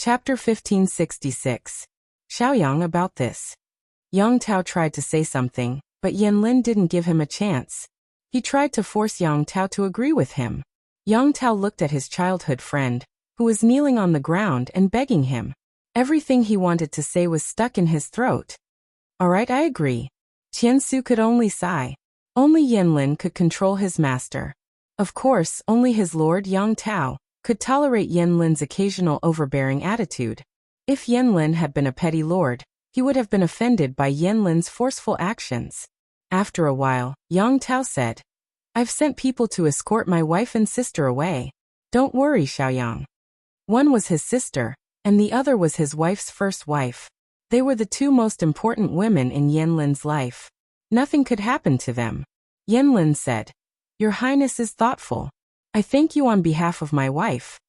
Chapter 1566. Xiaoyang about this. Yang Tao tried to say something, but Yanlin didn't give him a chance. He tried to force Yang Tao to agree with him. Yang Tao looked at his childhood friend, who was kneeling on the ground and begging him. Everything he wanted to say was stuck in his throat. All right, I agree. Qiansu could only sigh. Only Yanlin could control his master. Of course, only his lord Yang Tao could tolerate Yanlin's occasional overbearing attitude. If Yanlin had been a petty lord, he would have been offended by Yanlin's forceful actions. After a while, Yang Tao said, I've sent people to escort my wife and sister away. Don't worry, Xiaoyang. One was his sister, and the other was his wife's first wife. They were the two most important women in Yanlin's life. Nothing could happen to them. Yanlin said, Your Highness is thoughtful. I thank you on behalf of my wife.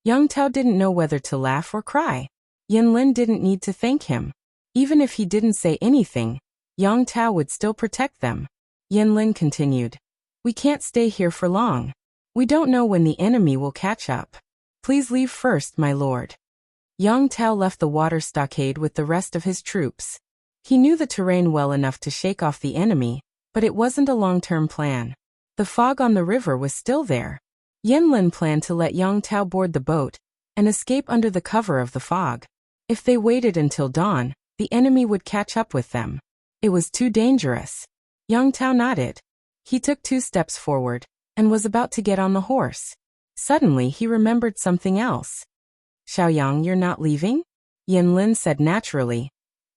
Yang Tao didn't know whether to laugh or cry. Yanlin didn't need to thank him. Even if he didn't say anything, Yang Tao would still protect them. Yanlin continued, We can't stay here for long. We don't know when the enemy will catch up. Please leave first, my lord. Yang Tao left the water stockade with the rest of his troops. He knew the terrain well enough to shake off the enemy, but it wasn't a long-term plan. The fog on the river was still there. Yanlin planned to let Yang Tao board the boat and escape under the cover of the fog. If they waited until dawn, the enemy would catch up with them. It was too dangerous. Yang Tao nodded. He took 2 steps forward and was about to get on the horse. Suddenly he remembered something else. Xiaoyang, you're not leaving? Yanlin said naturally.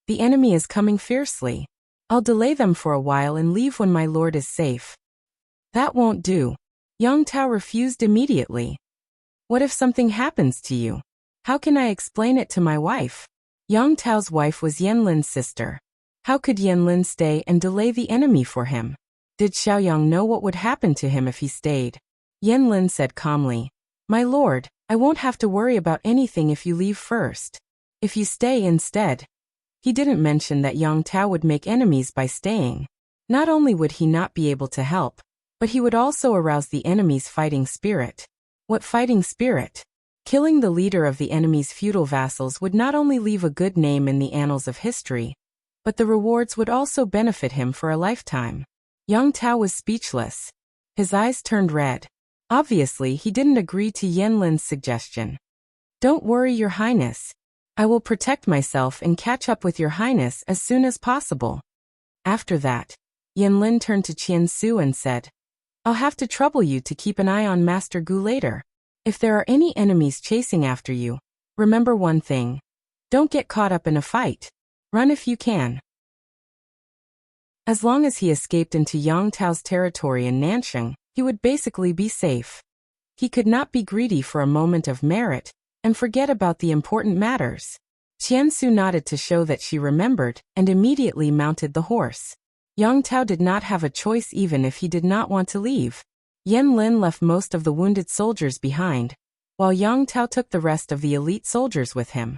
The enemy is coming fiercely. I'll delay them for a while and leave when my lord is safe. That won't do. Yang Tao refused immediately. What if something happens to you? How can I explain it to my wife? Yang Tao's wife was Yanlin's sister. How could Yanlin stay and delay the enemy for him? Did Xiaoyang know what would happen to him if he stayed? Yanlin said calmly, My lord, I won't have to worry about anything if you leave first. If you stay instead. He didn't mention that Yang Tao would make enemies by staying. Not only would he not be able to help, but he would also arouse the enemy's fighting spirit. What fighting spirit? Killing the leader of the enemy's feudal vassals would not only leave a good name in the annals of history, but the rewards would also benefit him for a lifetime. Yang Tao was speechless. His eyes turned red. Obviously, he didn't agree to Yanlin's suggestion. Don't worry, Your Highness. I will protect myself and catch up with Your Highness as soon as possible. After that, Yanlin turned to Qiansu and said, I'll have to trouble you to keep an eye on Master Gu later. If there are any enemies chasing after you, remember one thing. Don't get caught up in a fight. Run if you can. As long as he escaped into Yang Tao's territory in Nansheng, he would basically be safe. He could not be greedy for a moment of merit and forget about the important matters. Qiansu nodded to show that she remembered and immediately mounted the horse. Yang Tao did not have a choice even if he did not want to leave. Yanlin left most of the wounded soldiers behind, while Yang Tao took the rest of the elite soldiers with him.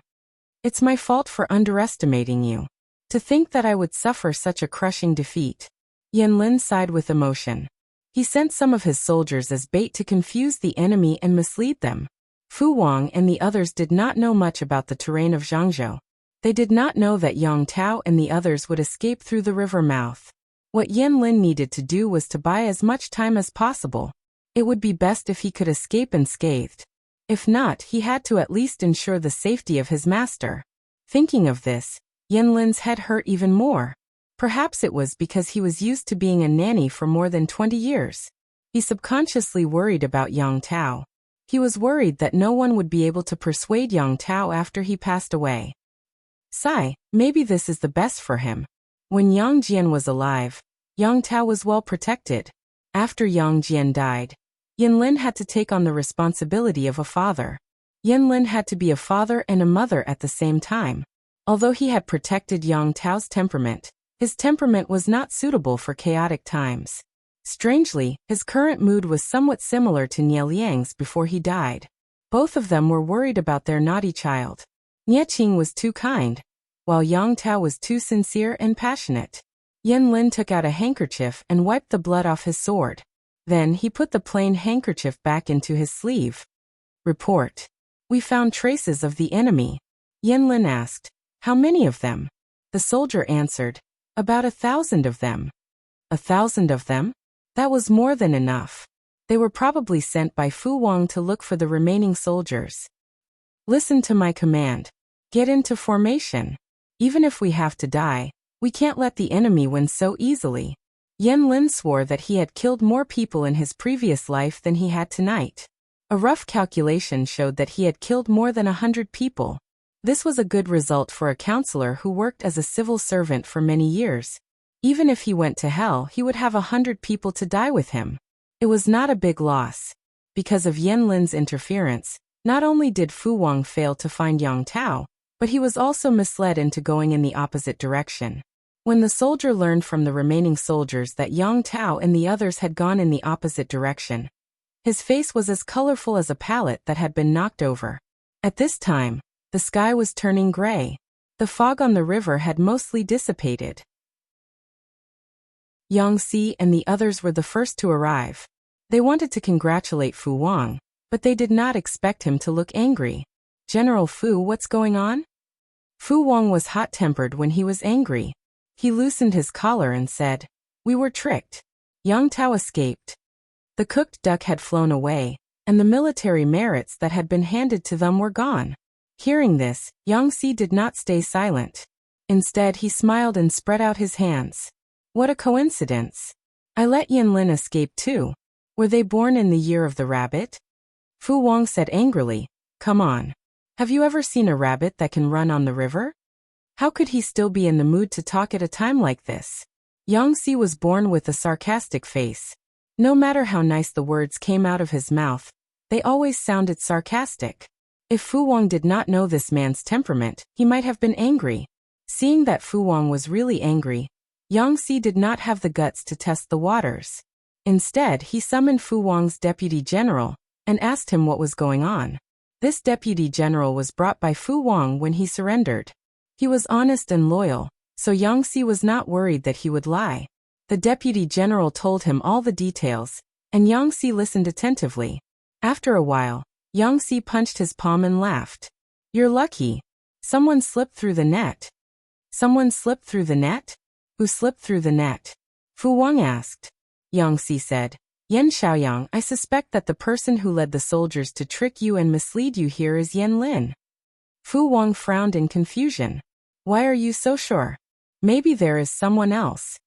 It's my fault for underestimating you. To think that I would suffer such a crushing defeat. Yanlin sighed with emotion. He sent some of his soldiers as bait to confuse the enemy and mislead them. Fu Wang and the others did not know much about the terrain of Zhangzhou. They did not know that Yang Tao and the others would escape through the river mouth. What Yanlin needed to do was to buy as much time as possible. It would be best if he could escape unscathed. If not, he had to at least ensure the safety of his master. Thinking of this, Yanlin's head hurt even more. Perhaps it was because he was used to being a nanny for more than 20 years. He subconsciously worried about Yang Tao. He was worried that no one would be able to persuade Yang Tao after he passed away. Sigh, maybe this is the best for him. When Yang Jian was alive, Yang Tao was well protected. After Yang Jian died, Yanlin had to take on the responsibility of a father. Yanlin had to be a father and a mother at the same time. Although he had protected Yang Tao's temperament, his temperament was not suitable for chaotic times. Strangely, his current mood was somewhat similar to Nie Liang's before he died. Both of them were worried about their naughty child. Nie Qing was too kind, while Yang Tao was too sincere and passionate. Yanlin took out a handkerchief and wiped the blood off his sword. Then he put the plain handkerchief back into his sleeve. Report. We found traces of the enemy. Yanlin asked, how many of them? The soldier answered, about 1,000 of them. 1,000 of them? That was more than enough. They were probably sent by Fu Wang to look for the remaining soldiers. Listen to my command. Get into formation. Even if we have to die, we can't let the enemy win so easily. Yanlin swore that he had killed more people in his previous life than he had tonight. A rough calculation showed that he had killed more than 100 people. This was a good result for a counselor who worked as a civil servant for many years. Even if he went to hell, he would have 100 people to die with him. It was not a big loss. Because of Yanlin's interference, not only did Fu Wang fail to find Yang Tao, but he was also misled into going in the opposite direction. When the soldier learned from the remaining soldiers that Yang Tao and the others had gone in the opposite direction, his face was as colorful as a palette that had been knocked over. At this time, the sky was turning gray. The fog on the river had mostly dissipated. Yang Si and the others were the first to arrive. They wanted to congratulate Fu Wang, but they did not expect him to look angry. General Fu, what's going on? Fu Wang was hot-tempered when he was angry. He loosened his collar and said, we were tricked. Yang Tao escaped. The cooked duck had flown away, and the military merits that had been handed to them were gone. Hearing this, Yang Si did not stay silent. Instead, he smiled and spread out his hands. What a coincidence. I let Yanlin escape too. Were they born in the year of the rabbit? Fu Wang said angrily, come on. Have you ever seen a rabbit that can run on the river? How could he still be in the mood to talk at a time like this? Yang Si was born with a sarcastic face. No matter how nice the words came out of his mouth, they always sounded sarcastic. If Fu Wang did not know this man's temperament, he might have been angry. Seeing that Fu Wang was really angry, Yang Si did not have the guts to test the waters. Instead, he summoned Fu Wang's deputy general and asked him what was going on. This deputy general was brought by Fu Wang when he surrendered. He was honest and loyal, so Yang Si was not worried that he would lie. The deputy general told him all the details, and Yang Si listened attentively. After a while, Yang Si punched his palm and laughed. You're lucky. Someone slipped through the net. Someone slipped through the net? Who slipped through the net? Fu Wang asked. Yang Si said, Yan Xiaoyang, I suspect that the person who led the soldiers to trick you and mislead you here is Yanlin. Fu Wang frowned in confusion. Why are you so sure? Maybe there is someone else.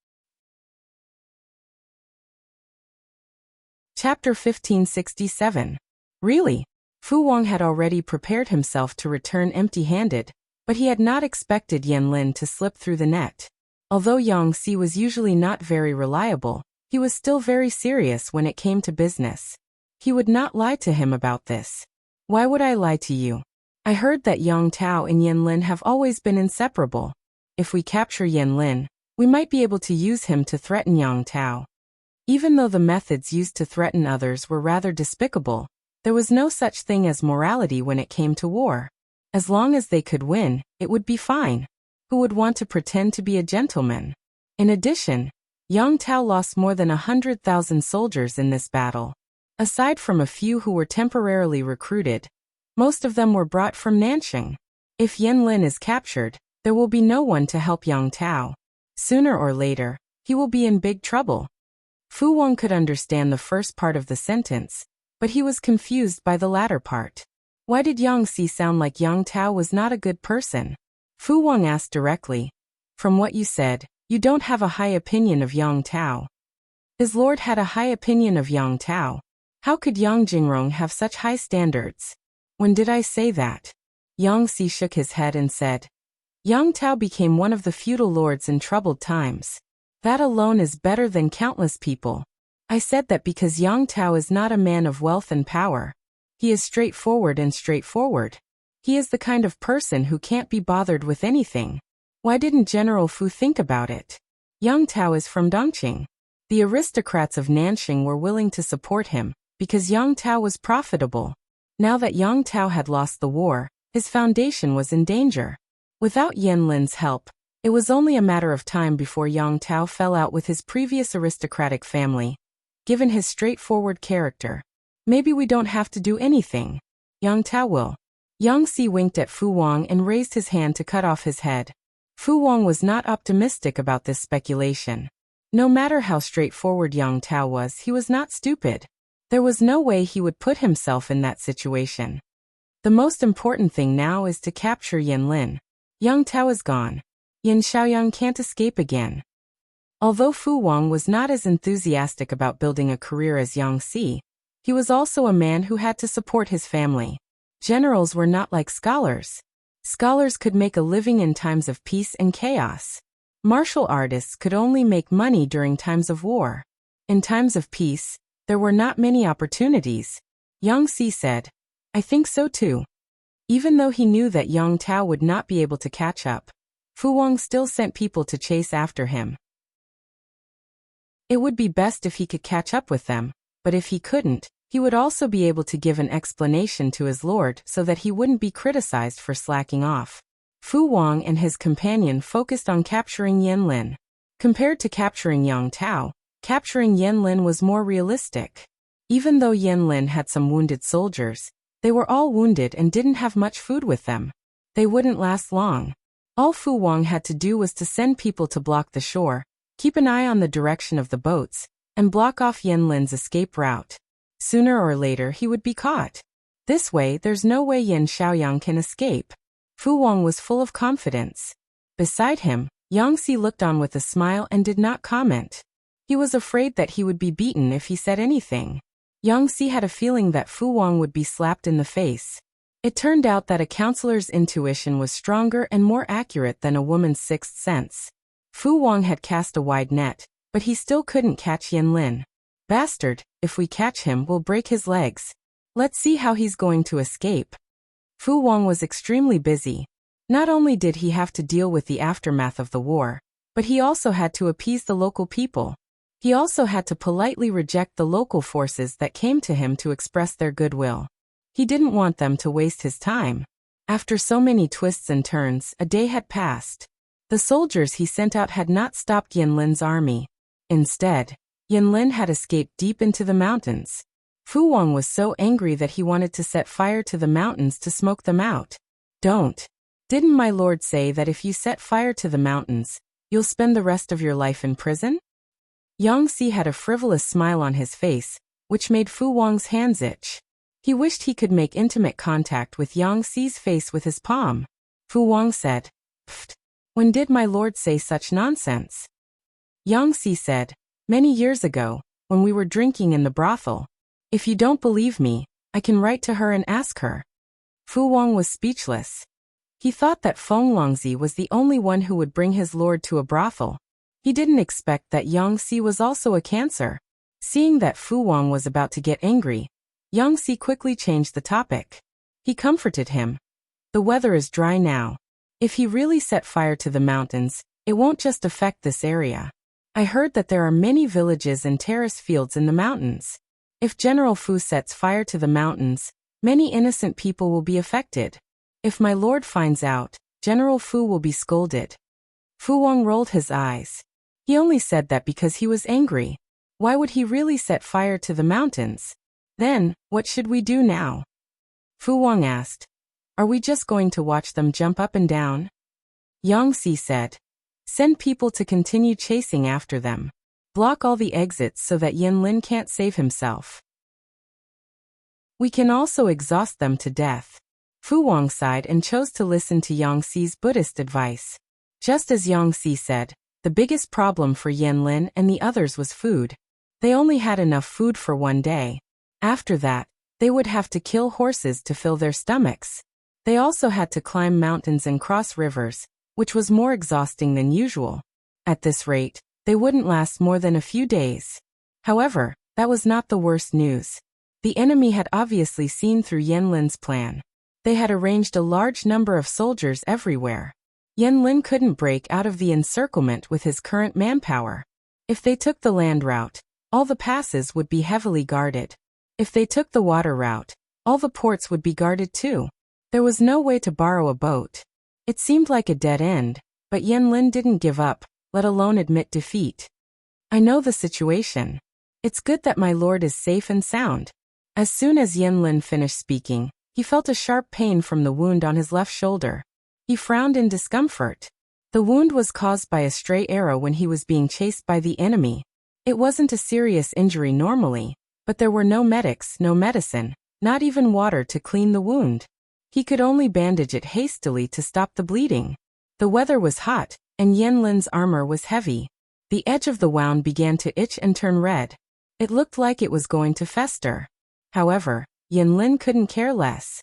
Chapter 1567. Really? Fu Wang had already prepared himself to return empty-handed, but he had not expected Yanlin to slip through the net. Although Yang Si was usually not very reliable, he was still very serious when it came to business. He would not lie to him about this. Why would I lie to you? I heard that Yang Tao and Yanlin have always been inseparable. If we capture Yanlin, we might be able to use him to threaten Yang Tao. Even though the methods used to threaten others were rather despicable, there was no such thing as morality when it came to war. As long as they could win, it would be fine. Who would want to pretend to be a gentleman? In addition, Yang Tao lost more than 100,000 soldiers in this battle. Aside from a few who were temporarily recruited, most of them were brought from Nanxing. If Yanlin is captured, there will be no one to help Yang Tao. Sooner or later, he will be in big trouble. Fu Wang could understand the first part of the sentence, but he was confused by the latter part. Why did Yang Si sound like Yang Tao was not a good person? Fu Wang asked directly. From what you said, you don't have a high opinion of Yang Tao. His lord had a high opinion of Yang Tao. How could Yang Jingrong have such high standards? When did I say that? Yang Si shook his head and said, Yang Tao became one of the feudal lords in troubled times. That alone is better than countless people. I said that because Yang Tao is not a man of wealth and power. He is straightforward and straightforward. He is the kind of person who can't be bothered with anything. Why didn't General Fu think about it? Yang Tao is from Dongqing. The aristocrats of Nanxing were willing to support him, because Yang Tao was profitable. Now that Yang Tao had lost the war, his foundation was in danger. Without Yanlin's help, it was only a matter of time before Yang Tao fell out with his previous aristocratic family. Given his straightforward character, maybe we don't have to do anything. Yang Tao will Yang Si winked at Fu Wang and raised his hand to cut off his head. Fu Wang was not optimistic about this speculation. No matter how straightforward Yang Tao was, he was not stupid. There was no way he would put himself in that situation. The most important thing now is to capture Yan Lin. Yang Tao is gone. Yin Xiaoyang can't escape again. Although Fu Wang was not as enthusiastic about building a career as Yang Si, he was also a man who had to support his family. Generals were not like scholars. Scholars could make a living in times of peace and chaos. Martial artists could only make money during times of war. In times of peace, there were not many opportunities. Yang Si said, "I think so too." Even though he knew that Yang Tao would not be able to catch up, Fu Wang still sent people to chase after him. It would be best if he could catch up with them, but if he couldn't, he would also be able to give an explanation to his lord so that he wouldn't be criticized for slacking off. Fu Wang and his companion focused on capturing Yan Lin. Compared to capturing Yang Tao, capturing Yan Lin was more realistic. Even though Yan Lin had some wounded soldiers, they were all wounded and didn't have much food with them. They wouldn't last long. All Fu Wang had to do was to send people to block the shore, keep an eye on the direction of the boats, and block off Yan Lin's escape route. Sooner or later he would be caught. This way there's no way Yin Xiaoyang can escape. Fu Wang was full of confidence. Beside him, Yang Si looked on with a smile and did not comment. He was afraid that he would be beaten if he said anything. Yang Si had a feeling that Fu Wang would be slapped in the face. It turned out that a counselor's intuition was stronger and more accurate than a woman's sixth sense. Fu Wang had cast a wide net, but he still couldn't catch Yan Lin. "Bastard, if we catch him, we'll break his legs. Let's see how he's going to escape." Fu Wang was extremely busy. Not only did he have to deal with the aftermath of the war, but he also had to appease the local people. He also had to politely reject the local forces that came to him to express their goodwill. He didn't want them to waste his time. After so many twists and turns, a day had passed. The soldiers he sent out had not stopped Yan Lin's army. Instead, Yan Lin had escaped deep into the mountains. Fu Wang was so angry that he wanted to set fire to the mountains to smoke them out. "Don't. Didn't my lord say that if you set fire to the mountains, you'll spend the rest of your life in prison?" Yang Si had a frivolous smile on his face, which made Fu Wang's hands itch. He wished he could make intimate contact with Yang Si's face with his palm. Fu Wang said, "Pfft, when did my lord say such nonsense?" Yang Si said, "Many years ago, when we were drinking in the brothel. If you don't believe me, I can write to her and ask her." Fu Wang was speechless. He thought that Feng Longzi was the only one who would bring his lord to a brothel. He didn't expect that Yang Si was also a Cancer. Seeing that Fu Wang was about to get angry, Yang Si quickly changed the topic. He comforted him. "The weather is dry now. If he really set fire to the mountains, it won't just affect this area. I heard that there are many villages and terrace fields in the mountains. If General Fu sets fire to the mountains, many innocent people will be affected. If my lord finds out, General Fu will be scolded." Fu Wang rolled his eyes. He only said that because he was angry. Why would he really set fire to the mountains? "Then, what should we do now?" Fu Wang asked. "Are we just going to watch them jump up and down?" Yang Si said, "Send people to continue chasing after them. Block all the exits so that Yan Lin can't save himself. We can also exhaust them to death." Fu Wang sighed and chose to listen to Yang Si's Buddhist advice. Just as Yang Si said, the biggest problem for Yan Lin and the others was food. They only had enough food for one day. After that, they would have to kill horses to fill their stomachs. They also had to climb mountains and cross rivers, which was more exhausting than usual. At this rate, they wouldn't last more than a few days. However, that was not the worst news. The enemy had obviously seen through Yan Lin's plan. They had arranged a large number of soldiers everywhere. Yan Lin couldn't break out of the encirclement with his current manpower. If they took the land route, all the passes would be heavily guarded. If they took the water route, all the ports would be guarded too. There was no way to borrow a boat. It seemed like a dead end, but Yan Lin didn't give up, let alone admit defeat. "I know the situation. It's good that my lord is safe and sound." As soon as Yan Lin finished speaking, He felt a sharp pain from the wound on his left shoulder. He frowned in discomfort. The wound was caused by a stray arrow when he was being chased by the enemy. It wasn't a serious injury normally, but there were no medics, no medicine, not even water to clean the wound. He could only bandage it hastily to stop the bleeding. The weather was hot, and Yanlin's armor was heavy. The edge of the wound began to itch and turn red. It looked like it was going to fester. However, Yanlin couldn't care less.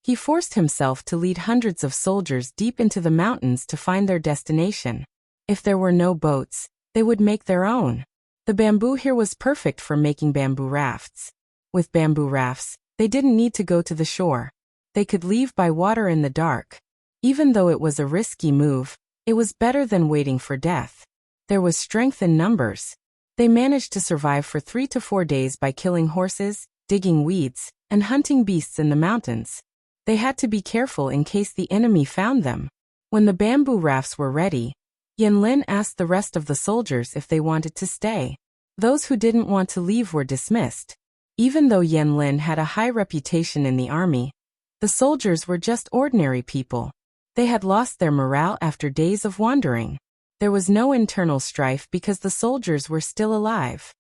He forced himself to lead hundreds of soldiers deep into the mountains to find their destination. If there were no boats, they would make their own. The bamboo here was perfect for making bamboo rafts. With bamboo rafts, they didn't need to go to the shore. They could leave by water in the dark. Even though it was a risky move, it was better than waiting for death. There was strength in numbers. They managed to survive for 3 to 4 days by killing horses, digging weeds, and hunting beasts in the mountains. They had to be careful in case the enemy found them. When the bamboo rafts were ready, Yanlin asked the rest of the soldiers if they wanted to stay. Those who didn't want to leave were dismissed. Even though Yanlin had a high reputation in the army, the soldiers were just ordinary people. They had lost their morale after days of wandering. There was no internal strife because the soldiers were still alive.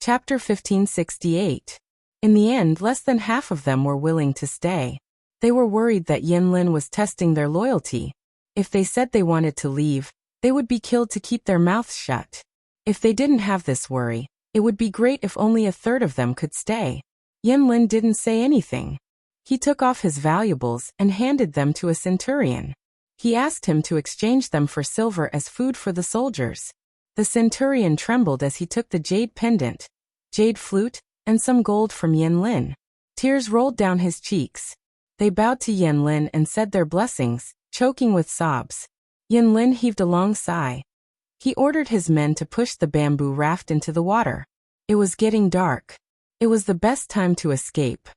Chapter 1568. In the end, less than half of them were willing to stay. They were worried that Yanlin was testing their loyalty. If they said they wanted to leave, they would be killed to keep their mouths shut. If they didn't have this worry, it would be great if only a third of them could stay. Yanlin didn't say anything. He took off his valuables and handed them to a centurion. He asked him to exchange them for silver as food for the soldiers. The centurion trembled as he took the jade pendant, jade flute, and some gold from Yanlin. Tears rolled down his cheeks. They bowed to Yanlin and said their blessings, choking with sobs. Yanlin heaved a long sigh. He ordered his men to push the bamboo raft into the water. It was getting dark. It was the best time to escape.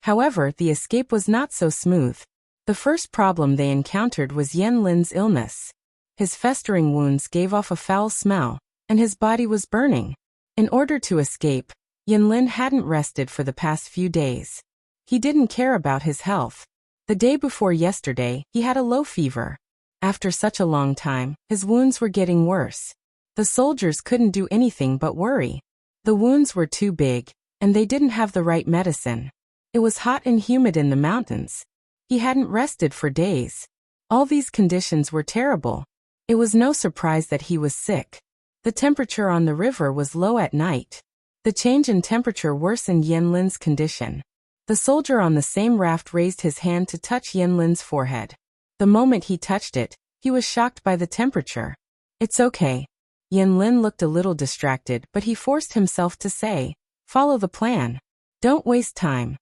However, the escape was not so smooth. The first problem they encountered was Yanlin's illness. His festering wounds gave off a foul smell, and his body was burning. In order to escape, Yanlin hadn't rested for the past few days. He didn't care about his health. The day before yesterday, he had a low fever. After such a long time, his wounds were getting worse. The soldiers couldn't do anything but worry. The wounds were too big, and they didn't have the right medicine. It was hot and humid in the mountains. He hadn't rested for days. All these conditions were terrible. It was no surprise that he was sick. The temperature on the river was low at night. The change in temperature worsened Yanlin's condition. The soldier on the same raft raised his hand to touch Yanlin's forehead. The moment he touched it, he was shocked by the temperature. "It's okay." Yanlin looked a little distracted, but he forced himself to say, "Follow the plan. Don't waste time."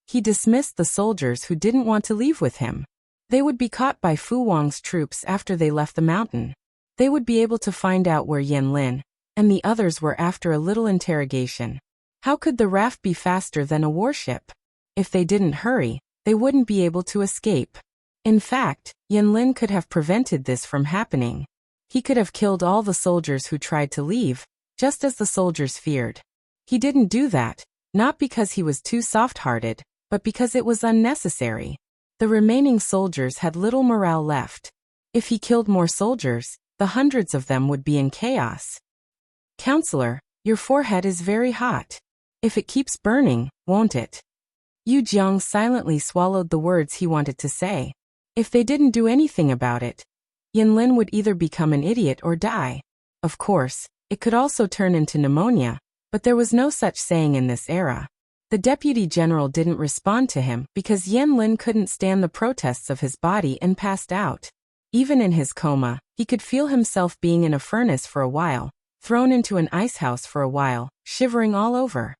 He dismissed the soldiers who didn't want to leave with him. They would be caught by Fu Wang's troops after they left the mountain. They would be able to find out where Yanlin and the others were after a little interrogation. How could the raft be faster than a warship? If they didn't hurry, they wouldn't be able to escape. In fact, Yanlin could have prevented this from happening. He could have killed all the soldiers who tried to leave, just as the soldiers feared. He didn't do that, not because he was too soft-hearted, but because it was unnecessary. The remaining soldiers had little morale left. If he killed more soldiers, the hundreds of them would be in chaos. "Counselor, your forehead is very hot. If it keeps burning, won't it?" Yu Jiang silently swallowed the words he wanted to say. If they didn't do anything about it, Yanlin would either become an idiot or die. Of course, it could also turn into pneumonia, but there was no such saying in this era. The deputy general didn't respond to him because Yanlin couldn't stand the protests of his body and passed out. Even in his coma, he could feel himself being in a furnace for a while, thrown into an ice house for a while, shivering all over.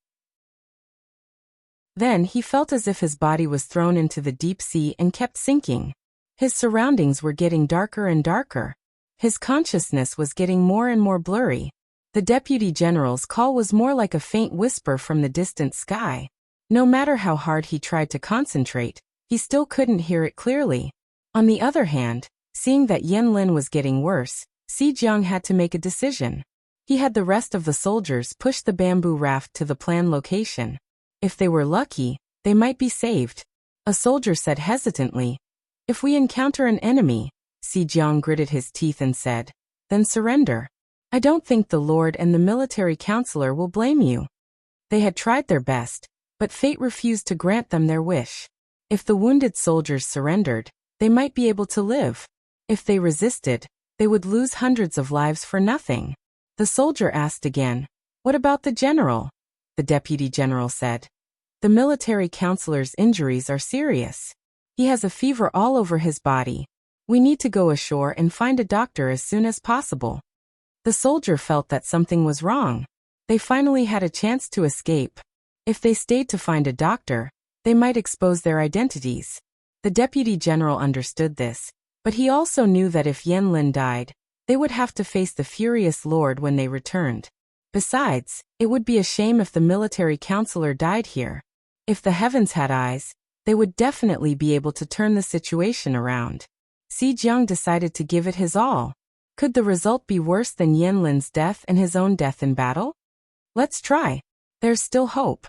Then he felt as if his body was thrown into the deep sea and kept sinking. His surroundings were getting darker and darker. His consciousness was getting more and more blurry. The deputy general's call was more like a faint whisper from the distant sky. No matter how hard he tried to concentrate, he still couldn't hear it clearly. On the other hand, seeing that Yanlin was getting worse, Si Jiang had to make a decision. He had the rest of the soldiers push the bamboo raft to the planned location. If they were lucky, they might be saved. A soldier said hesitantly, "If we encounter an enemy," Si Jiang gritted his teeth and said, "then surrender. I don't think the Lord and the military counselor will blame you." They had tried their best, but fate refused to grant them their wish. If the wounded soldiers surrendered, they might be able to live. If they resisted, they would lose hundreds of lives for nothing. The soldier asked again, "What about the general?" The deputy general said, "The military counselor's injuries are serious. He has a fever all over his body. We need to go ashore and find a doctor as soon as possible." The soldier felt that something was wrong. They finally had a chance to escape. If they stayed to find a doctor, they might expose their identities. The deputy general understood this, but he also knew that if Yanlin died, they would have to face the furious lord when they returned. Besides, it would be a shame if the military counselor died here. If the heavens had eyes, they would definitely be able to turn the situation around. Si Jiang decided to give it his all. Could the result be worse than Yanlin's death and his own death in battle? Let's try. There's still hope.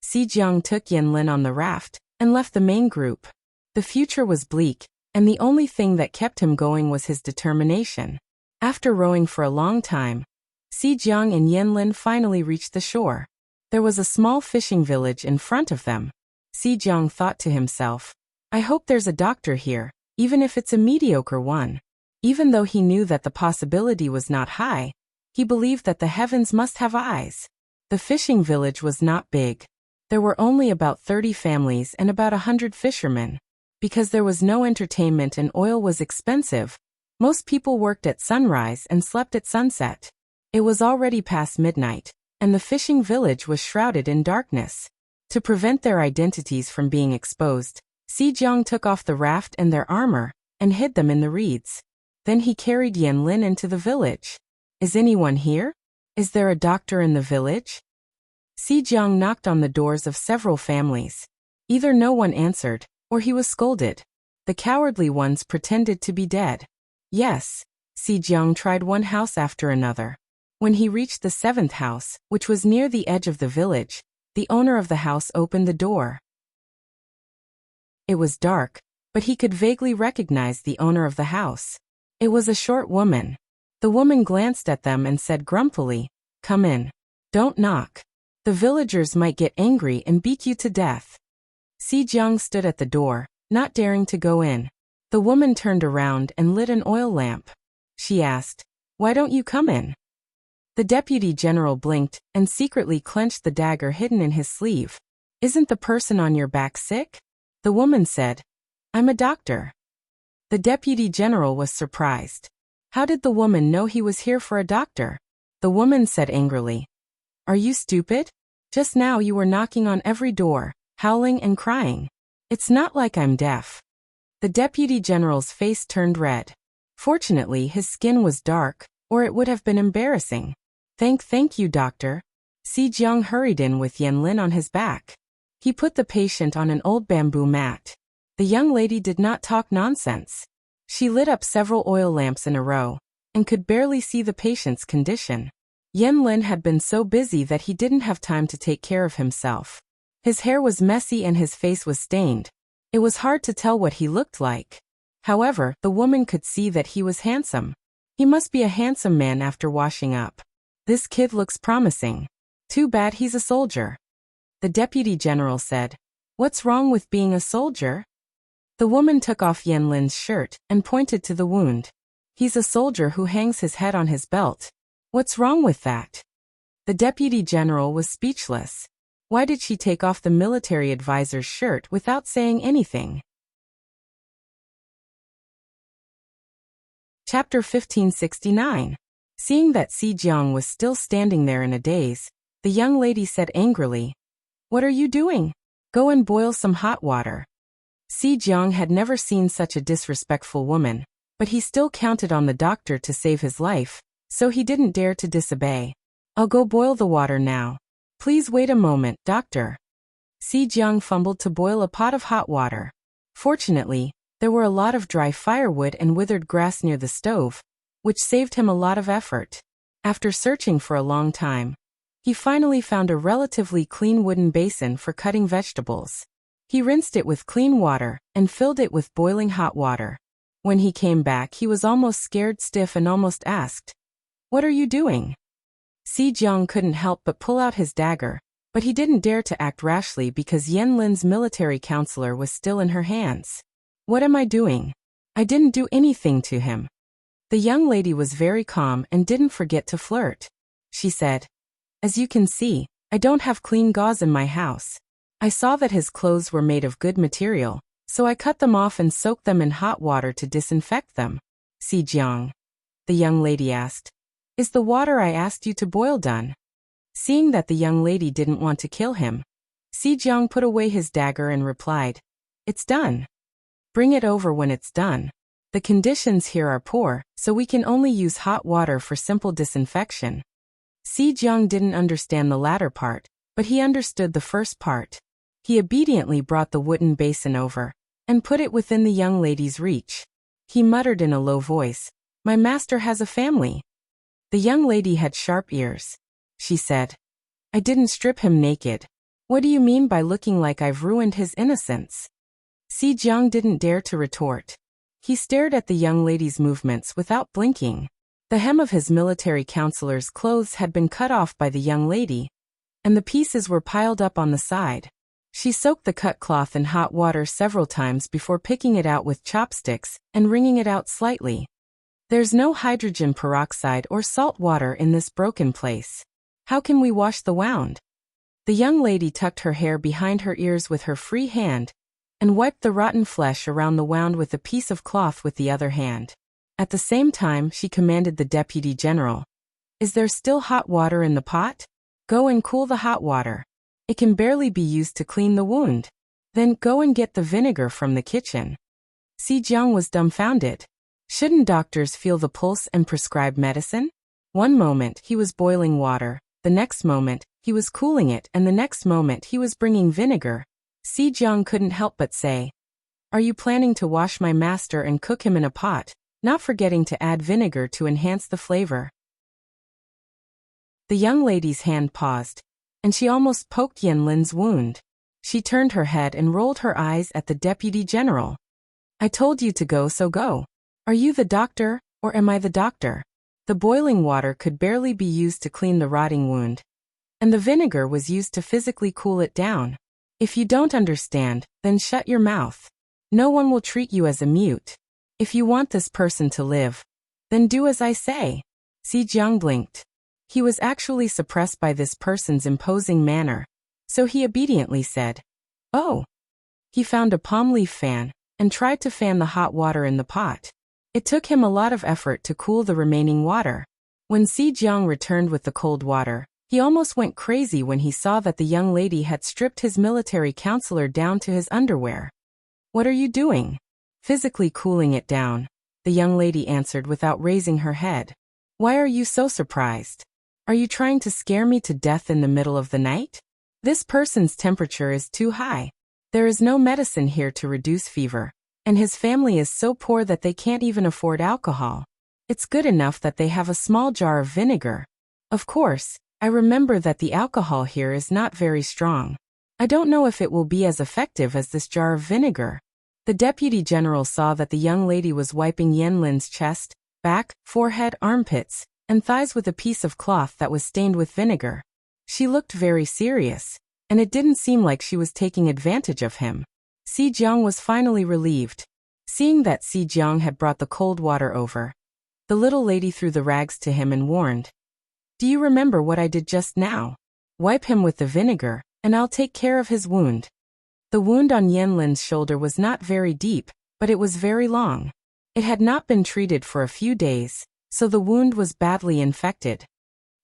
Si Jiang took Yanlin on the raft and left the main group. The future was bleak, and the only thing that kept him going was his determination. After rowing for a long time, Si Jiang and Yanlin finally reached the shore. There was a small fishing village in front of them. Si Jiang thought to himself, "I hope there's a doctor here, even if it's a mediocre one." Even though he knew that the possibility was not high, he believed that the heavens must have eyes. The fishing village was not big. There were only about 30 families and about 100 fishermen. Because there was no entertainment and oil was expensive, most people worked at sunrise and slept at sunset. It was already past midnight, and the fishing village was shrouded in darkness. To prevent their identities from being exposed, Si Jiang took off the raft and their armor, and hid them in the reeds. Then he carried Yanlin into the village. "Is anyone here? Is there a doctor in the village?" Si Jiang knocked on the doors of several families. Either no one answered, or he was scolded. The cowardly ones pretended to be dead. Yes, Si Jiang tried one house after another. When he reached the 7th house, which was near the edge of the village, the owner of the house opened the door. It was dark, but he could vaguely recognize the owner of the house. It was a short woman. The woman glanced at them and said grumpily, "Come in. Don't knock. The villagers might get angry and beat you to death." Si Jiang stood at the door, not daring to go in. The woman turned around and lit an oil lamp. She asked, "Why don't you come in?" The deputy general blinked and secretly clenched the dagger hidden in his sleeve. "Isn't the person on your back sick?" The woman said, "I'm a doctor." The deputy general was surprised. How did the woman know he was here for a doctor? The woman said angrily, "Are you stupid? Just now you were knocking on every door, howling and crying. It's not like I'm deaf." The deputy general's face turned red. Fortunately, his skin was dark, or it would have been embarrassing. Thank you, doctor." Si Jiang hurried in with Yanlin on his back. He put the patient on an old bamboo mat. The young lady did not talk nonsense. She lit up several oil lamps in a row, and could barely see the patient's condition. Yanlin had been so busy that he didn't have time to take care of himself. His hair was messy and his face was stained. It was hard to tell what he looked like. However, the woman could see that he was handsome. He must be a handsome man after washing up. "This kid looks promising. Too bad he's a soldier." The deputy general said, "What's wrong with being a soldier?" The woman took off Yanlin's shirt and pointed to the wound. "He's a soldier who hangs his head on his belt. What's wrong with that?" The deputy general was speechless. Why did she take off the military advisor's shirt without saying anything? Chapter 1569. Seeing that Si Jiang was still standing there in a daze, the young lady said angrily, "What are you doing? Go and boil some hot water." Si Jiang had never seen such a disrespectful woman, but he still counted on the doctor to save his life, so he didn't dare to disobey. "I'll go boil the water now. Please wait a moment, doctor." Si Jiang fumbled to boil a pot of hot water. Fortunately, there were a lot of dry firewood and withered grass near the stove, which saved him a lot of effort. After searching for a long time, he finally found a relatively clean wooden basin for cutting vegetables. He rinsed it with clean water and filled it with boiling hot water. When he came back, he was almost scared stiff and almost asked, "What are you doing?" Si Jiang couldn't help but pull out his dagger, but he didn't dare to act rashly because Yan Lin's military counselor was still in her hands. "What am I doing? I didn't do anything to him." The young lady was very calm and didn't forget to flirt. She said, "As you can see, I don't have clean gauze in my house. I saw that his clothes were made of good material, so I cut them off and soaked them in hot water to disinfect them." Si Jiang, the young lady asked, "Is the water I asked you to boil done?" Seeing that the young lady didn't want to kill him, Si Jiang put away his dagger and replied, "It's done. Bring it over when it's done. The conditions here are poor, so we can only use hot water for simple disinfection." Si Jiang didn't understand the latter part, but he understood the first part. He obediently brought the wooden basin over and put it within the young lady's reach. He muttered in a low voice, "My master has a family." The young lady had sharp ears. She said, "I didn't strip him naked. What do you mean by looking like I've ruined his innocence?" Si Jiang didn't dare to retort. He stared at the young lady's movements without blinking. The hem of his military counselor's clothes had been cut off by the young lady, and the pieces were piled up on the side. She soaked the cut cloth in hot water several times before picking it out with chopsticks and wringing it out slightly. "There's no hydrogen peroxide or salt water in this broken place. How can we wash the wound?" The young lady tucked her hair behind her ears with her free hand and wiped the rotten flesh around the wound with a piece of cloth with the other hand. At the same time, she commanded the deputy general, "Is there still hot water in the pot? Go and cool the hot water. It can barely be used to clean the wound. Then go and get the vinegar from the kitchen." Si Jiang was dumbfounded. Shouldn't doctors feel the pulse and prescribe medicine? One moment he was boiling water, the next moment he was cooling it, and the next moment he was bringing vinegar. Si Jiang couldn't help but say, "Are you planning to wash my master and cook him in a pot, not forgetting to add vinegar to enhance the flavor?" The young lady's hand paused, and she almost poked Yan Lin's wound. She turned her head and rolled her eyes at the deputy general. "I told you to go, so go. Are you the doctor, or am I the doctor?" The boiling water could barely be used to clean the rotting wound, and the vinegar was used to physically cool it down. If you don't understand, then shut your mouth. No one will treat you as a mute. If you want this person to live, then do as I say. Si Jiang blinked. He was actually suppressed by this person's imposing manner, so he obediently said, "Oh." He found a palm leaf fan and tried to fan the hot water in the pot. It took him a lot of effort to cool the remaining water. When Si Jiang returned with the cold water, he almost went crazy when he saw that the young lady had stripped his military counselor down to his underwear. "What are you doing?" "Physically cooling it down," the young lady answered without raising her head. "Why are you so surprised? Are you trying to scare me to death in the middle of the night? This person's temperature is too high. There is no medicine here to reduce fever, and his family is so poor that they can't even afford alcohol. It's good enough that they have a small jar of vinegar. Of course, I remember that the alcohol here is not very strong. I don't know if it will be as effective as this jar of vinegar." The deputy general saw that the young lady was wiping Yan Lin's chest, back, forehead, armpits, and thighs with a piece of cloth that was stained with vinegar. She looked very serious, and it didn't seem like she was taking advantage of him. Si Jiang was finally relieved. Seeing that Si Jiang had brought the cold water over, the little lady threw the rags to him and warned, "Do you remember what I did just now? Wipe him with the vinegar, and I'll take care of his wound." The wound on Yan Lin's shoulder was not very deep, but it was very long. It had not been treated for a few days, so the wound was badly infected.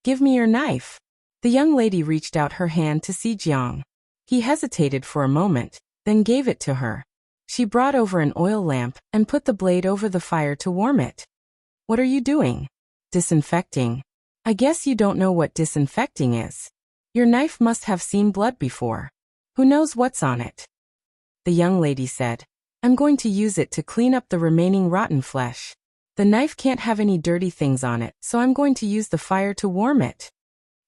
"Give me your knife." The young lady reached out her hand to Si Jiang. He hesitated for a moment, then gave it to her. She brought over an oil lamp and put the blade over the fire to warm it. "What are you doing?" "Disinfecting." "I guess you don't know what disinfecting is. Your knife must have seen blood before. Who knows what's on it?" The young lady said, "I'm going to use it to clean up the remaining rotten flesh." The knife can't have any dirty things on it, so I'm going to use the fire to warm it.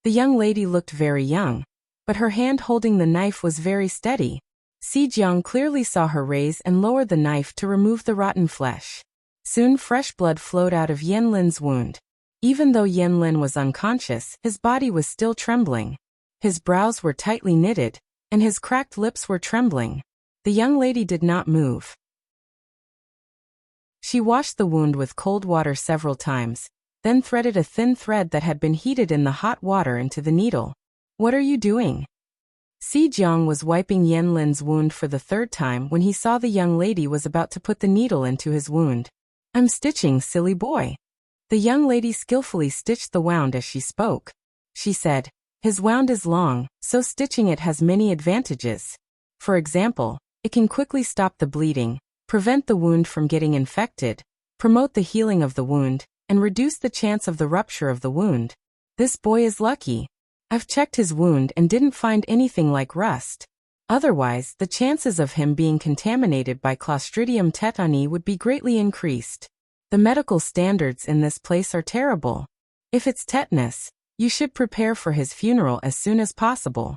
The young lady looked very young, but her hand holding the knife was very steady. Si Jiang clearly saw her raise and lower the knife to remove the rotten flesh. Soon fresh blood flowed out of Yan Lin's wound. Even though Yan Lin was unconscious, his body was still trembling. His brows were tightly knitted, and his cracked lips were trembling. The young lady did not move. She washed the wound with cold water several times, then threaded a thin thread that had been heated in the hot water into the needle. "What are you doing?" Si Jiang was wiping Yan Lin's wound for the third time when he saw the young lady was about to put the needle into his wound. "I'm stitching, silly boy." The young lady skillfully stitched the wound as she spoke. She said, "His wound is long, so stitching it has many advantages. For example, it can quickly stop the bleeding, prevent the wound from getting infected, promote the healing of the wound, and reduce the chance of the rupture of the wound. This boy is lucky. I've checked his wound and didn't find anything like rust. Otherwise, the chances of him being contaminated by Clostridium tetani would be greatly increased. The medical standards in this place are terrible. If it's tetanus, you should prepare for his funeral as soon as possible."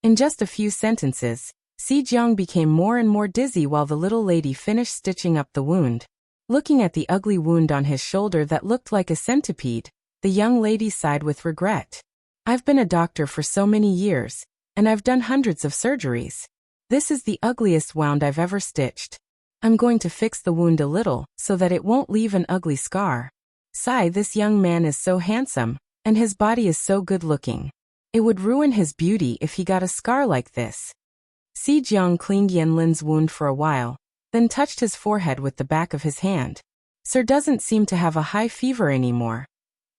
In just a few sentences, Si Jiang became more and more dizzy while the little lady finished stitching up the wound. Looking at the ugly wound on his shoulder that looked like a centipede, the young lady sighed with regret. "I've been a doctor for so many years, and I've done hundreds of surgeries. This is the ugliest wound I've ever stitched. I'm going to fix the wound a little, so that it won't leave an ugly scar. Sigh, this young man is so handsome, and his body is so good-looking. It would ruin his beauty if he got a scar like this." Si Jiang cleaned Yan Lin's wound for a while, then touched his forehead with the back of his hand. "Sir doesn't seem to have a high fever anymore."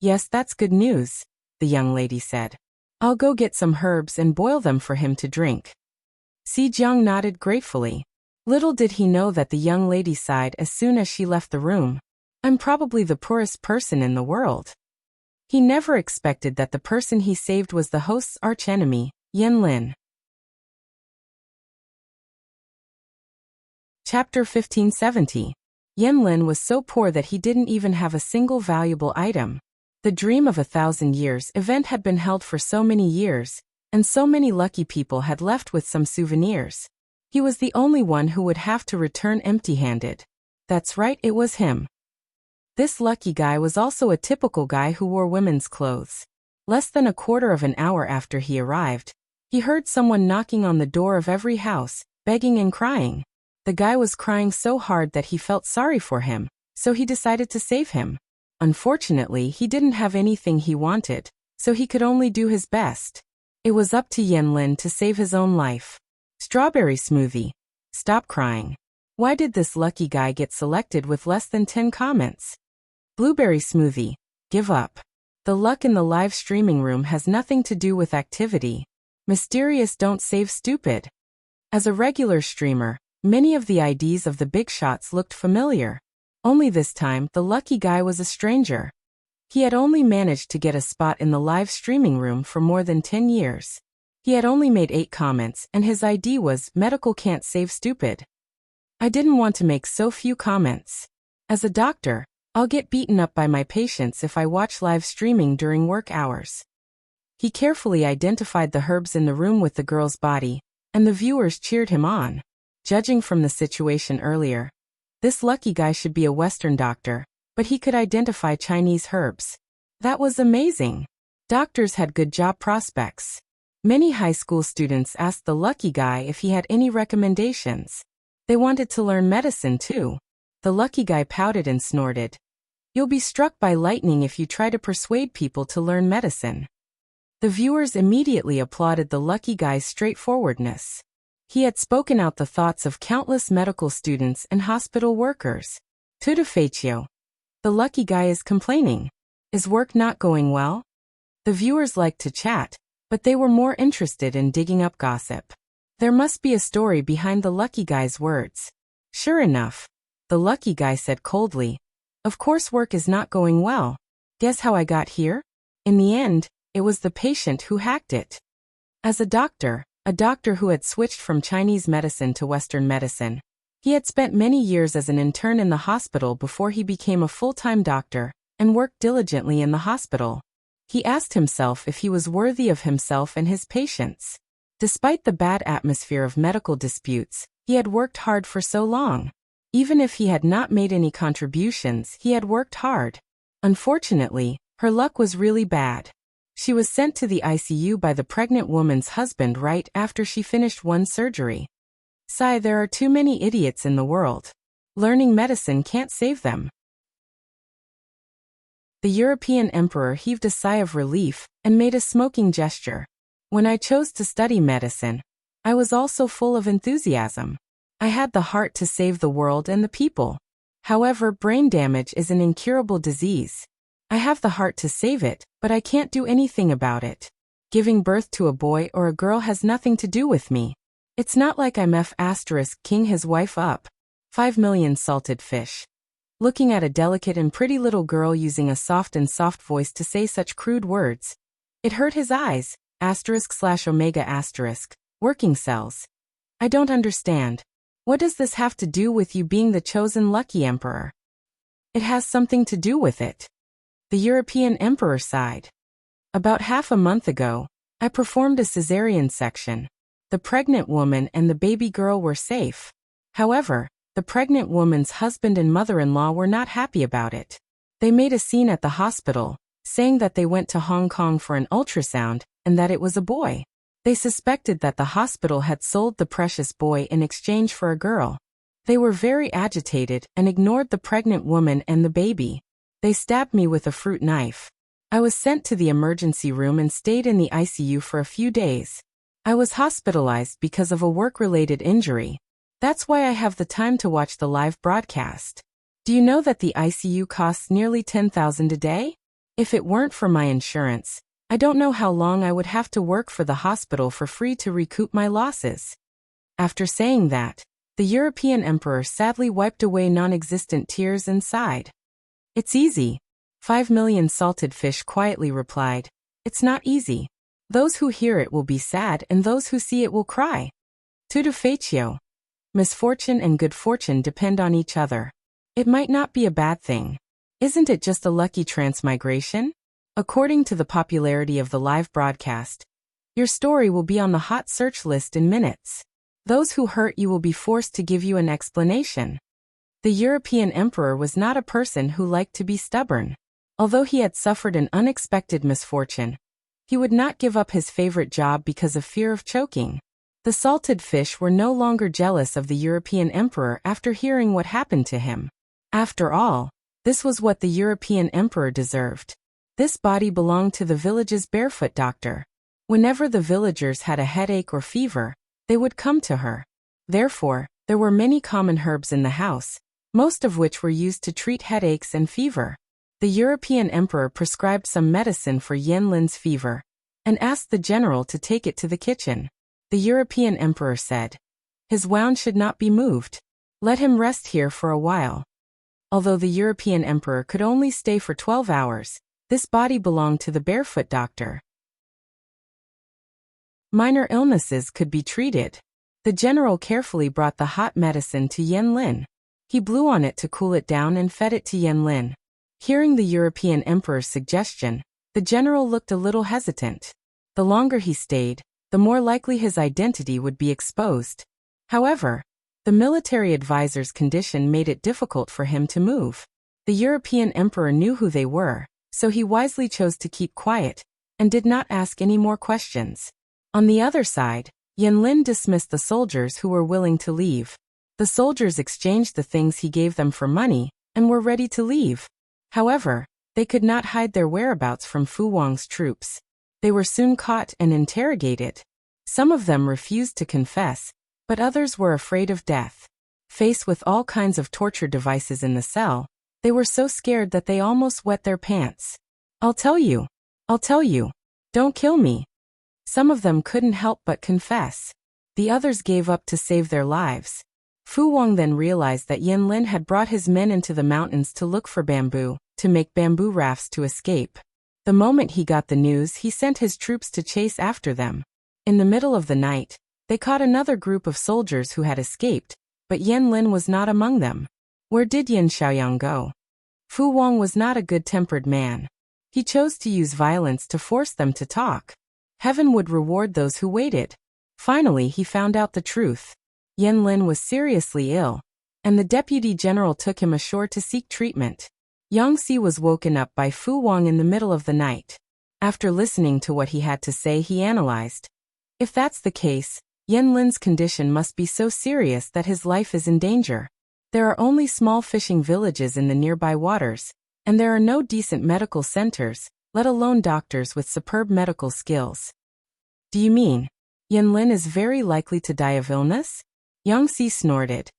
"Yes, that's good news," the young lady said. "I'll go get some herbs and boil them for him to drink." Si Jiang nodded gratefully. Little did he know that the young lady sighed as soon as she left the room. "I'm probably the poorest person in the world." He never expected that the person he saved was the host's archenemy, Yan Lin. Chapter 1570. Yan Lin was so poor that he didn't even have a single valuable item. The dream of 1,000 years event had been held for so many years, and so many lucky people had left with some souvenirs. He was the only one who would have to return empty-handed. That's right, it was him. This lucky guy was also a typical guy who wore women's clothes. Less than a quarter of an hour after he arrived, he heard someone knocking on the door of every house, begging and crying. The guy was crying so hard that he felt sorry for him, so he decided to save him. Unfortunately, he didn't have anything he wanted, so he could only do his best. It was up to Yan Lin to save his own life. "Strawberry smoothie. Stop crying." Why did this lucky guy get selected with less than 10 comments? "Blueberry smoothie. Give up." The luck in the live streaming room has nothing to do with activity. Mysterious don't save stupid. As a regular streamer, many of the IDs of the big shots looked familiar. Only this time, the lucky guy was a stranger. He had only managed to get a spot in the live streaming room for more than 10 years. He had only made 8 comments, and his ID was "Medical can't save stupid." I didn't want to make so few comments. As a doctor, I'll get beaten up by my patients if I watch live streaming during work hours. He carefully identified the herbs in the room with the girl's body, and the viewers cheered him on. Judging from the situation earlier, this lucky guy should be a Western doctor, but he could identify Chinese herbs. That was amazing. Doctors had good job prospects. Many high school students asked the lucky guy if he had any recommendations. They wanted to learn medicine too. The lucky guy pouted and snorted. "You'll be struck by lightning if you try to persuade people to learn medicine." The viewers immediately applauded the lucky guy's straightforwardness. He had spoken out the thoughts of countless medical students and hospital workers. Tudo feitio. The lucky guy is complaining. Is work not going well? The viewers liked to chat, but they were more interested in digging up gossip. There must be a story behind the lucky guy's words. Sure enough, the lucky guy said coldly, "Of course work is not going well. Guess how I got here? In the end, it was the patient who hacked it." As a doctor who had switched from Chinese medicine to Western medicine, He had spent many years as an intern in the hospital before he became a full-time doctor, and worked diligently in the hospital. He asked himself if he was worthy of himself and his patients. Despite the bad atmosphere of medical disputes, he had worked hard for so long. Even if he had not made any contributions, he had worked hard. Unfortunately, her luck was really bad. She was sent to the ICU by the pregnant woman's husband right after she finished one surgery. Sigh, there are too many idiots in the world. Learning medicine can't save them. The European emperor heaved a sigh of relief and made a smoking gesture. When I chose to study medicine, I was also full of enthusiasm. I had the heart to save the world and the people. However, brain damage is an incurable disease. I have the heart to save it, but I can't do anything about it. Giving birth to a boy or a girl has nothing to do with me. It's not like I'm king his wife up. 5 million salted fish. Looking at a delicate and pretty little girl using a soft voice to say such crude words. It hurt his eyes, */omega*, working cells. I don't understand. What does this have to do with you being the chosen lucky emperor? It has something to do with it. The European emperor sighed. About half a month ago, I performed a cesarean section. The pregnant woman and the baby girl were safe. However, the pregnant woman's husband and mother-in-law were not happy about it. They made a scene at the hospital, saying that they went to Hong Kong for an ultrasound and that it was a boy. They suspected that the hospital had sold the precious boy in exchange for a girl. They were very agitated and ignored the pregnant woman and the baby. They stabbed me with a fruit knife. I was sent to the emergency room and stayed in the ICU for a few days. I was hospitalized because of a work-related injury. That's why I have the time to watch the live broadcast. Do you know that the ICU costs nearly $10,000 a day? If it weren't for my insurance, I don't know how long I would have to work for the hospital for free to recoup my losses. After saying that, the European emperor sadly wiped away non-existent tears and sighed. It's easy. 5 million salted fish quietly replied. It's not easy. Those who hear it will be sad and those who see it will cry. Tudo feitio. Misfortune and good fortune depend on each other. It might not be a bad thing. Isn't it just a lucky transmigration? According to the popularity of the live broadcast, your story will be on the hot search list in minutes. Those who hurt you will be forced to give you an explanation. The European emperor was not a person who liked to be stubborn. Although he had suffered an unexpected misfortune, he would not give up his favorite job because of fear of choking. The salted fish were no longer jealous of the European emperor after hearing what happened to him. After all, this was what the European emperor deserved. This body belonged to the village's barefoot doctor. Whenever the villagers had a headache or fever, they would come to her. Therefore, there were many common herbs in the house, most of which were used to treat headaches and fever. The European emperor prescribed some medicine for Yan Lin's fever, and asked the general to take it to the kitchen. The European emperor said, "His wound should not be moved. Let him rest here for a while." Although the European emperor could only stay for 12 hours, this body belonged to the barefoot doctor. Minor illnesses could be treated. The general carefully brought the hot medicine to Yan Lin. He blew on it to cool it down and fed it to Yan Lin. Hearing the European emperor's suggestion, the general looked a little hesitant. The longer he stayed, the more likely his identity would be exposed. However, the military advisor's condition made it difficult for him to move. The European emperor knew who they were, so he wisely chose to keep quiet, and did not ask any more questions. On the other side, Yan Lin dismissed the soldiers who were willing to leave. The soldiers exchanged the things he gave them for money, and were ready to leave. However, they could not hide their whereabouts from Fu Wang's troops. They were soon caught and interrogated. Some of them refused to confess, but others were afraid of death. Faced with all kinds of torture devices in the cell, they were so scared that they almost wet their pants. I'll tell you. Don't kill me." Some of them couldn't help but confess. The others gave up to save their lives. Fu Wang then realized that Yan Lin had brought his men into the mountains to look for bamboo, to make bamboo rafts to escape. The moment he got the news, he sent his troops to chase after them. In the middle of the night, they caught another group of soldiers who had escaped, but Yan Lin was not among them. Where did Yin Xiaoyang go? Fu Wang was not a good-tempered man. He chose to use violence to force them to talk. Heaven would reward those who waited. Finally, he found out the truth. Yan Lin was seriously ill, and the deputy general took him ashore to seek treatment. Yang Si was woken up by Fu Wang in the middle of the night. After listening to what he had to say, he analyzed. If that's the case, Yan Lin's condition must be so serious that his life is in danger. There are only small fishing villages in the nearby waters, and there are no decent medical centers, let alone doctors with superb medical skills. Do you mean, Yan Lin is very likely to die of illness? Yang Si snorted.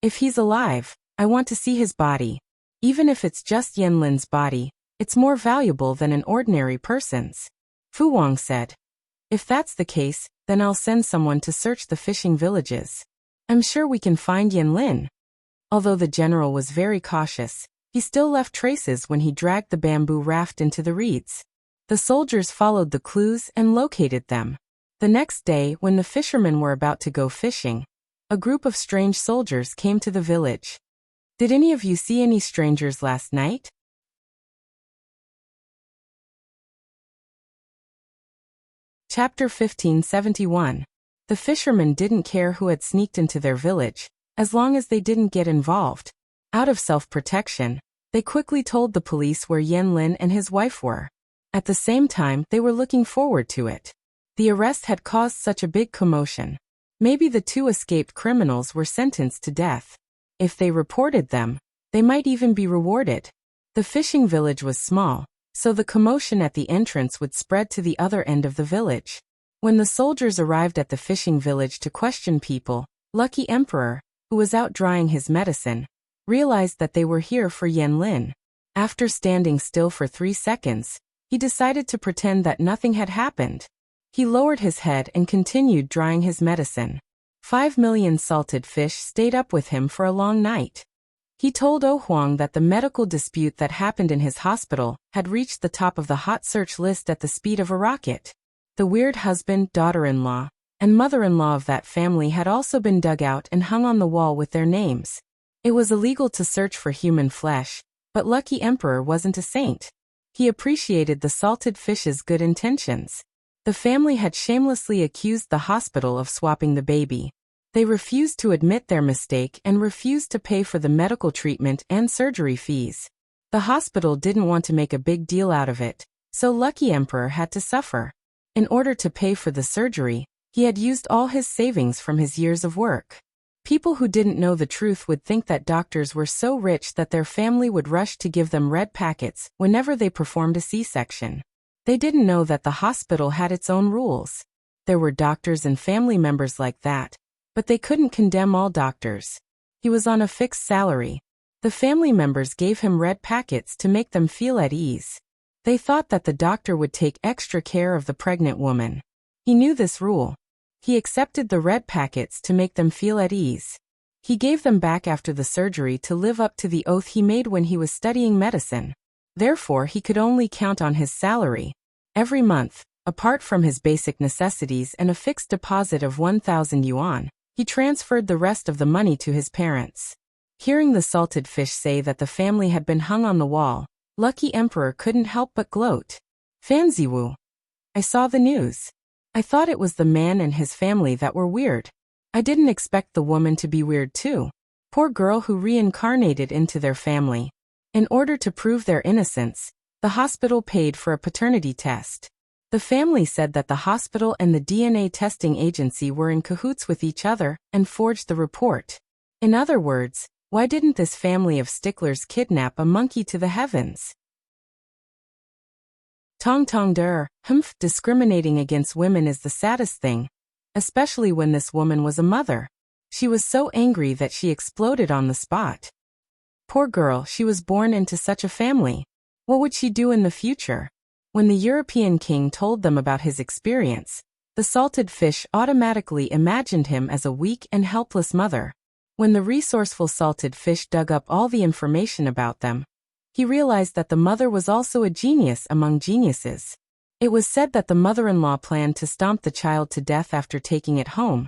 If he's alive, I want to see his body. Even if it's just Yan Lin's body, it's more valuable than an ordinary person's. Fu Wang said. If that's the case, then I'll send someone to search the fishing villages. I'm sure we can find Yan Lin. Although the general was very cautious, he still left traces when he dragged the bamboo raft into the reeds. The soldiers followed the clues and located them. The next day, when the fishermen were about to go fishing, a group of strange soldiers came to the village. Did any of you see any strangers last night? Chapter 1571. The fishermen didn't care who had sneaked into their village, as long as they didn't get involved. Out of self-protection, they quickly told the police where Yan Lin and his wife were. At the same time, they were looking forward to it. The arrest had caused such a big commotion. Maybe the two escaped criminals were sentenced to death. If they reported them, they might even be rewarded. The fishing village was small, so the commotion at the entrance would spread to the other end of the village. When the soldiers arrived at the fishing village to question people, Lucky Emperor, who was out drying his medicine, realized that they were here for Yan Lin. After standing still for 3 seconds, he decided to pretend that nothing had happened. He lowered his head and continued drying his medicine. 5 million salted fish stayed up with him for a long night. He told Oh Huang that the medical dispute that happened in his hospital had reached the top of the hot search list at the speed of a rocket. The weird husband, daughter-in-law, and mother-in-law of that family had also been dug out and hung on the wall with their names. It was illegal to search for human flesh, but Lucky Emperor wasn't a saint. He appreciated the salted fish's good intentions. The family had shamelessly accused the hospital of swapping the baby. They refused to admit their mistake and refused to pay for the medical treatment and surgery fees. The hospital didn't want to make a big deal out of it, so Lucky Emperor had to suffer. In order to pay for the surgery, he had used all his savings from his years of work. People who didn't know the truth would think that doctors were so rich that their family would rush to give them red packets whenever they performed a C-section. They didn't know that the hospital had its own rules. There were doctors and family members like that, but they couldn't condemn all doctors. He was on a fixed salary. The family members gave him red packets to make them feel at ease. They thought that the doctor would take extra care of the pregnant woman. He knew this rule. He accepted the red packets to make them feel at ease. He gave them back after the surgery to live up to the oath he made when he was studying medicine. Therefore, he could only count on his salary. Every month, apart from his basic necessities and a fixed deposit of 1,000 yuan, he transferred the rest of the money to his parents. Hearing the salted fish say that the family had been hung on the wall, Lucky Emperor couldn't help but gloat. Fanziwu. I saw the news. I thought it was the man and his family that were weird. I didn't expect the woman to be weird too. Poor girl who reincarnated into their family. In order to prove their innocence, the hospital paid for a paternity test. The family said that the hospital and the DNA testing agency were in cahoots with each other and forged the report. In other words, why didn't this family of sticklers kidnap a monkey to the heavens? Tong tong der, discriminating against women is the saddest thing, especially when this woman was a mother. She was so angry that she exploded on the spot. Poor girl, she was born into such a family. What would she do in the future? When the European king told them about his experience, the salted fish automatically imagined him as a weak and helpless mother. When the resourceful salted fish dug up all the information about them, he realized that the mother was also a genius among geniuses. It was said that the mother-in-law planned to stomp the child to death after taking it home.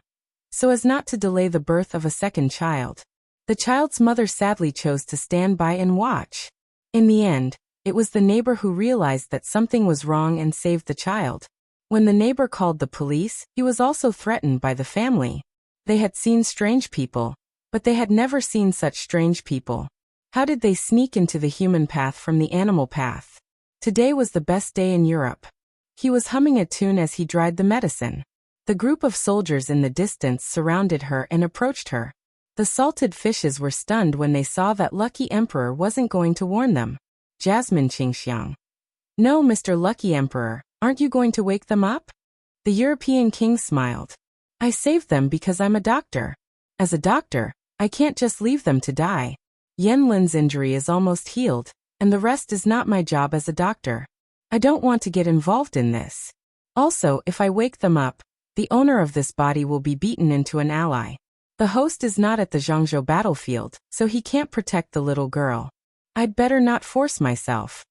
so as not to delay the birth of a second child. The child's mother sadly chose to stand by and watch. In the end, it was the neighbor who realized that something was wrong and saved the child. When the neighbor called the police, he was also threatened by the family. They had seen strange people, but they had never seen such strange people. How did they sneak into the human path from the animal path? Today was the best day in Europe. He was humming a tune as he dried the medicine. The group of soldiers in the distance surrounded her and approached her. The salted fishes were stunned when they saw that Lucky Emperor wasn't going to warn them. Jasmine Qingxiang. No, Mr. Lucky Emperor, aren't you going to wake them up? The European king smiled. I saved them because I'm a doctor. As a doctor, I can't just leave them to die. Yan Lin's injury is almost healed, and the rest is not my job as a doctor. I don't want to get involved in this. Also, if I wake them up, the owner of this body will be beaten into an ally. The host is not at the Zhangzhou battlefield, so he can't protect the little girl. I'd better not force myself.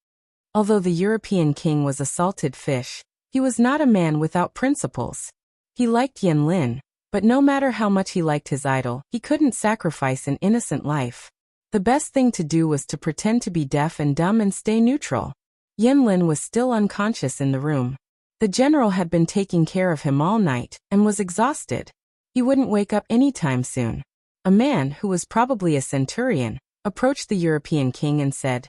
Although the European king was a salted fish, he was not a man without principles. He liked Yan Lin, but no matter how much he liked his idol, he couldn't sacrifice an innocent life. The best thing to do was to pretend to be deaf and dumb and stay neutral. Yan Lin was still unconscious in the room. The general had been taking care of him all night, and was exhausted. He wouldn't wake up anytime soon. A man, who was probably a centurion, approached the European king and said,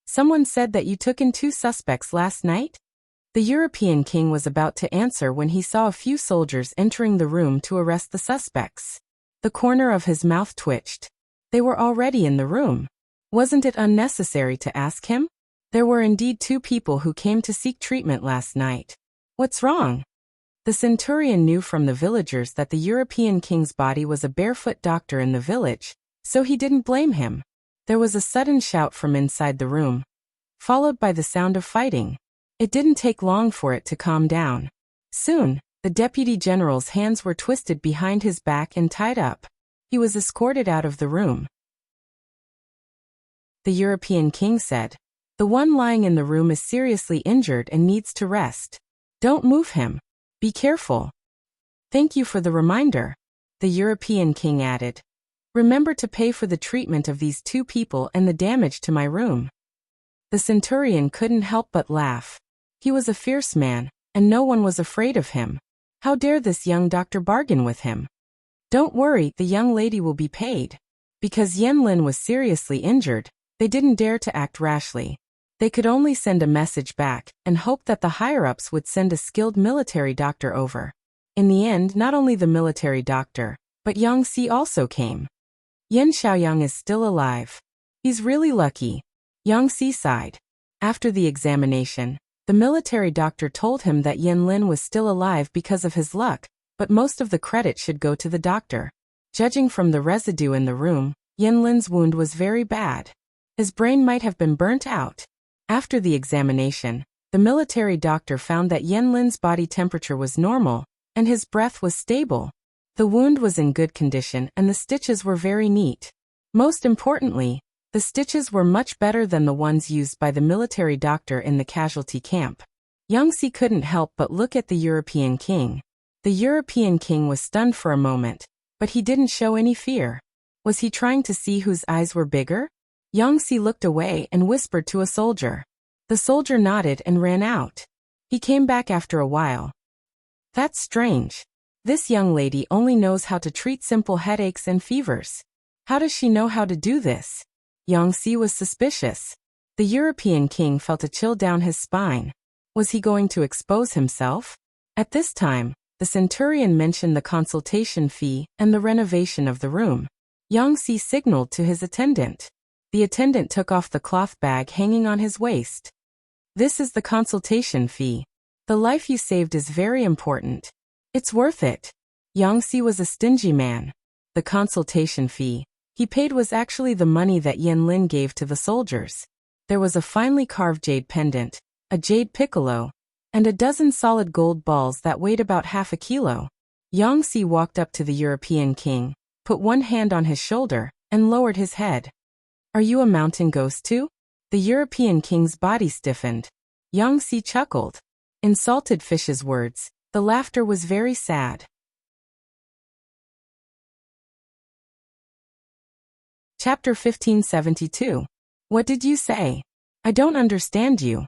"Someone said that you took in 2 suspects last night?" The European king was about to answer when he saw a few soldiers entering the room to arrest the suspects. The corner of his mouth twitched. They were already in the room. Wasn't it unnecessary to ask him? There were indeed 2 people who came to seek treatment last night. What's wrong? The centurion knew from the villagers that the European king's body was a barefoot doctor in the village, so he didn't blame him. There was a sudden shout from inside the room, followed by the sound of fighting. It didn't take long for it to calm down. Soon, the deputy general's hands were twisted behind his back and tied up. He was escorted out of the room. The European king said, "The one lying in the room is seriously injured and needs to rest. Don't move him. Be careful." "Thank you for the reminder," the European king added. "Remember to pay for the treatment of these 2 people and the damage to my room." The centurion couldn't help but laugh. He was a fierce man, and no one was afraid of him. How dare this young doctor bargain with him? "Don't worry, the young lady will be paid." Because Yan Lin was seriously injured, they didn't dare to act rashly. They could only send a message back, and hope that the higher-ups would send a skilled military doctor over. In the end, not only the military doctor, but Yang Si also came. "Yan Xiaoyang is still alive. He's really lucky," Yang Si sighed. After the examination, the military doctor told him that Yan Lin was still alive because of his luck, but most of the credit should go to the doctor. Judging from the residue in the room, Yan Lin's wound was very bad. His brain might have been burnt out. After the examination, the military doctor found that Yan Lin's body temperature was normal, and his breath was stable. The wound was in good condition and the stitches were very neat. Most importantly, the stitches were much better than the ones used by the military doctor in the casualty camp. Yang Si couldn't help but look at the European king. The European king was stunned for a moment, but he didn't show any fear. Was he trying to see whose eyes were bigger? Yang Si looked away and whispered to a soldier. The soldier nodded and ran out. He came back after a while. "That's strange. This young lady only knows how to treat simple headaches and fevers. How does she know how to do this?" Yang Si was suspicious. The European king felt a chill down his spine. Was he going to expose himself? At this time, the centurion mentioned the consultation fee and the renovation of the room. Yang Si signaled to his attendant. The attendant took off the cloth bag hanging on his waist. "This is the consultation fee. The life you saved is very important. It's worth it." Yang Si was a stingy man. The consultation fee he paid was actually the money that Yan Lin gave to the soldiers. There was a finely carved jade pendant, a jade piccolo, and a dozen solid gold balls that weighed about half a kilo. Yang Si walked up to the European king, put one hand on his shoulder, and lowered his head. "Are you a mountain ghost too?" The European king's body stiffened. Yang Si chuckled. In Salted Fish's words, the laughter was very sad. Chapter 1572. What did you say? I don't understand you.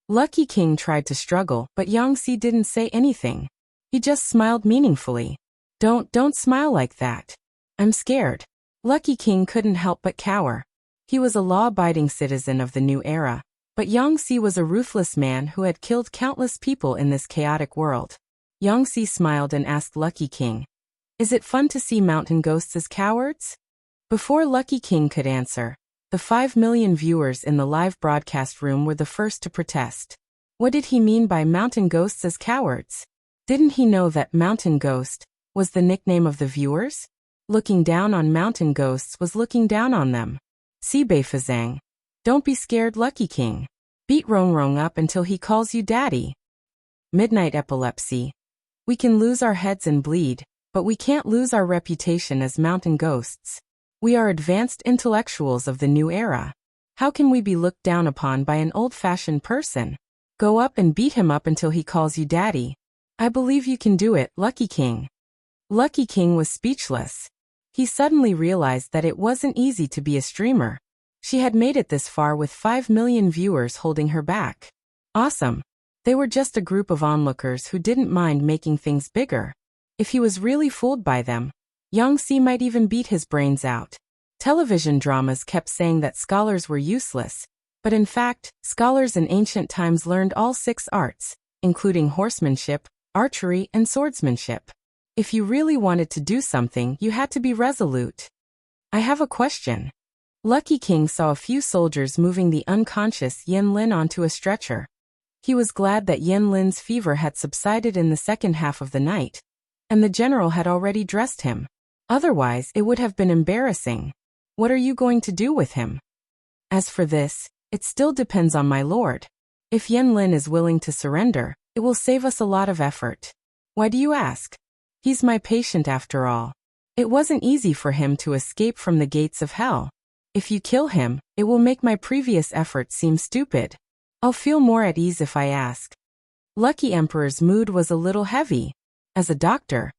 Lucky King tried to struggle, but Yangtze didn't say anything. He just smiled meaningfully. Don't smile like that. I'm scared. Lucky King couldn't help but cower. He was a law-abiding citizen of the new era, but Yangtze was a ruthless man who had killed countless people in this chaotic world. Yangtze smiled and asked Lucky King, "Is it fun to see mountain ghosts as cowards?" Before Lucky King could answer, the 5 million viewers in the live broadcast room were the first to protest. What did he mean by mountain ghosts as cowards? Didn't he know that mountain ghost was the nickname of the viewers? Looking down on mountain ghosts was looking down on them. Sibei Fazang. Don't be scared, Lucky King. Beat Rongrong up until he calls you daddy. Midnight epilepsy. We can lose our heads and bleed, but we can't lose our reputation as mountain ghosts. We are advanced intellectuals of the new era. How can we be looked down upon by an old-fashioned person? Go up and beat him up until he calls you daddy. I believe you can do it, Lucky King. Lucky King was speechless. He suddenly realized that it wasn't easy to be a streamer. She had made it this far with 5 million viewers holding her back. Awesome. They were just a group of onlookers who didn't mind making things bigger. If he was really fooled by them, Yangtze might even beat his brains out. Television dramas kept saying that scholars were useless, but in fact, scholars in ancient times learned all 6 arts, including horsemanship, archery, and swordsmanship. If you really wanted to do something, you had to be resolute. I have a question. Lucky King saw a few soldiers moving the unconscious Yen Lin onto a stretcher. He was glad that Yen Lin's fever had subsided in the second half of the night, and the general had already dressed him. Otherwise, it would have been embarrassing. What are you going to do with him? As for this, it still depends on my lord. If Yen Lin is willing to surrender, it will save us a lot of effort. Why do you ask? He's my patient after all. It wasn't easy for him to escape from the gates of hell. If you kill him, it will make my previous effort seem stupid. I'll feel more at ease if I ask. Lucky Emperor's mood was a little heavy. As a doctor,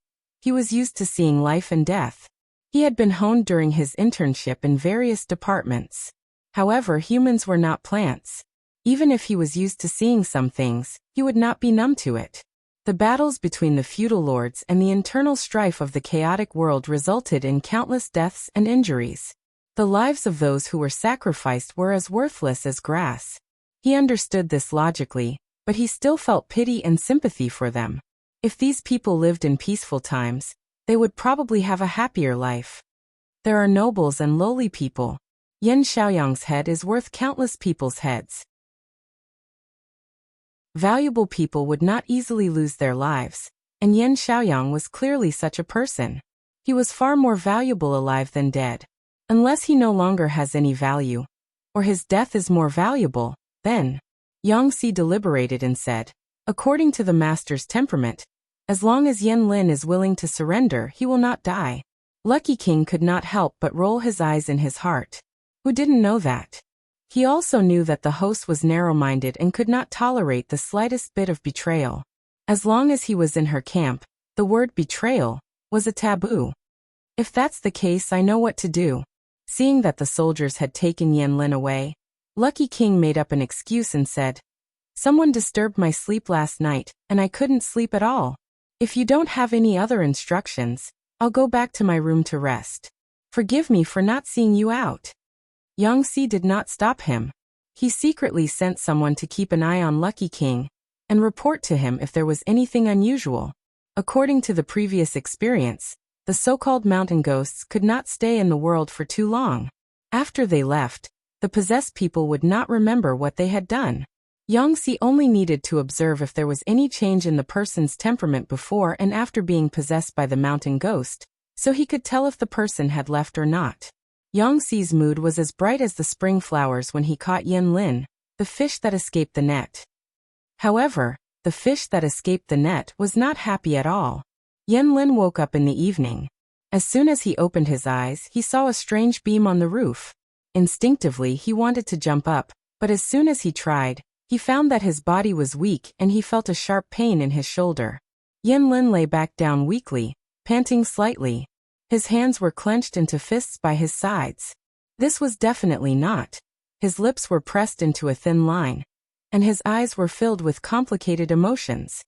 he was used to seeing life and death. He had been honed during his internship in various departments. However, humans were not plants. Even if he was used to seeing some things, he would not be numb to it. The battles between the feudal lords and the internal strife of the chaotic world resulted in countless deaths and injuries. The lives of those who were sacrificed were as worthless as grass. He understood this logically, but he still felt pity and sympathy for them. If these people lived in peaceful times, they would probably have a happier life. There are nobles and lowly people. Yen Xiaoyang's head is worth countless people's heads. Valuable people would not easily lose their lives, and Yen Xiaoyang was clearly such a person. He was far more valuable alive than dead. Unless he no longer has any value, or his death is more valuable, then. Yangtze deliberated and said, according to the master's temperament, as long as Yen Lin is willing to surrender, he will not die. Lucky King could not help but roll his eyes in his heart. Who didn't know that? He also knew that the host was narrow-minded and could not tolerate the slightest bit of betrayal. As long as he was in her camp, the word betrayal was a taboo. If that's the case, I know what to do. Seeing that the soldiers had taken Yen Lin away, Lucky King made up an excuse and said, "Someone disturbed my sleep last night, and I couldn't sleep at all. If you don't have any other instructions, I'll go back to my room to rest. Forgive me for not seeing you out." Yangtze did not stop him. He secretly sent someone to keep an eye on Lucky King and report to him if there was anything unusual. According to the previous experience, the so-called mountain ghosts could not stay in the world for too long. After they left, the possessed people would not remember what they had done. Yangtze only needed to observe if there was any change in the person's temperament before and after being possessed by the mountain ghost, so he could tell if the person had left or not. Yangtze's mood was as bright as the spring flowers when he caught Yen Lin, the fish that escaped the net. However, the fish that escaped the net was not happy at all. Yen Lin woke up in the evening. As soon as he opened his eyes, he saw a strange beam on the roof. Instinctively, he wanted to jump up, but as soon as he tried, he found that his body was weak and he felt a sharp pain in his shoulder. Yen Lin lay back down weakly, panting slightly. His hands were clenched into fists by his sides. This was definitely not. His lips were pressed into a thin line, and his eyes were filled with complicated emotions.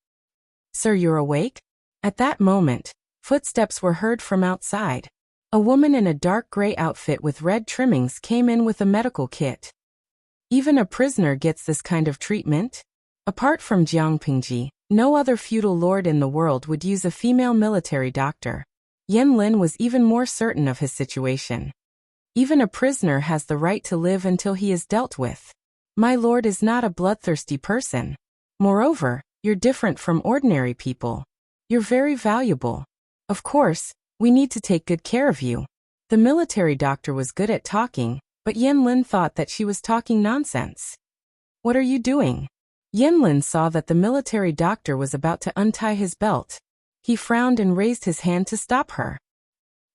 Sir, you're awake? At that moment, footsteps were heard from outside. A woman in a dark gray outfit with red trimmings came in with a medical kit. Even a prisoner gets this kind of treatment? Apart from Jiangpingji, no other feudal lord in the world would use a female military doctor. Yan Lin was even more certain of his situation. Even a prisoner has the right to live until he is dealt with. My lord is not a bloodthirsty person. Moreover, you're different from ordinary people. You're very valuable. Of course, we need to take good care of you. The military doctor was good at talking, but Yan Lin thought that she was talking nonsense. What are you doing? Yan Lin saw that the military doctor was about to untie his belt. He frowned and raised his hand to stop her.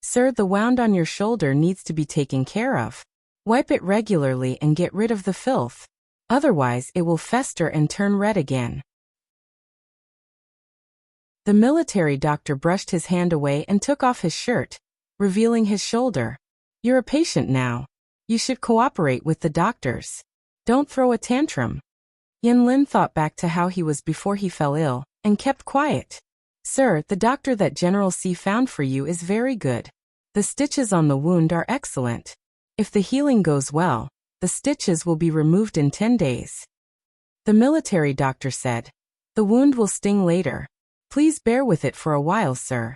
Sir, the wound on your shoulder needs to be taken care of. Wipe it regularly and get rid of the filth. Otherwise, it will fester and turn red again. The military doctor brushed his hand away and took off his shirt, revealing his shoulder. You're a patient now. You should cooperate with the doctors. Don't throw a tantrum. Yan Lin thought back to how he was before he fell ill, and kept quiet. Sir, the doctor that General C found for you is very good. The stitches on the wound are excellent. If the healing goes well, the stitches will be removed in 10 days. The military doctor said. The wound will sting later. Please bear with it for a while, sir.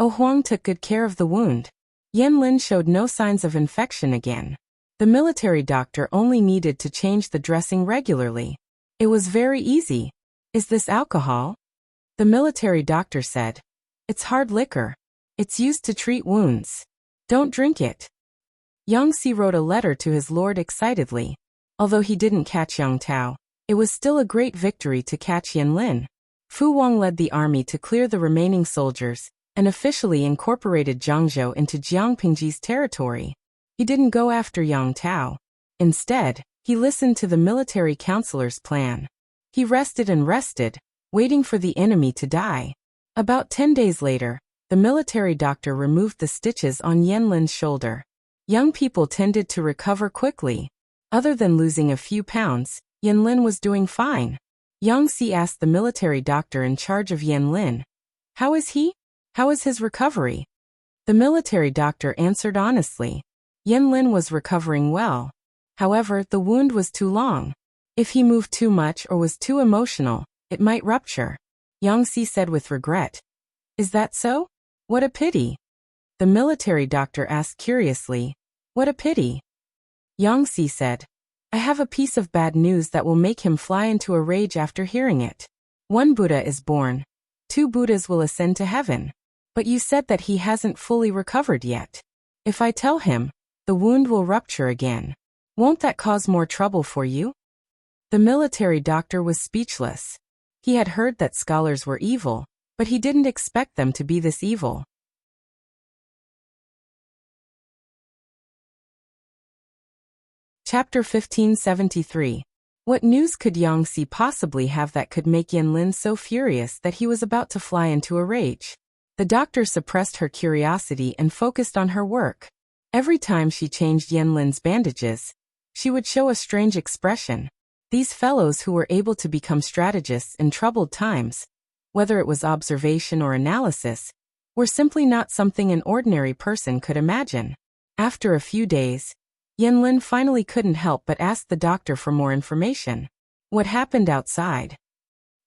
Oh Huang took good care of the wound. Yan Lin showed no signs of infection again. The military doctor only needed to change the dressing regularly. It was very easy. Is this alcohol? The military doctor said. It's hard liquor. It's used to treat wounds. Don't drink it. Yang Si wrote a letter to his lord excitedly. Although he didn't catch Yang Tao, it was still a great victory to catch Yan Lin. Fu Wang led the army to clear the remaining soldiers, and officially incorporated Jiangzhou into Jiangpingji's territory. He didn't go after Yang Tao. Instead, he listened to the military counselor's plan. He rested and rested, waiting for the enemy to die. About 10 days later, the military doctor removed the stitches on Yan Lin's shoulder. Young people tended to recover quickly. Other than losing a few pounds, Yan Lin was doing fine. Yang Si asked the military doctor in charge of Yan Lin, "How is he? How is his recovery?" The military doctor answered honestly. Yan Lin was recovering well. However, the wound was too long. If he moved too much or was too emotional, it might rupture. Yang Si said with regret. Is that so? What a pity. The military doctor asked curiously. What a pity. Yang Si said. I have a piece of bad news that will make him fly into a rage after hearing it. 1 Buddha is born. 2 Buddhas will ascend to heaven. But you said that he hasn't fully recovered yet. If I tell him, the wound will rupture again. Won't that cause more trouble for you? The military doctor was speechless. He had heard that scholars were evil, but he didn't expect them to be this evil. Chapter 1573. What news could Yang Si possibly have that could make Yan Lin so furious that he was about to fly into a rage? The doctor suppressed her curiosity and focused on her work. Every time she changed Yan Lin's bandages, she would show a strange expression. These fellows who were able to become strategists in troubled times, whether it was observation or analysis, were simply not something an ordinary person could imagine. After a few days, Yan Lin finally couldn't help but ask the doctor for more information. What happened outside?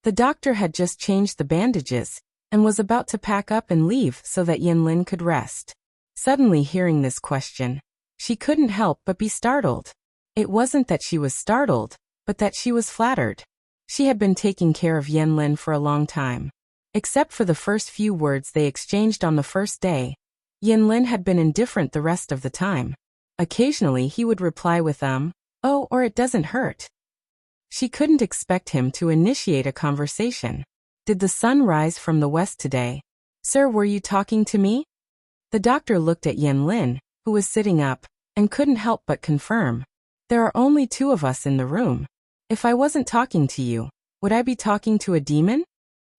The doctor had just changed the bandages and was about to pack up and leave so that Yan Lin could rest. Suddenly hearing this question, she couldn't help but be startled. It wasn't that she was startled, but that she was flattered. She had been taking care of Yan Lin for a long time. Except for the first few words they exchanged on the first day, Yan Lin had been indifferent the rest of the time. Occasionally he would reply with oh, or it doesn't hurt. She couldn't expect him to initiate a conversation. Did the sun rise from the west today? Sir, were you talking to me? The doctor looked at Yan Lin, who was sitting up, and couldn't help but confirm. There are only 2 of us in the room. If I wasn't talking to you, would I be talking to a demon?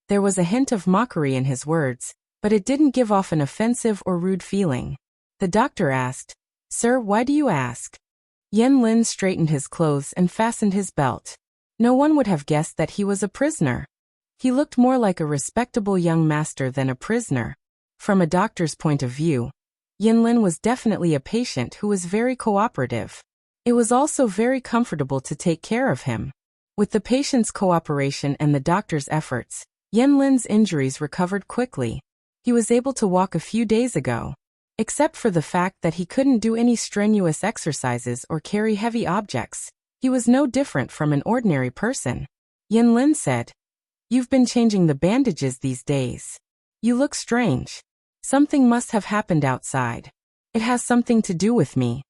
There was a hint of mockery in his words, but it didn't give off an offensive or rude feeling. The doctor asked, Sir, why do you ask? Yan Lin straightened his clothes and fastened his belt. No one would have guessed that he was a prisoner. He looked more like a respectable young master than a prisoner. From a doctor's point of view, Yan Lin was definitely a patient who was very cooperative. It was also very comfortable to take care of him. With the patient's cooperation and the doctor's efforts, Yan Lin's injuries recovered quickly. He was able to walk a few days ago. Except for the fact that he couldn't do any strenuous exercises or carry heavy objects, he was no different from an ordinary person. Yan Lin said, "You've been changing the bandages these days. You look strange. Something must have happened outside. It has something to do with me."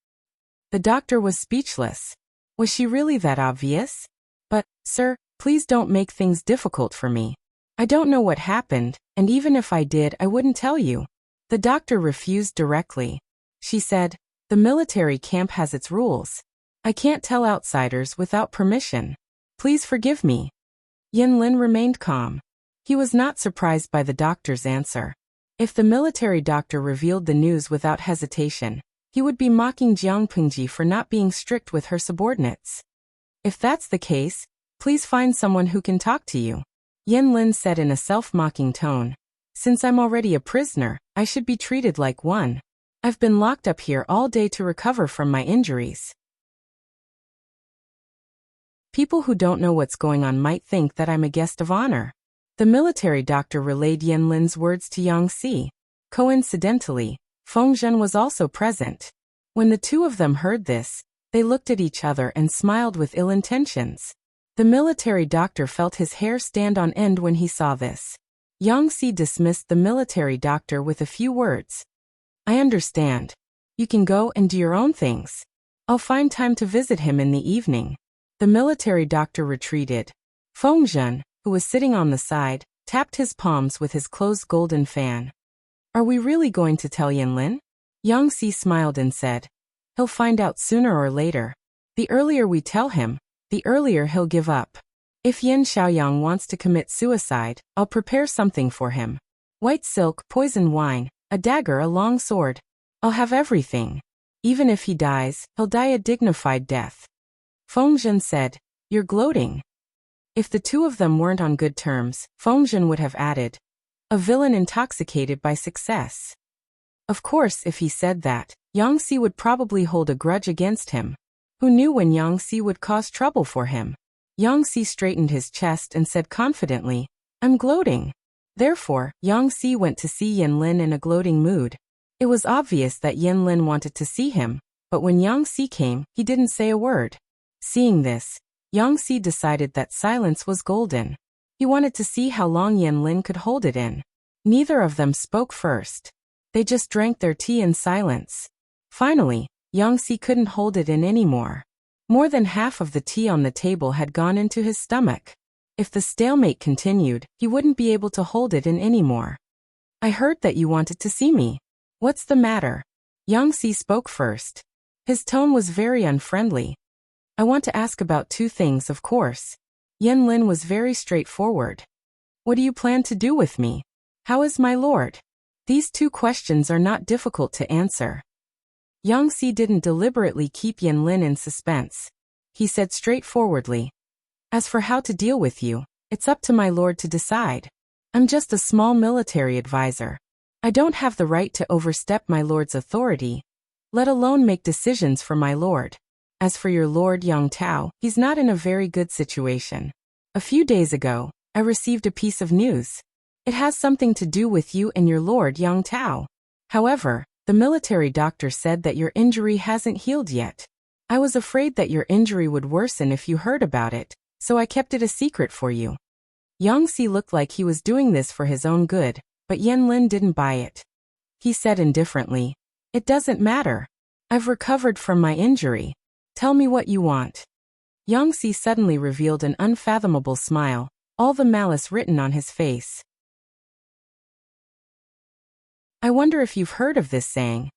The doctor was speechless. Was she really that obvious? But, sir, please don't make things difficult for me. I don't know what happened, and even if I did, I wouldn't tell you. The doctor refused directly. She said, "The military camp has its rules. I can't tell outsiders without permission. Please forgive me." Yan Lin remained calm. He was not surprised by the doctor's answer. If the military doctor revealed the news without hesitation, he would be mocking Jiang Pingji for not being strict with her subordinates. "If that's the case, please find someone who can talk to you," Yan Lin said in a self-mocking tone. "Since I'm already a prisoner, I should be treated like one. I've been locked up here all day to recover from my injuries." People who don't know what's going on might think that I'm a guest of honor. The military doctor relayed Yan Lin's words to Yang Si. Coincidentally, Feng Zhen was also present. When the two of them heard this, they looked at each other and smiled with ill intentions. The military doctor felt his hair stand on end when he saw this. Yang Si dismissed the military doctor with a few words. "I understand. You can go and do your own things. I'll find time to visit him in the evening." The military doctor retreated. Feng Zhen, who was sitting on the side, tapped his palms with his closed golden fan. "Are we really going to tell Yan Lin?" Yang Si smiled and said, "He'll find out sooner or later. The earlier we tell him, the earlier he'll give up. If Yan Xiaoyang wants to commit suicide, I'll prepare something for him. White silk, poisoned wine, a dagger, a long sword. I'll have everything. Even if he dies, he'll die a dignified death." Feng Zhen said, "You're gloating." If the two of them weren't on good terms, Feng Zhen would have added, "A villain intoxicated by success." Of course, if he said that, Yang Si would probably hold a grudge against him. Who knew when Yang Si would cause trouble for him? Yang Si straightened his chest and said confidently, "I'm gloating." Therefore, Yang Si went to see Yan Lin in a gloating mood. It was obvious that Yan Lin wanted to see him, but when Yang Si came, he didn't say a word. Seeing this, Yang Si decided that silence was golden. He wanted to see how long Yan Lin could hold it in. Neither of them spoke first. They just drank their tea in silence. Finally, Yang Si couldn't hold it in anymore. More than half of the tea on the table had gone into his stomach. If the stalemate continued, he wouldn't be able to hold it in anymore. "I heard that you wanted to see me. What's the matter?" Yang Si spoke first. His tone was very unfriendly. "I want to ask about two things, of course." Yan Lin was very straightforward. "What do you plan to do with me? How is my lord?" These two questions are not difficult to answer. Yang Si didn't deliberately keep Yan Lin in suspense. He said straightforwardly, "As for how to deal with you, it's up to my lord to decide. I'm just a small military advisor. I don't have the right to overstep my lord's authority, let alone make decisions for my lord. As for your lord Yang Tao, he's not in a very good situation. A few days ago, I received a piece of news. It has something to do with you and your lord Yang Tao. However, the military doctor said that your injury hasn't healed yet. I was afraid that your injury would worsen if you heard about it, so I kept it a secret for you." Yang Si looked like he was doing this for his own good, but Yan Lin didn't buy it. He said indifferently, "It doesn't matter. I've recovered from my injury. Tell me what you want." Yang Si suddenly revealed an unfathomable smile, all the malice written on his face. "I wonder if you've heard of this saying.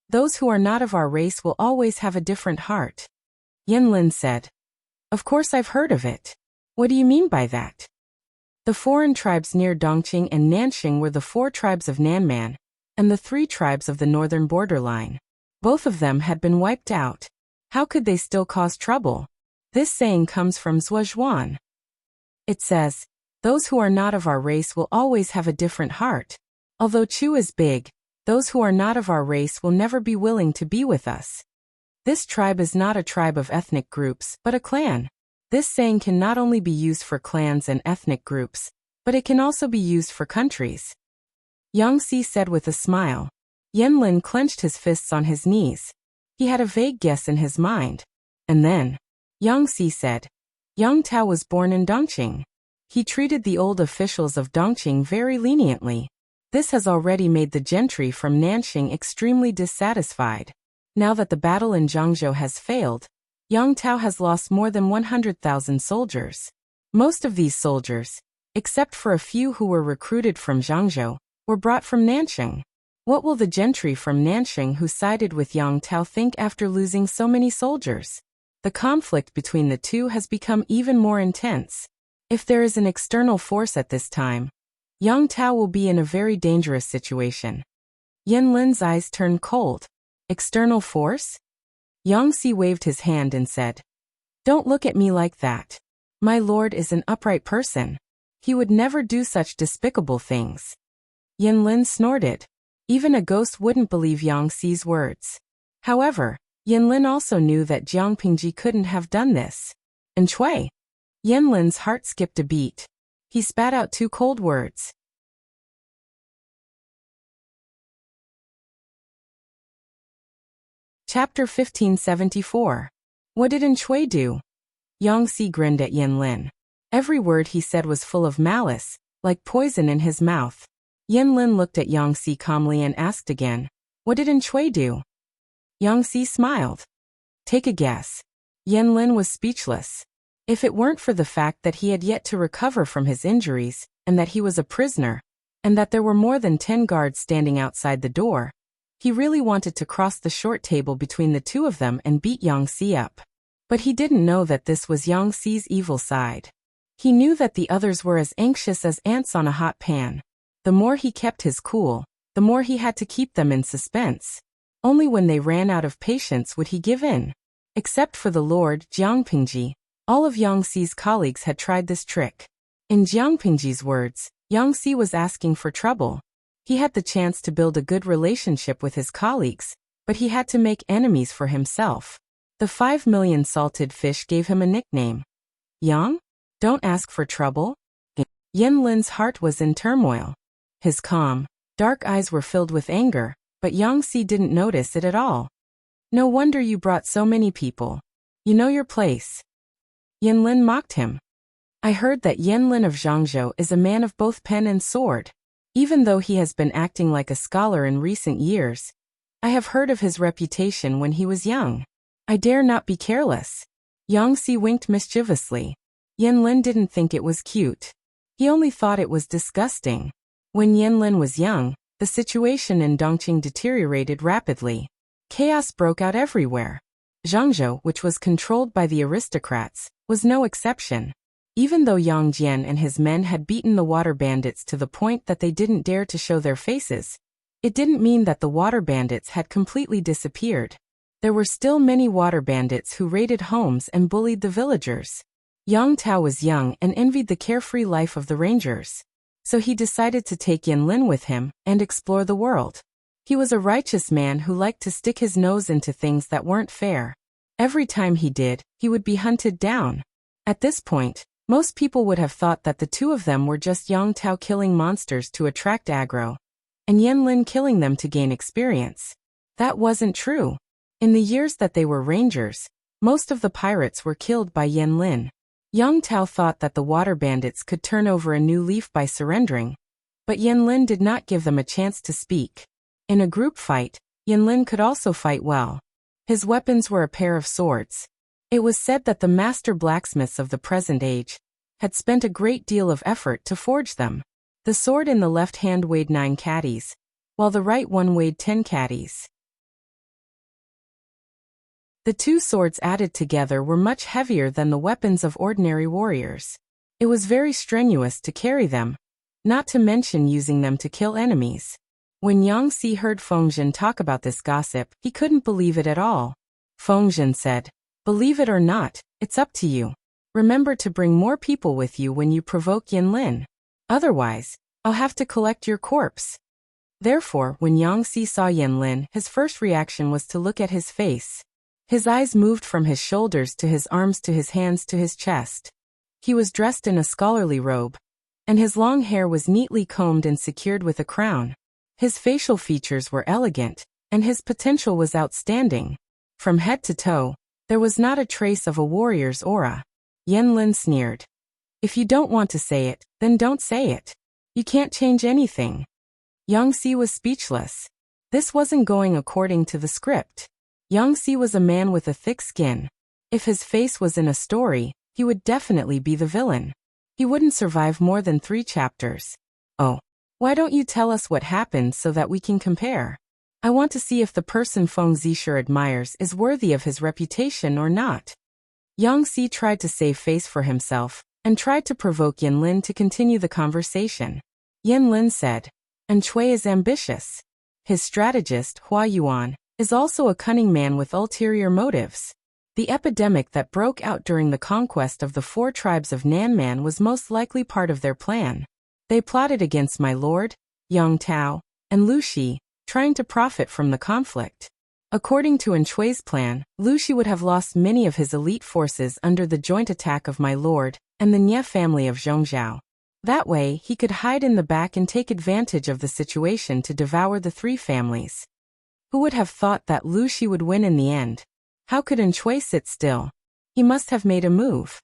Those who are not of our race will always have a different heart." Yan Lin said, "Of course I've heard of it. What do you mean by that?" The foreign tribes near Dongqing and Nanxing were the 4 tribes of Nanman, and the 3 tribes of the northern borderline. Both of them had been wiped out. How could they still cause trouble? This saying comes from Zhuozhuan. It says, "Those who are not of our race will always have a different heart. Although Chu is big, those who are not of our race will never be willing to be with us." This tribe is not a tribe of ethnic groups, but a clan. This saying can not only be used for clans and ethnic groups, but it can also be used for countries. Yang Si said with a smile. Yan Lin clenched his fists on his knees. He had a vague guess in his mind. And then, Yang Si said, Yang Tao was born in Dongqing. He treated the old officials of Dongqing very leniently. This has already made the gentry from Nanxing extremely dissatisfied. Now that the battle in Zhangzhou has failed, Yang Tao has lost more than 100,000 soldiers. Most of these soldiers, except for a few who were recruited from Zhangzhou, were brought from Nanxing. What will the gentry from Nanxing who sided with Yang Tao think after losing so many soldiers? The conflict between the two has become even more intense. If there is an external force at this time, Yang Tao will be in a very dangerous situation. Yan Lin's eyes turned cold. External force? Yang Si waved his hand and said, "Don't look at me like that. My lord is an upright person. He would never do such despicable things." Yan Lin snorted. Even a ghost wouldn't believe Yang Si's words. However, Yan Lin also knew that Jiang Pingji couldn't have done this. And Cui. Yan Lin's heart skipped a beat. He spat out two cold words. Chapter 1574. What did Cui do? Yang Si grinned at Yan Lin. Every word he said was full of malice, like poison in his mouth. Yan Lin looked at Yang Si calmly and asked again, "What did Cui do?" Yang Si smiled. "Take a guess." Yan Lin was speechless. If it weren't for the fact that he had yet to recover from his injuries, and that he was a prisoner, and that there were more than 10 guards standing outside the door, he really wanted to cross the short table between the two of them and beat Yang Si up. But he didn't know that this was Yang Si's evil side. He knew that the others were as anxious as ants on a hot pan. The more he kept his cool, the more he had to keep them in suspense. Only when they ran out of patience would he give in. Except for the Lord Jiang Pingji, all of Yang Si's colleagues had tried this trick. In Jiang Pingji's words, Yang Si was asking for trouble. He had the chance to build a good relationship with his colleagues, but he had to make enemies for himself. The 5 million salted fish gave him a nickname. Yang? Don't ask for trouble? Yan Lin's heart was in turmoil. His calm, dark eyes were filled with anger, but Yang Si didn't notice it at all. "No wonder you brought so many people. You know your place." Yan Lin mocked him. "I heard that Yan Lin of Zhangzhou is a man of both pen and sword. Even though he has been acting like a scholar in recent years, I have heard of his reputation when he was young. I dare not be careless." Yang Si winked mischievously. Yan Lin didn't think it was cute. He only thought it was disgusting. When Yan Lin was young, the situation in Dongqing deteriorated rapidly. Chaos broke out everywhere. Zhangzhou, which was controlled by the aristocrats, was no exception. Even though Yang Jian and his men had beaten the water bandits to the point that they didn't dare to show their faces, it didn't mean that the water bandits had completely disappeared. There were still many water bandits who raided homes and bullied the villagers. Yang Tao was young and envied the carefree life of the rangers. So he decided to take Yan Lin with him and explore the world. He was a righteous man who liked to stick his nose into things that weren't fair. Every time he did, he would be hunted down. At this point, most people would have thought that the two of them were just Yang Tao killing monsters to attract aggro, and Yan Lin killing them to gain experience. That wasn't true. In the years that they were rangers, most of the pirates were killed by Yan Lin. Yang Tao thought that the water bandits could turn over a new leaf by surrendering, but Yan Lin did not give them a chance to speak. In a group fight, Yan Lin could also fight well. His weapons were a pair of swords. It was said that the master blacksmiths of the present age had spent a great deal of effort to forge them. The sword in the left hand weighed 9 catties, while the right one weighed 10 catties. The two swords added together were much heavier than the weapons of ordinary warriors. It was very strenuous to carry them, not to mention using them to kill enemies. When Yang Si heard Fengzhen talk about this gossip, he couldn't believe it at all. Fengzhen said, "Believe it or not, it's up to you. Remember to bring more people with you when you provoke Yanlin. Otherwise, I'll have to collect your corpse." Therefore, when Yang Si saw Yanlin, his first reaction was to look at his face. His eyes moved from his shoulders to his arms to his hands to his chest. He was dressed in a scholarly robe, and his long hair was neatly combed and secured with a crown. His facial features were elegant, and his potential was outstanding. From head to toe, there was not a trace of a warrior's aura. Yanlin sneered. "If you don't want to say it, then don't say it. You can't change anything." Yang Si was speechless. This wasn't going according to the script. Yang Si was a man with a thick skin. If his face was in a story, he would definitely be the villain. He wouldn't survive more than 3 chapters. "Oh, why don't you tell us what happened so that we can compare? I want to see if the person Feng Zisher admires is worthy of his reputation or not." Yang Si tried to save face for himself, and tried to provoke Yanlin to continue the conversation. Yanlin said, "And Chui is ambitious. His strategist, Hua Yuan, is also a cunning man with ulterior motives. The epidemic that broke out during the conquest of the 4 tribes of Nanman was most likely part of their plan. They plotted against my lord, Yang Tao, and Lu Shi, trying to profit from the conflict. According to Chui's plan, Lu Shi would have lost many of his elite forces under the joint attack of my lord and the Nye family of Zhongzhou. That way, he could hide in the back and take advantage of the situation to devour the 3 families. Who would have thought that Lu Shi would win in the end? How could Chui sit still? He must have made a move.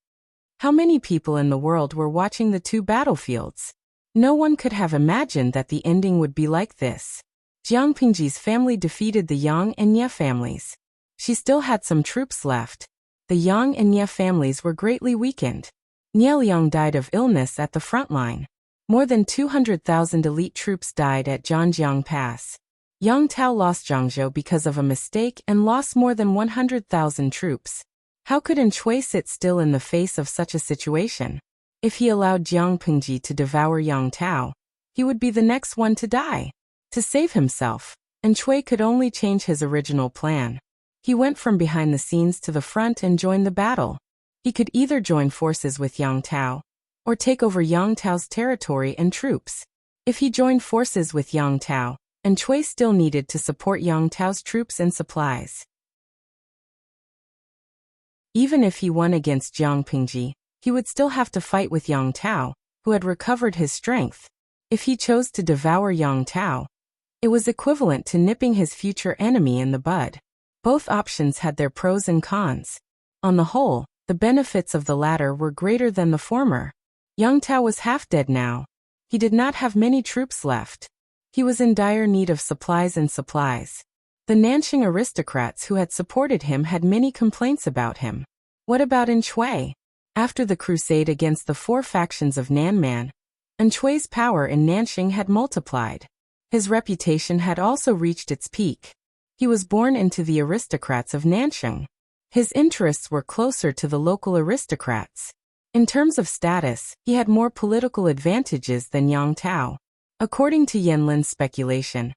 How many people in the world were watching the 2 battlefields? No one could have imagined that the ending would be like this. Jiang Pingji's family defeated the Yang and Nye families. She still had some troops left. The Yang and Nye families were greatly weakened. Nye Liang died of illness at the front line. More than 200,000 elite troops died at Zhangjiang Pass. Yang Tao lost Zhangzhou because of a mistake and lost more than 100,000 troops. How could Chui sit still in the face of such a situation? If he allowed Jiang Pingji to devour Yang Tao, he would be the next one to die. To save himself, Chui could only change his original plan. He went from behind the scenes to the front and joined the battle. He could either join forces with Yang Tao, or take over Yang Tao's territory and troops. If he joined forces with Yang Tao, Chui still needed to support Yang Tao's troops and supplies. Even if he won against Jiang Pingji, he would still have to fight with Yang Tao, who had recovered his strength. If he chose to devour Yang Tao, it was equivalent to nipping his future enemy in the bud. Both options had their pros and cons. On the whole, the benefits of the latter were greater than the former. Yang Tao was half dead now. He did not have many troops left. He was in dire need of supplies and supplies. The Nanxing aristocrats who had supported him had many complaints about him. What about Chui? After the crusade against the 4 factions of Nanman, Chui's power in Nanxing had multiplied. His reputation had also reached its peak. He was born into the aristocrats of Nanxing. His interests were closer to the local aristocrats. In terms of status, he had more political advantages than Yang Tao. According to Yanlin's speculation,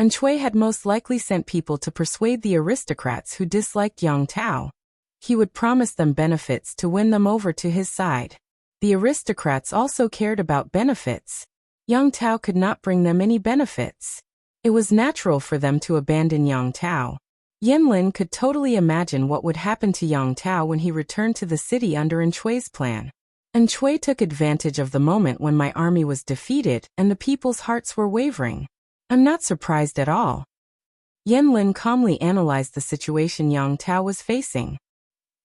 Chui had most likely sent people to persuade the aristocrats who disliked Yang Tao. He would promise them benefits to win them over to his side. The aristocrats also cared about benefits. Yang Tao could not bring them any benefits. It was natural for them to abandon Yang Tao. Yanlin could totally imagine what would happen to Yang Tao when he returned to the city under Chui's plan. Chui took advantage of the moment when my army was defeated and the people's hearts were wavering. I'm not surprised at all. Yanlin calmly analyzed the situation Yang Tao was facing.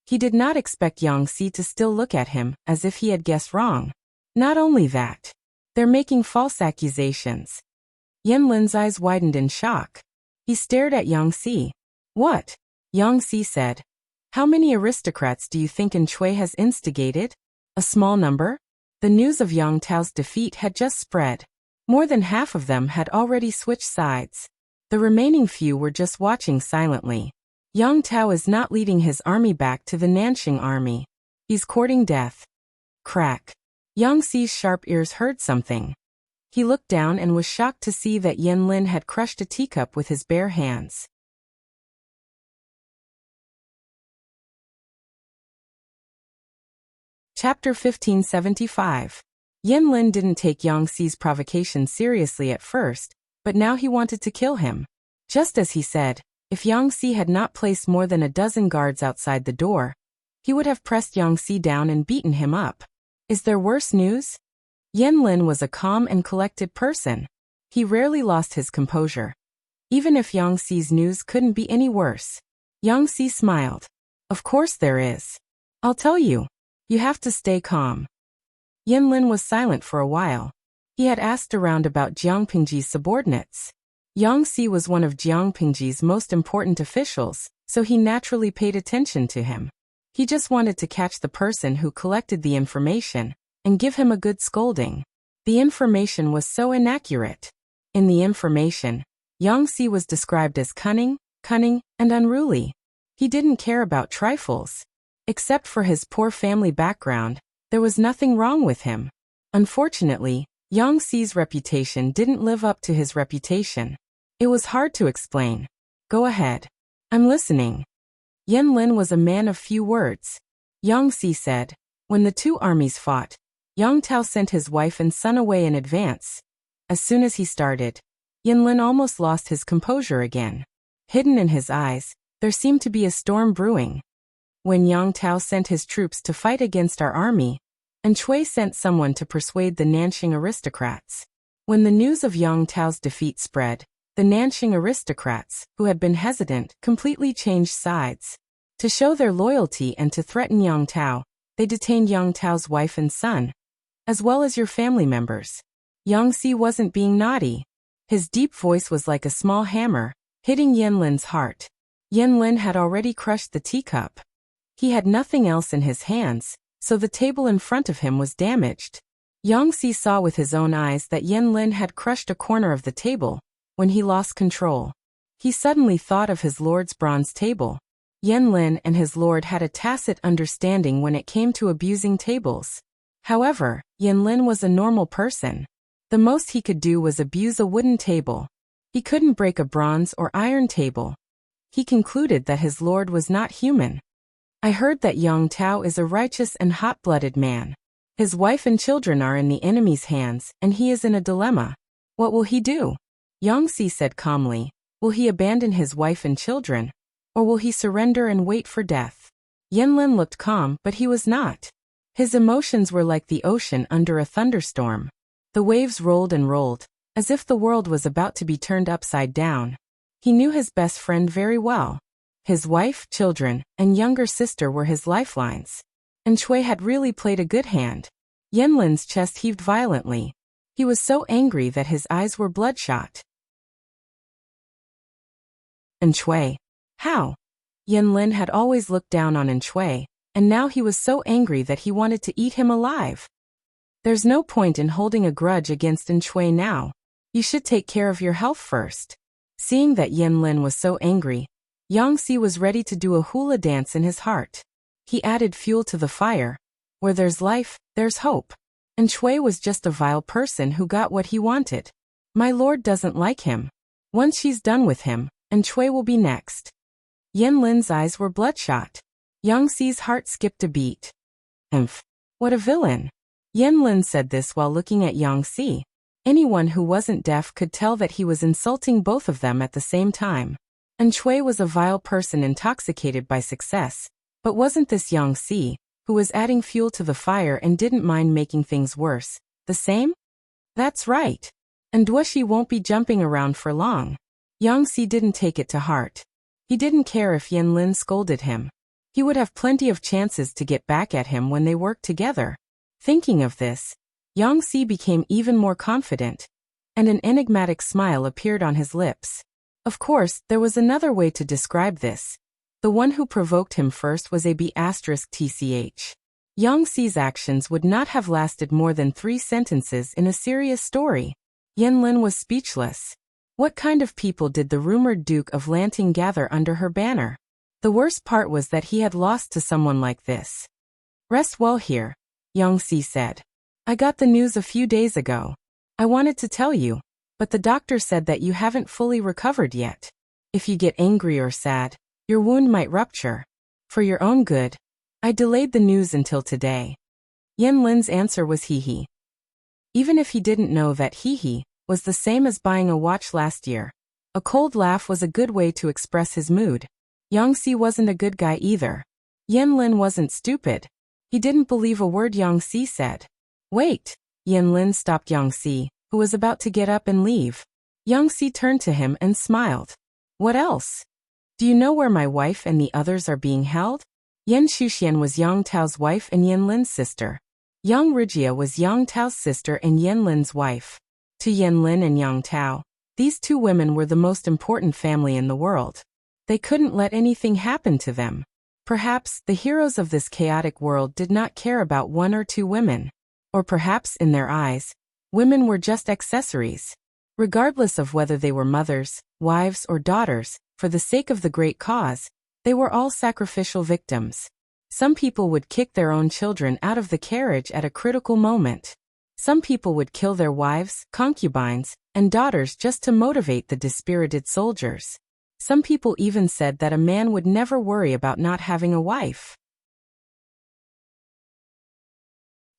He did not expect Yang Si to still look at him as if he had guessed wrong. Not only that, they're making false accusations. Yanlin's eyes widened in shock. He stared at Yang Si. What? Yang Si said. How many aristocrats do you think Chui has instigated? A small number? The news of Yang Tao's defeat had just spread. More than half of them had already switched sides. The remaining few were just watching silently. Yang Tao is not leading his army back to the Nanxing army. He's courting death. Crack. Yang Si's sharp ears heard something. He looked down and was shocked to see that Yen Lin had crushed a teacup with his bare hands. Chapter 1575. Yen Lin didn't take Yang Xi's provocation seriously at first, but now he wanted to kill him. Just as he said, if Yang Xi had not placed more than a dozen guards outside the door, he would have pressed Yang Xi down and beaten him up. Is there worse news? Yen Lin was a calm and collected person. He rarely lost his composure. Even if Yang Xi's news couldn't be any worse. Yang Xi smiled. Of course there is. I'll tell you. You have to stay calm. Yen Lin was silent for a while. He had asked around about Jiang Pingji's subordinates. Yang Xi was one of Jiang Pingji's most important officials, so he naturally paid attention to him. He just wanted to catch the person who collected the information and give him a good scolding. The information was so inaccurate. In the information, Yang Xi was described as cunning, and unruly. He didn't care about trifles. Except for his poor family background, there was nothing wrong with him. Unfortunately, Yang Xi's reputation didn't live up to his reputation. It was hard to explain. Go ahead. I'm listening. Yen Lin was a man of few words. Yang Xi said, when the two armies fought, Yang Tao sent his wife and son away in advance. As soon as he started, Yen Lin almost lost his composure again. Hidden in his eyes, there seemed to be a storm brewing. When Yang Tao sent his troops to fight against our army, and Chui sent someone to persuade the Nanxing aristocrats. When the news of Yang Tao's defeat spread, the Nanxing aristocrats, who had been hesitant, completely changed sides. To show their loyalty and to threaten Yang Tao, they detained Yang Tao's wife and son, as well as your family members. Yang Xi wasn't being naughty. His deep voice was like a small hammer, hitting Yen Lin's heart. Yen Lin had already crushed the teacup. He had nothing else in his hands, so the table in front of him was damaged. Yang Xi saw with his own eyes that Yen Lin had crushed a corner of the table. When he lost control, he suddenly thought of his lord's bronze table. Yen Lin and his lord had a tacit understanding when it came to abusing tables. However, Yen Lin was a normal person. The most he could do was abuse a wooden table. He couldn't break a bronze or iron table. He concluded that his lord was not human. I heard that Yang Tao is a righteous and hot-blooded man. His wife and children are in the enemy's hands, and he is in a dilemma. What will he do? Yang Xi said calmly. Will he abandon his wife and children? Or will he surrender and wait for death? Yen Lin looked calm, but he was not. His emotions were like the ocean under a thunderstorm. The waves rolled and rolled, as if the world was about to be turned upside down. He knew his best friend very well. His wife, children, and younger sister were his lifelines. And Chui had really played a good hand. Yen Lin's chest heaved violently. He was so angry that his eyes were bloodshot. And Chui. How? Yen Lin had always looked down on An Chui, and now he was so angry that he wanted to eat him alive. There's no point in holding a grudge against An Chui now. You should take care of your health first. Seeing that Yen Lin was so angry, Yang Xi was ready to do a hula dance in his heart. He added fuel to the fire. Where there's life, there's hope. And Chui was just a vile person who got what he wanted. My lord doesn't like him. Once she's done with him, and Chui will be next. Yen Lin's eyes were bloodshot. Yang Xi's heart skipped a beat. Emph. What a villain. Yen Lin said this while looking at Yang Xi. Anyone who wasn't deaf could tell that he was insulting both of them at the same time. And Chui was a vile person intoxicated by success. But wasn't this Yang Xi, who was adding fuel to the fire and didn't mind making things worse, the same? That's right. And Duoshi won't be jumping around for long. Yang Xi didn't take it to heart. He didn't care if Yen Lin scolded him. He would have plenty of chances to get back at him when they worked together. Thinking of this, Yang Xi became even more confident, and an enigmatic smile appeared on his lips. Of course, there was another way to describe this. The one who provoked him first was *TCH. Yang Xi's actions would not have lasted more than 3 sentences in a serious story. Yen Lin was speechless. What kind of people did the rumored Duke of Lanting gather under her banner? The worst part was that he had lost to someone like this. Rest well here, Yang Xi said. I got the news a few days ago. I wanted to tell you, but the doctor said that you haven't fully recovered yet. If you get angry or sad, your wound might rupture. For your own good, I delayed the news until today. Yan Lin's answer was hee. Even if he didn't know that hee was the same as buying a watch last year, a cold laugh was a good way to express his mood. Yang Si wasn't a good guy either. Yan Lin wasn't stupid. He didn't believe a word Yang Si said. Wait! Yan Lin stopped Yang Si, who was about to get up and leave. Yang Si turned to him and smiled. What else? Do you know where my wife and the others are being held? Yan Shuxian was Yang Tao's wife and Yan Lin's sister. Yang Rijia was Yang Tao's sister and Yan Lin's wife. To Yan Lin and Yang Tao, these two women were the most important family in the world. They couldn't let anything happen to them. Perhaps the heroes of this chaotic world did not care about one or two women. Or perhaps, in their eyes, women were just accessories. Regardless of whether they were mothers, wives, or daughters, for the sake of the great cause, they were all sacrificial victims. Some people would kick their own children out of the carriage at a critical moment. Some people would kill their wives, concubines, and daughters just to motivate the dispirited soldiers. Some people even said that a man would never worry about not having a wife.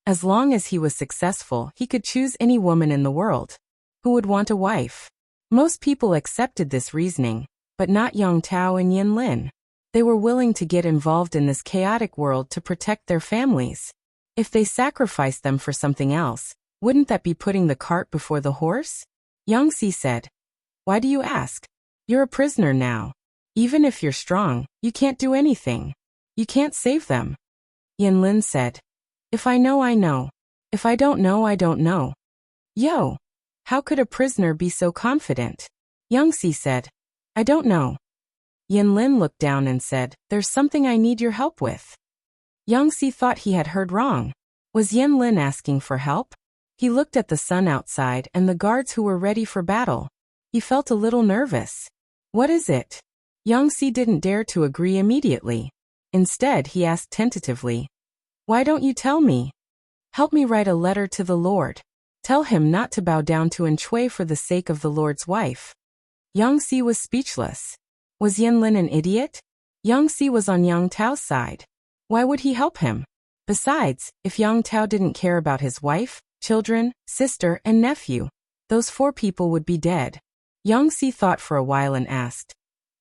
As long as he was successful, he could choose any woman in the world. Who would want a wife? Most people accepted this reasoning, but not Yang Tao and Yan Lin. They were willing to get involved in this chaotic world to protect their families. If they sacrificed them for something else, wouldn't that be putting the cart before the horse? Yang Si said. Why do you ask? You're a prisoner now. Even if you're strong, you can't do anything. You can't save them. Yan Lin said. If I know, I know. If I don't know, I don't know. Yo! How could a prisoner be so confident? Yang Si said. I don't know. Yan Lin looked down and said, There's something I need your help with. Yang Si thought he had heard wrong. Was Yan Lin asking for help? He looked at the sun outside and the guards who were ready for battle. He felt a little nervous. What is it? Yang Si didn't dare to agree immediately. Instead, he asked tentatively. Why don't you tell me? Help me write a letter to the Lord. Tell him not to bow down to Enchui for the sake of the Lord's wife. Yang Si was speechless. Was Yan Lin an idiot? Yang Si was on Yang Tao's side. Why would he help him? Besides, if Yang Tao didn't care about his wife, children, sister, and nephew, those 4 people would be dead. Yang Si thought for a while and asked,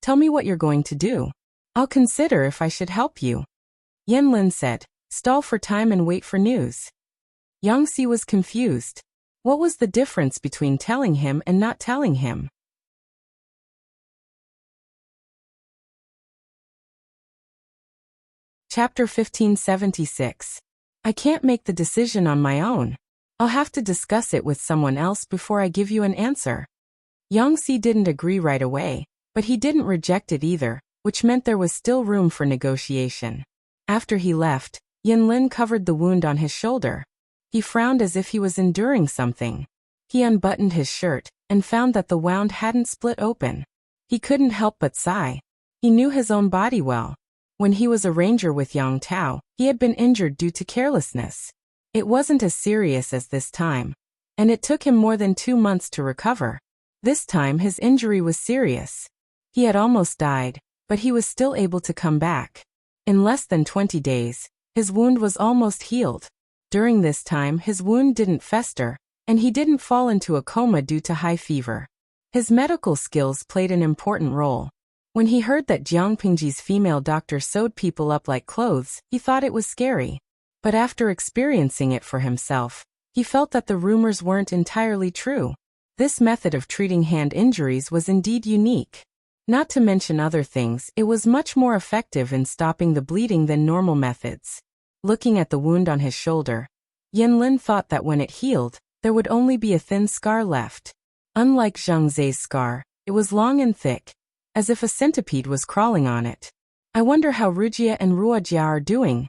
Tell me what you're going to do. I'll consider if I should help you. Yan Lin said, Stall for time and wait for news. Yang Si was confused. What was the difference between telling him and not telling him? Chapter 1576. I can't make the decision on my own. I'll have to discuss it with someone else before I give you an answer. Yang Si didn't agree right away, but he didn't reject it either, which meant there was still room for negotiation. After he left, Yan Lin covered the wound on his shoulder. He frowned as if he was enduring something. He unbuttoned his shirt and found that the wound hadn't split open. He couldn't help but sigh. He knew his own body well. When he was a ranger with Yang Tao, he had been injured due to carelessness. It wasn't as serious as this time, and it took him more than 2 months to recover. This time his injury was serious. He had almost died, but he was still able to come back. In less than 20 days, his wound was almost healed. During this time his wound didn't fester, and he didn't fall into a coma due to high fever. His medical skills played an important role. When he heard that Jiangpingji's female doctor sewed people up like clothes, he thought it was scary. But after experiencing it for himself, he felt that the rumors weren't entirely true. This method of treating hand injuries was indeed unique. Not to mention other things, it was much more effective in stopping the bleeding than normal methods. Looking at the wound on his shoulder, Yan Lin thought that when it healed, there would only be a thin scar left. Unlike Zhang Zhe's scar, it was long and thick, as if a centipede was crawling on it. I wonder how Rujia and Ruojia are doing.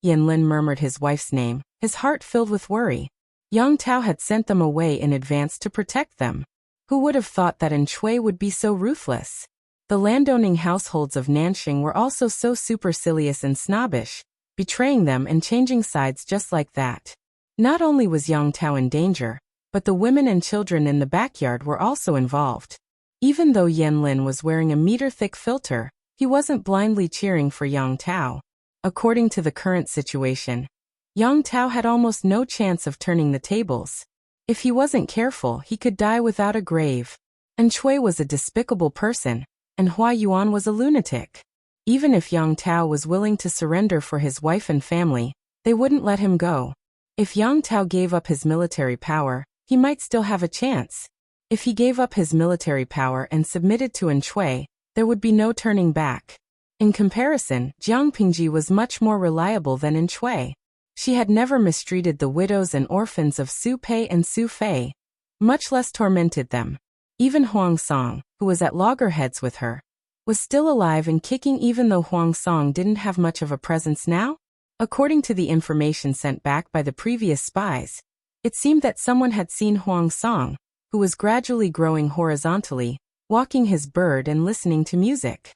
Yan Lin murmured his wife's name, his heart filled with worry. Yang Tao had sent them away in advance to protect them. Who would have thought that Enchui would be so ruthless? The landowning households of Nanxing were also so supercilious and snobbish, betraying them and changing sides just like that. Not only was Yang Tao in danger, but the women and children in the backyard were also involved. Even though Yanlin was wearing a meter-thick filter, he wasn't blindly cheering for Yang Tao. According to the current situation, Yang Tao had almost no chance of turning the tables. If he wasn't careful, he could die without a grave. And Chui was a despicable person, and Hua Yuan was a lunatic. Even if Yang Tao was willing to surrender for his wife and family, they wouldn't let him go. If Yang Tao gave up his military power, he might still have a chance. If he gave up his military power and submitted to An Chui, there would be no turning back. In comparison, Jiang Pingji was much more reliable than An Chui. She had never mistreated the widows and orphans of Su Pei and Su Fei, much less tormented them. Even Huang Song, who was at loggerheads with her, was still alive and kicking even though Huang Song didn't have much of a presence now. According to the information sent back by the previous spies, it seemed that someone had seen Huang Song, who was gradually growing horizontally, walking his bird and listening to music.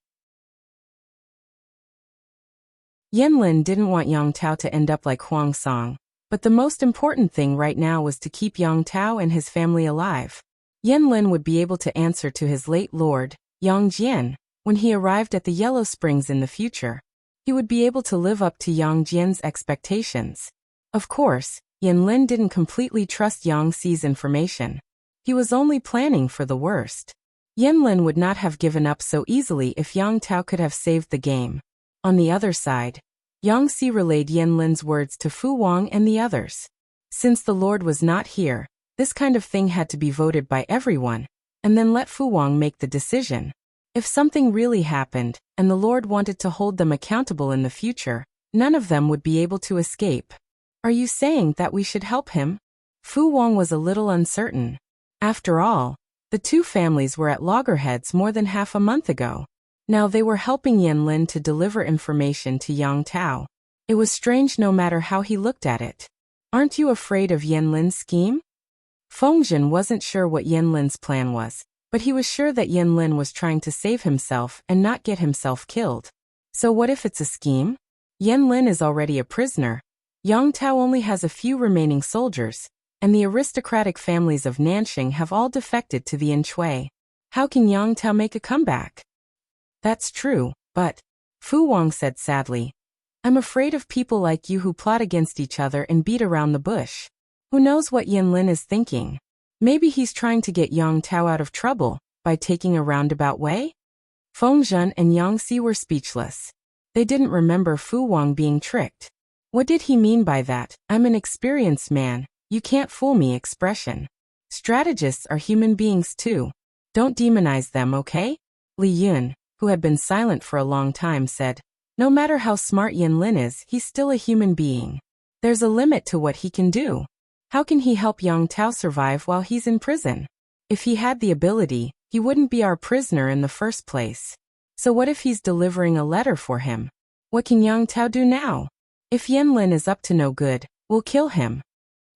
Yanlin didn't want Yang Tao to end up like Huang Song, but the most important thing right now was to keep Yang Tao and his family alive. Yanlin would be able to answer to his late lord, Yang Jian, when he arrived at the Yellow Springs in the future. He would be able to live up to Yang Jian's expectations. Of course, Yanlin didn't completely trust Yang Xi's information. He was only planning for the worst. Yanlin would not have given up so easily if Yang Tao could have saved the game. On the other side, Yang Xi relayed Yanlin's words to Fu Wang and the others. Since the Lord was not here, this kind of thing had to be voted by everyone, and then let Fu Wang make the decision. If something really happened, and the Lord wanted to hold them accountable in the future, none of them would be able to escape. Are you saying that we should help him? Fu Wang was a little uncertain. After all, the two families were at loggerheads more than half a month ago. Now they were helping Yanlin to deliver information to Yang Tao. It was strange no matter how he looked at it. Aren't you afraid of Yanlin's scheme? Fengzhen wasn't sure what Yanlin's plan was, but he was sure that Yanlin was trying to save himself and not get himself killed. So what if it's a scheme? Yanlin is already a prisoner. Yang Tao only has a few remaining soldiers, and the aristocratic families of Nanxing have all defected to the An Chui. How can Yang Tao make a comeback? That's true, but, Fu Wang said sadly, I'm afraid of people like you who plot against each other and beat around the bush. Who knows what Yanlin is thinking? Maybe he's trying to get Yang Tao out of trouble by taking a roundabout way? Fengzhen and Yang Xi were speechless. They didn't remember Fu Wang being tricked. What did he mean by that, I'm an experienced man, you can't fool me expression? Strategists are human beings too. Don't demonize them, okay? Li Yun, who had been silent for a long time, said, no matter how smart Yanlin is, he's still a human being. There's a limit to what he can do. How can he help Yang Tao survive while he's in prison? If he had the ability, he wouldn't be our prisoner in the first place. So what if he's delivering a letter for him? What can Yang Tao do now? If Yanlin is up to no good, we'll kill him.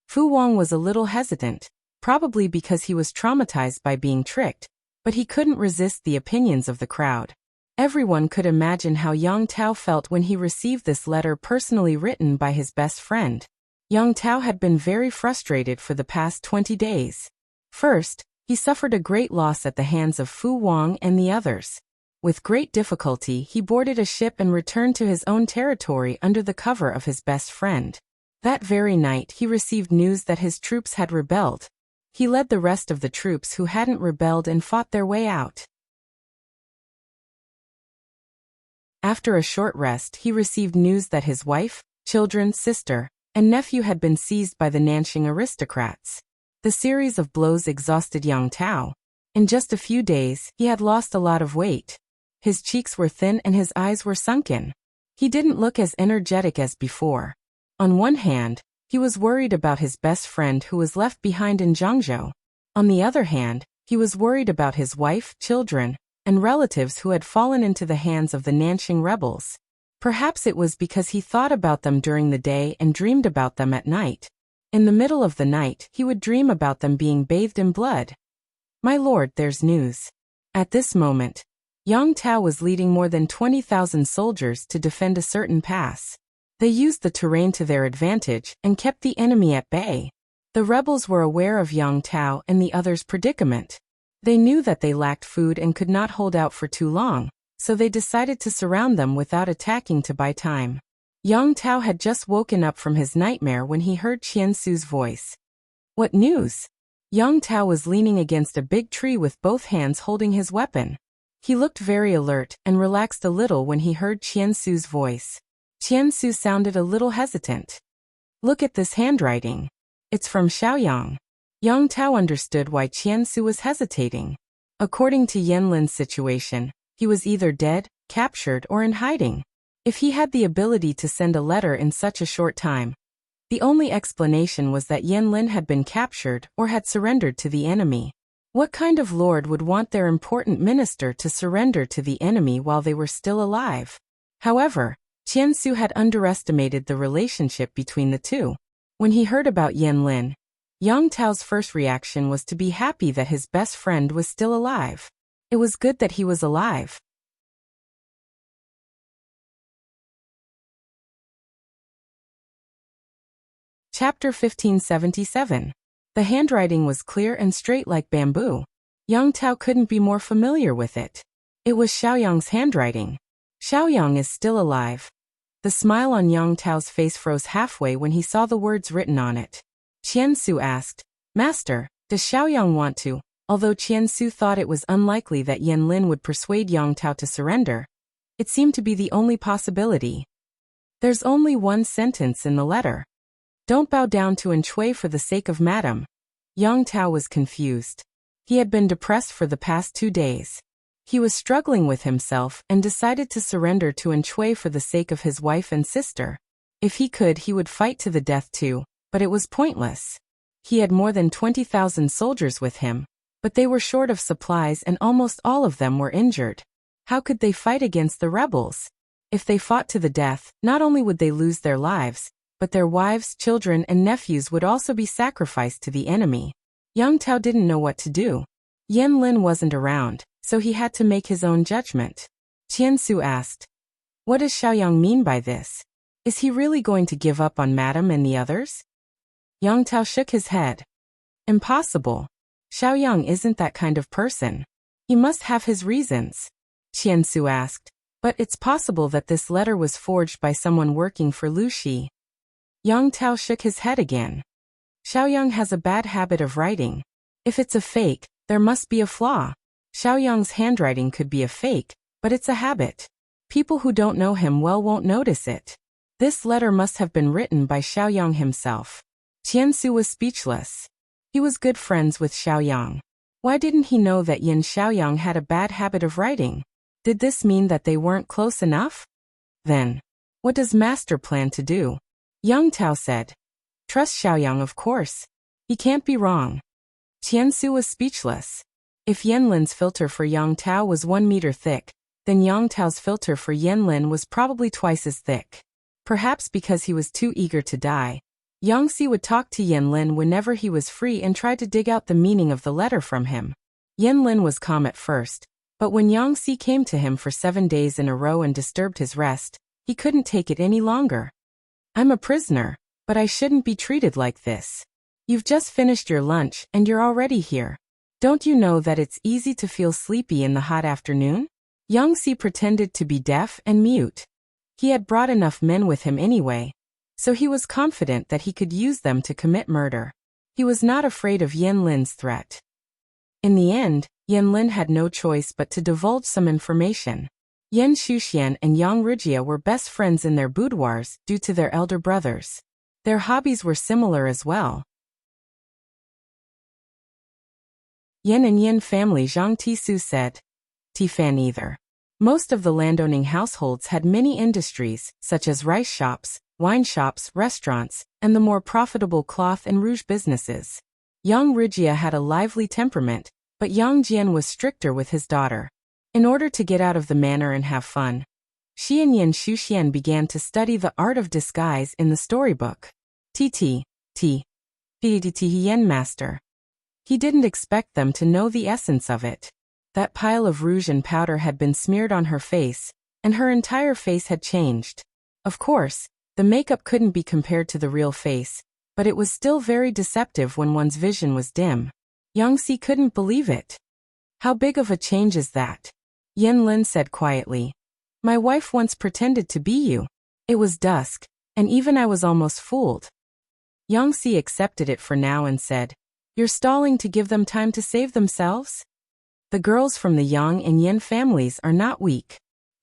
Fu Wang was a little hesitant, probably because he was traumatized by being tricked, but he couldn't resist the opinions of the crowd. Everyone could imagine how Yang Tao felt when he received this letter personally written by his best friend. Yang Tao had been very frustrated for the past 20 days. First, he suffered a great loss at the hands of Fu Wang and the others. With great difficulty, he boarded a ship and returned to his own territory under the cover of his best friend. That very night, he received news that his troops had rebelled. He led the rest of the troops who hadn't rebelled and fought their way out. After a short rest, he received news that his wife, children, sister, and nephew had been seized by the Nanxing aristocrats. The series of blows exhausted Yang Tao. In just a few days, he had lost a lot of weight. His cheeks were thin and his eyes were sunken. He didn't look as energetic as before. On one hand, he was worried about his best friend who was left behind in Zhangzhou. On the other hand, he was worried about his wife, children, and relatives who had fallen into the hands of the Nanxing rebels. Perhaps it was because he thought about them during the day and dreamed about them at night. In the middle of the night, he would dream about them being bathed in blood. My lord, there's news. At this moment, Yang Tao was leading more than 20,000 soldiers to defend a certain pass. They used the terrain to their advantage and kept the enemy at bay. The rebels were aware of Yang Tao and the others' predicament. They knew that they lacked food and could not hold out for too long, so they decided to surround them without attacking to buy time. Yang Tao had just woken up from his nightmare when he heard Qian Su's voice. What news? Yang Tao was leaning against a big tree with both hands holding his weapon. He looked very alert and relaxed a little when he heard Qian Su's voice. Qian Su sounded a little hesitant. Look at this handwriting. It's from Xiaoyang. Yang Tao understood why Qian Su was hesitating. According to Yanlin's situation, he was either dead, captured, or in hiding. If he had the ability to send a letter in such a short time, the only explanation was that Yanlin had been captured or had surrendered to the enemy. What kind of lord would want their important minister to surrender to the enemy while they were still alive? However, Qian Su had underestimated the relationship between the two. When he heard about Yanlin, Yang Tao's first reaction was to be happy that his best friend was still alive. It was good that he was alive. Chapter 1577. The handwriting was clear and straight like bamboo. Yang Tao couldn't be more familiar with it. It was Xiaoyang's handwriting. Xiaoyang is still alive. The smile on Yang Tao's face froze halfway when he saw the words written on it. Qian Su asked, Master, does Xiaoyang want to? Although Qian Su thought it was unlikely that Yanlin would persuade Yang Tao to surrender, it seemed to be the only possibility. There's only one sentence in the letter. Don't bow down to Enchui for the sake of Madam. Yang Tao was confused. He had been depressed for the past 2 days. He was struggling with himself and decided to surrender to Enchui for the sake of his wife and sister. If he could, he would fight to the death too, but it was pointless. He had more than 20,000 soldiers with him, but they were short of supplies and almost all of them were injured. How could they fight against the rebels? If they fought to the death, not only would they lose their lives, but their wives, children, and nephews would also be sacrificed to the enemy. Yang Tao didn't know what to do. Yanlin wasn't around, so he had to make his own judgment. Qian Su asked, What does Xiaoyang mean by this? Is he really going to give up on Madam and the others? Yang Tao shook his head. Impossible. Xiaoyang isn't that kind of person. He must have his reasons. Qian Su asked, But it's possible that this letter was forged by someone working for Lu Shi. Yang Tao shook his head again. Xiaoyang has a bad habit of writing. If it's a fake, there must be a flaw. Xiaoyang's handwriting could be a fake, but it's a habit. People who don't know him well won't notice it. This letter must have been written by Xiaoyang himself. Qian Su was speechless. He was good friends with Xiaoyang. Why didn't he know that Yin Xiaoyang had a bad habit of writing? Did this mean that they weren't close enough? Then, what does Master plan to do? Yang Tao said. Trust Xiaoyang, of course. He can't be wrong. Qian Su was speechless. If Yanlin's filter for Yang Tao was 1 meter thick, then Yang Tao's filter for Yanlin was probably twice as thick. Perhaps because he was too eager to die, Yang Si would talk to Yanlin whenever he was free and try to dig out the meaning of the letter from him. Yanlin was calm at first, but when Yang Si came to him for 7 days in a row and disturbed his rest, he couldn't take it any longer. I'm a prisoner, but I shouldn't be treated like this. You've just finished your lunch and you're already here. Don't you know that it's easy to feel sleepy in the hot afternoon? Yang Si pretended to be deaf and mute. He had brought enough men with him anyway, so he was confident that he could use them to commit murder. He was not afraid of Yanlin's threat. In the end, Yanlin had no choice but to divulge some information. Yan Shuxian and Yang Ruijia were best friends in their boudoirs due to their elder brothers. Their hobbies were similar as well. Yan and Yin family, Zhang Tisu said. Tifan either. Most of the landowning households had many industries, such as rice shops, wine shops, restaurants, and the more profitable cloth and rouge businesses. Yang Ruijia had a lively temperament, but Yang Jian was stricter with his daughter. In order to get out of the manor and have fun, she and Yan Shuxian began to study the art of disguise in the storybook. Yen master. He didn't expect them to know the essence of it. That pile of rouge and powder had been smeared on her face, and her entire face had changed. Of course, the makeup couldn't be compared to the real face, but it was still very deceptive when one's vision was dim. Yangxi couldn't believe it. How big of a change is that? Yanlin said quietly. My wife once pretended to be you. It was dusk, and even I was almost fooled. Yangxi accepted it for now and said, You're stalling to give them time to save themselves? The girls from the Yang and Yin families are not weak.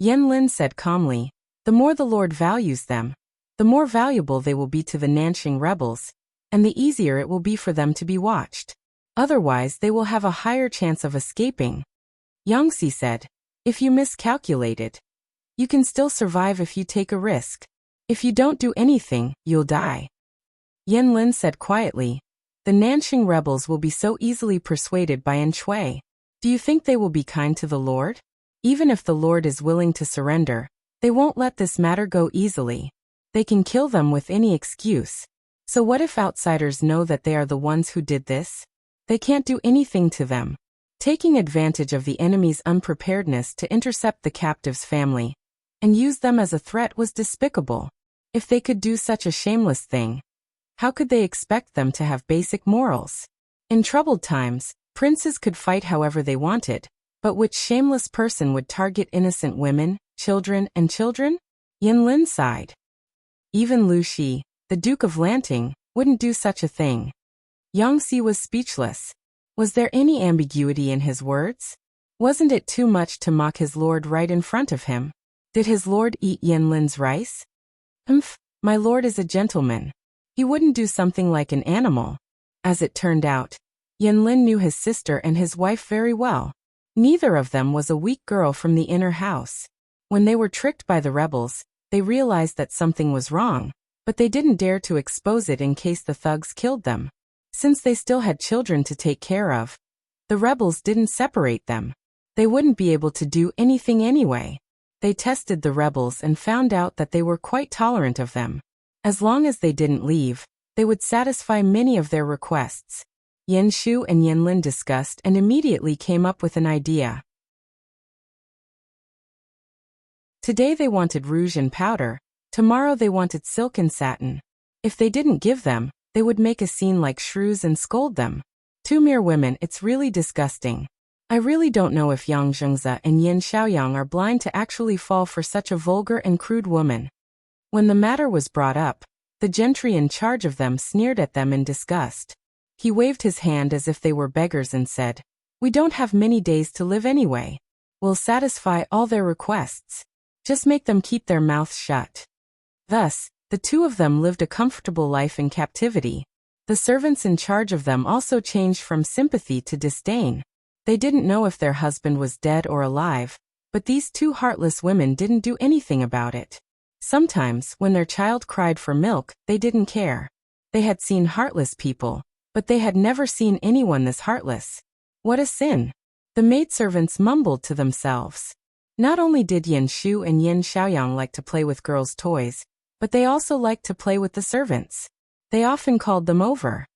Yanlin said calmly. The more the Lord values them, the more valuable they will be to the Nanxing rebels, and the easier it will be for them to be watched. Otherwise they will have a higher chance of escaping. Yangxi said, If you miscalculated, you can still survive if you take a risk. If you don't do anything, you'll die. Yanlin said quietly, The Nanxing rebels will be so easily persuaded by Shui. Do you think they will be kind to the Lord? Even if the Lord is willing to surrender, they won't let this matter go easily. They can kill them with any excuse. So what if outsiders know that they are the ones who did this? They can't do anything to them. Taking advantage of the enemy's unpreparedness to intercept the captive's family and use them as a threat was despicable. If they could do such a shameless thing, how could they expect them to have basic morals? In troubled times, princes could fight however they wanted, but which shameless person would target innocent women, children, and children? Yanlin sighed. Even Lu Shi, the Duke of Lanting, wouldn't do such a thing. Yangxi was speechless. Was there any ambiguity in his words? Wasn't it too much to mock his lord right in front of him? Did his lord eat Yanlin's rice? My lord is a gentleman. He wouldn't do something like an animal. As it turned out, Yanlin knew his sister and his wife very well. Neither of them was a weak girl from the inner house. When they were tricked by the rebels, they realized that something was wrong, but they didn't dare to expose it in case the thugs killed them. Since they still had children to take care of, the rebels didn't separate them. They wouldn't be able to do anything anyway. They tested the rebels and found out that they were quite tolerant of them. As long as they didn't leave, they would satisfy many of their requests. Yan Shu and Yanlin discussed and immediately came up with an idea. Today they wanted rouge and powder, tomorrow they wanted silk and satin. If they didn't give them, they would make a scene like shrews and scold them. Two mere women, it's really disgusting. I really don't know if Yang Zhengzi and Yin Xiaoyang are blind to actually fall for such a vulgar and crude woman. When the matter was brought up, the gentry in charge of them sneered at them in disgust. He waved his hand as if they were beggars and said, We don't have many days to live anyway. We'll satisfy all their requests. Just make them keep their mouths shut. Thus, the two of them lived a comfortable life in captivity. The servants in charge of them also changed from sympathy to disdain. They didn't know if their husband was dead or alive, but these two heartless women didn't do anything about it. Sometimes, when their child cried for milk, they didn't care. They had seen heartless people, but they had never seen anyone this heartless. What a sin! The maidservants mumbled to themselves. Not only did Yan Shu and Yin Xiaoyang like to play with girls' toys, but they also liked to play with the servants. They often called them over.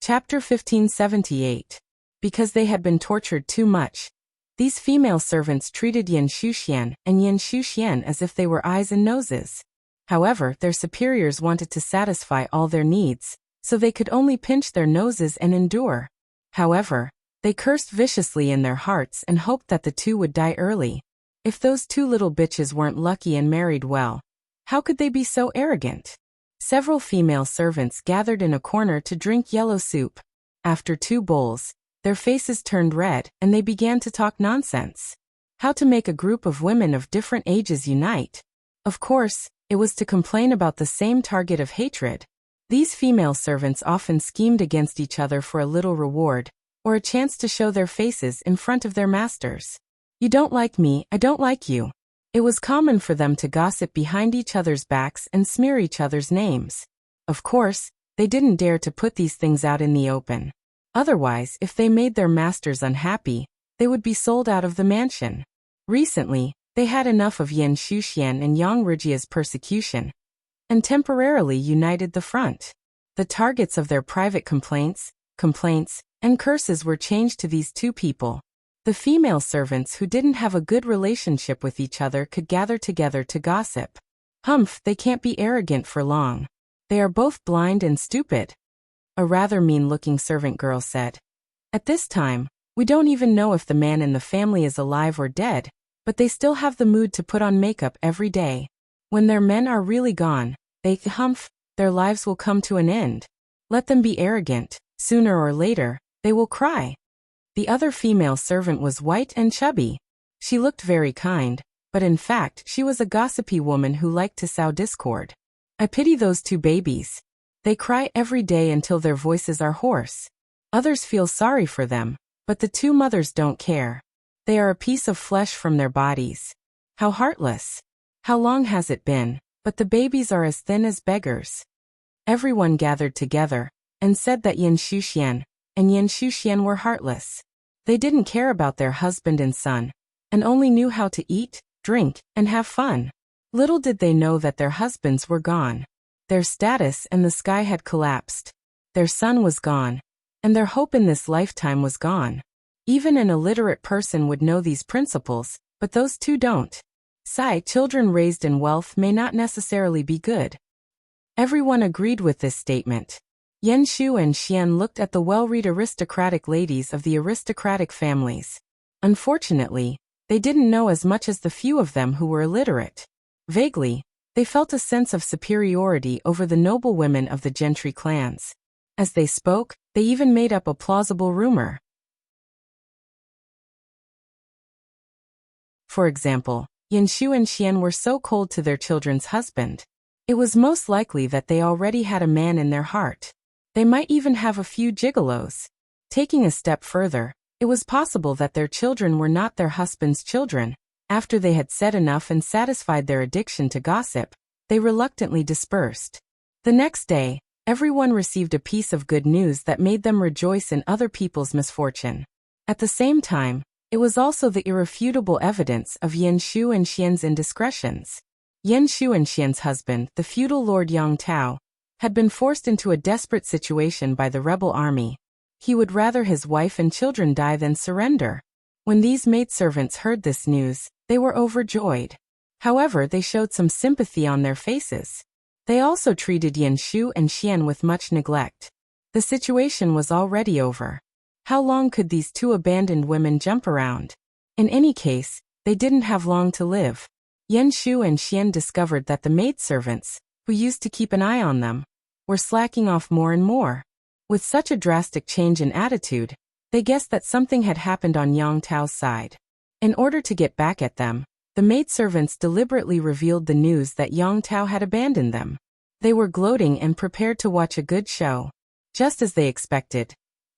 Chapter 1578. Because they had been tortured too much, these female servants treated Yan Shuxian and Yin Shuxian as if they were eyes and noses. However, their superiors wanted to satisfy all their needs, so they could only pinch their noses and endure. However, they cursed viciously in their hearts and hoped that the two would die early. If those two little bitches weren't lucky and married well, how could they be so arrogant? Several female servants gathered in a corner to drink yellow soup. After 2 bowls, their faces turned red and they began to talk nonsense. How to make a group of women of different ages unite. Of course, it was to complain about the same target of hatred. These female servants often schemed against each other for a little reward, or a chance to show their faces in front of their masters. You don't like me, I don't like you. It was common for them to gossip behind each other's backs and smear each other's names. Of course, they didn't dare to put these things out in the open. Otherwise, if they made their masters unhappy, they would be sold out of the mansion. Recently, they had enough of Yin Shuxian and Yang Rijia's persecution, and temporarily united the front. The targets of their private complaints, and curses were changed to these two people. The female servants who didn't have a good relationship with each other could gather together to gossip. Humph, they can't be arrogant for long. They are both blind and stupid, a rather mean-looking servant girl said. At this time, we don't even know if the man in the family is alive or dead, but they still have the mood to put on makeup every day. When their men are really gone, their lives will come to an end. Let them be arrogant, sooner or later, they will cry. The other female servant was white and chubby. She looked very kind, but in fact she was a gossipy woman who liked to sow discord. I pity those two babies. They cry every day until their voices are hoarse. Others feel sorry for them, but the two mothers don't care. They are a piece of flesh from their bodies. How heartless. How long has it been, but the babies are as thin as beggars. Everyone gathered together and said that Yan Shuxian and Yan Shuxian were heartless. They didn't care about their husband and son, and only knew how to eat, drink, and have fun. Little did they know that their husbands were gone. Their status and the sky had collapsed. Their son was gone, and their hope in this lifetime was gone. Even an illiterate person would know these principles, but those two don't. Children raised in wealth may not necessarily be good. Everyone agreed with this statement. Yan Shu and Xian looked at the well-read aristocratic ladies of the aristocratic families. Unfortunately, they didn't know as much as the few of them who were illiterate. Vaguely, they felt a sense of superiority over the noble women of the gentry clans. As they spoke, they even made up a plausible rumor. For example, Yan Shu and Xian were so cold to their children's husband. It was most likely that they already had a man in their heart. They might even have a few gigolos. Taking a step further, it was possible that their children were not their husband's children. After they had said enough and satisfied their addiction to gossip, they reluctantly dispersed. The next day, everyone received a piece of good news that made them rejoice in other people's misfortune. At the same time, it was also the irrefutable evidence of Yan Shu and Xian's indiscretions. Yan Shu and Xian's husband, the feudal Lord Yang Tao, had been forced into a desperate situation by the rebel army. He would rather his wife and children die than surrender. When these maidservants heard this news, they were overjoyed. However, they showed some sympathy on their faces. They also treated Yan Shu and Xian with much neglect. The situation was already over. How long could these two abandoned women jump around? In any case, they didn't have long to live. Yan Shu and Xian discovered that the maidservants, who used to keep an eye on them, were slacking off more and more. With such a drastic change in attitude, they guessed that something had happened on Yang Tao's side. In order to get back at them, the maidservants deliberately revealed the news that Yang Tao had abandoned them. They were gloating and prepared to watch a good show. Just as they expected,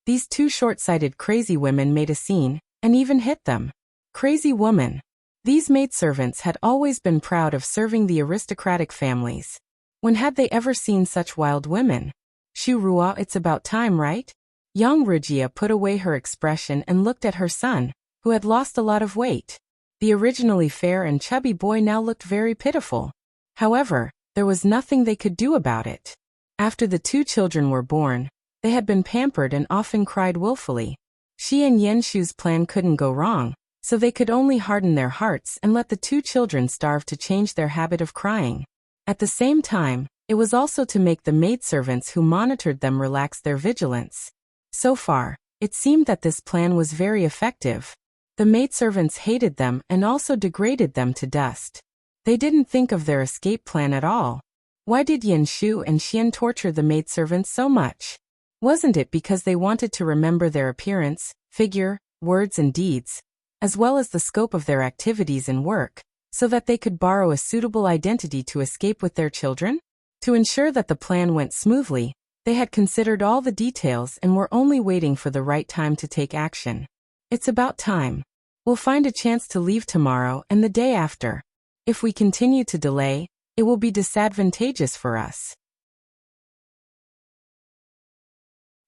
these two short-sighted crazy women made a scene, and even hit them. Crazy woman. These maidservants had always been proud of serving the aristocratic families. When had they ever seen such wild women? Shu Ruo, it's about time, right? Yang Ruijia put away her expression and looked at her son, who had lost a lot of weight. The originally fair and chubby boy now looked very pitiful. However, there was nothing they could do about it. After the two children were born, they had been pampered and often cried willfully. She and Yan Shu's plan couldn't go wrong, so they could only harden their hearts and let the two children starve to change their habit of crying. At the same time, it was also to make the maidservants who monitored them relax their vigilance. So far, it seemed that this plan was very effective. The maidservants hated them and also degraded them to dust. They didn't think of their escape plan at all. Why did Yan Shu and Xian torture the maidservants so much? Wasn't it because they wanted to remember their appearance, figure, words and deeds, as well as the scope of their activities and work, so that they could borrow a suitable identity to escape with their children? To ensure that the plan went smoothly, they had considered all the details and were only waiting for the right time to take action. It's about time. We'll find a chance to leave tomorrow and the day after. If we continue to delay, it will be disadvantageous for us.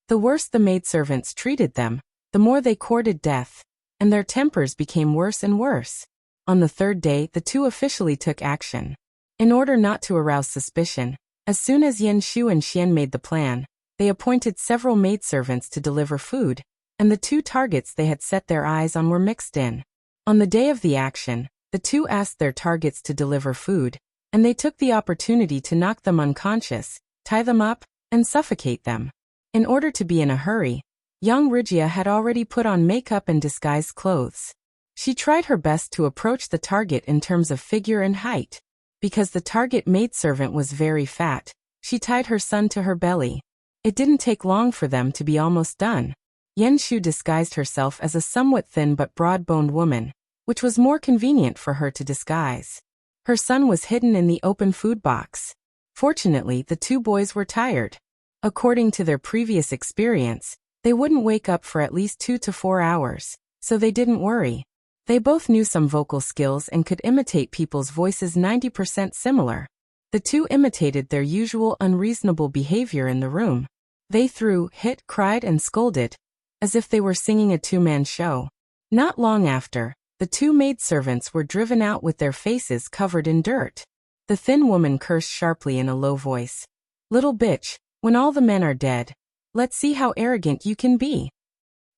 The worse the maidservants treated them, the more they courted death, and their tempers became worse and worse. On the third day, the two officially took action. In order not to arouse suspicion, as soon as Yan Shu and Xian made the plan, they appointed several maidservants to deliver food, and the two targets they had set their eyes on were mixed in. On the day of the action, the two asked their targets to deliver food, and they took the opportunity to knock them unconscious, tie them up, and suffocate them. In order to be in a hurry, young Wuxia had already put on makeup and disguised clothes. She tried her best to approach the target in terms of figure and height. Because the target maidservant was very fat, she tied her son to her belly. It didn't take long for them to be almost done. Yan Shu disguised herself as a somewhat thin but broad-boned woman, which was more convenient for her to disguise. Her son was hidden in the open food box. Fortunately, the two boys were tired. According to their previous experience, they wouldn't wake up for at least 2 to 4 hours, so they didn't worry. They both knew some vocal skills and could imitate people's voices 90% similar. The two imitated their usual unreasonable behavior in the room. They threw, hit, cried, and scolded, as if they were singing a two-man show. Not long after, the two maidservants were driven out with their faces covered in dirt. The thin woman cursed sharply in a low voice. "Little bitch, when all the men are dead, let's see how arrogant you can be."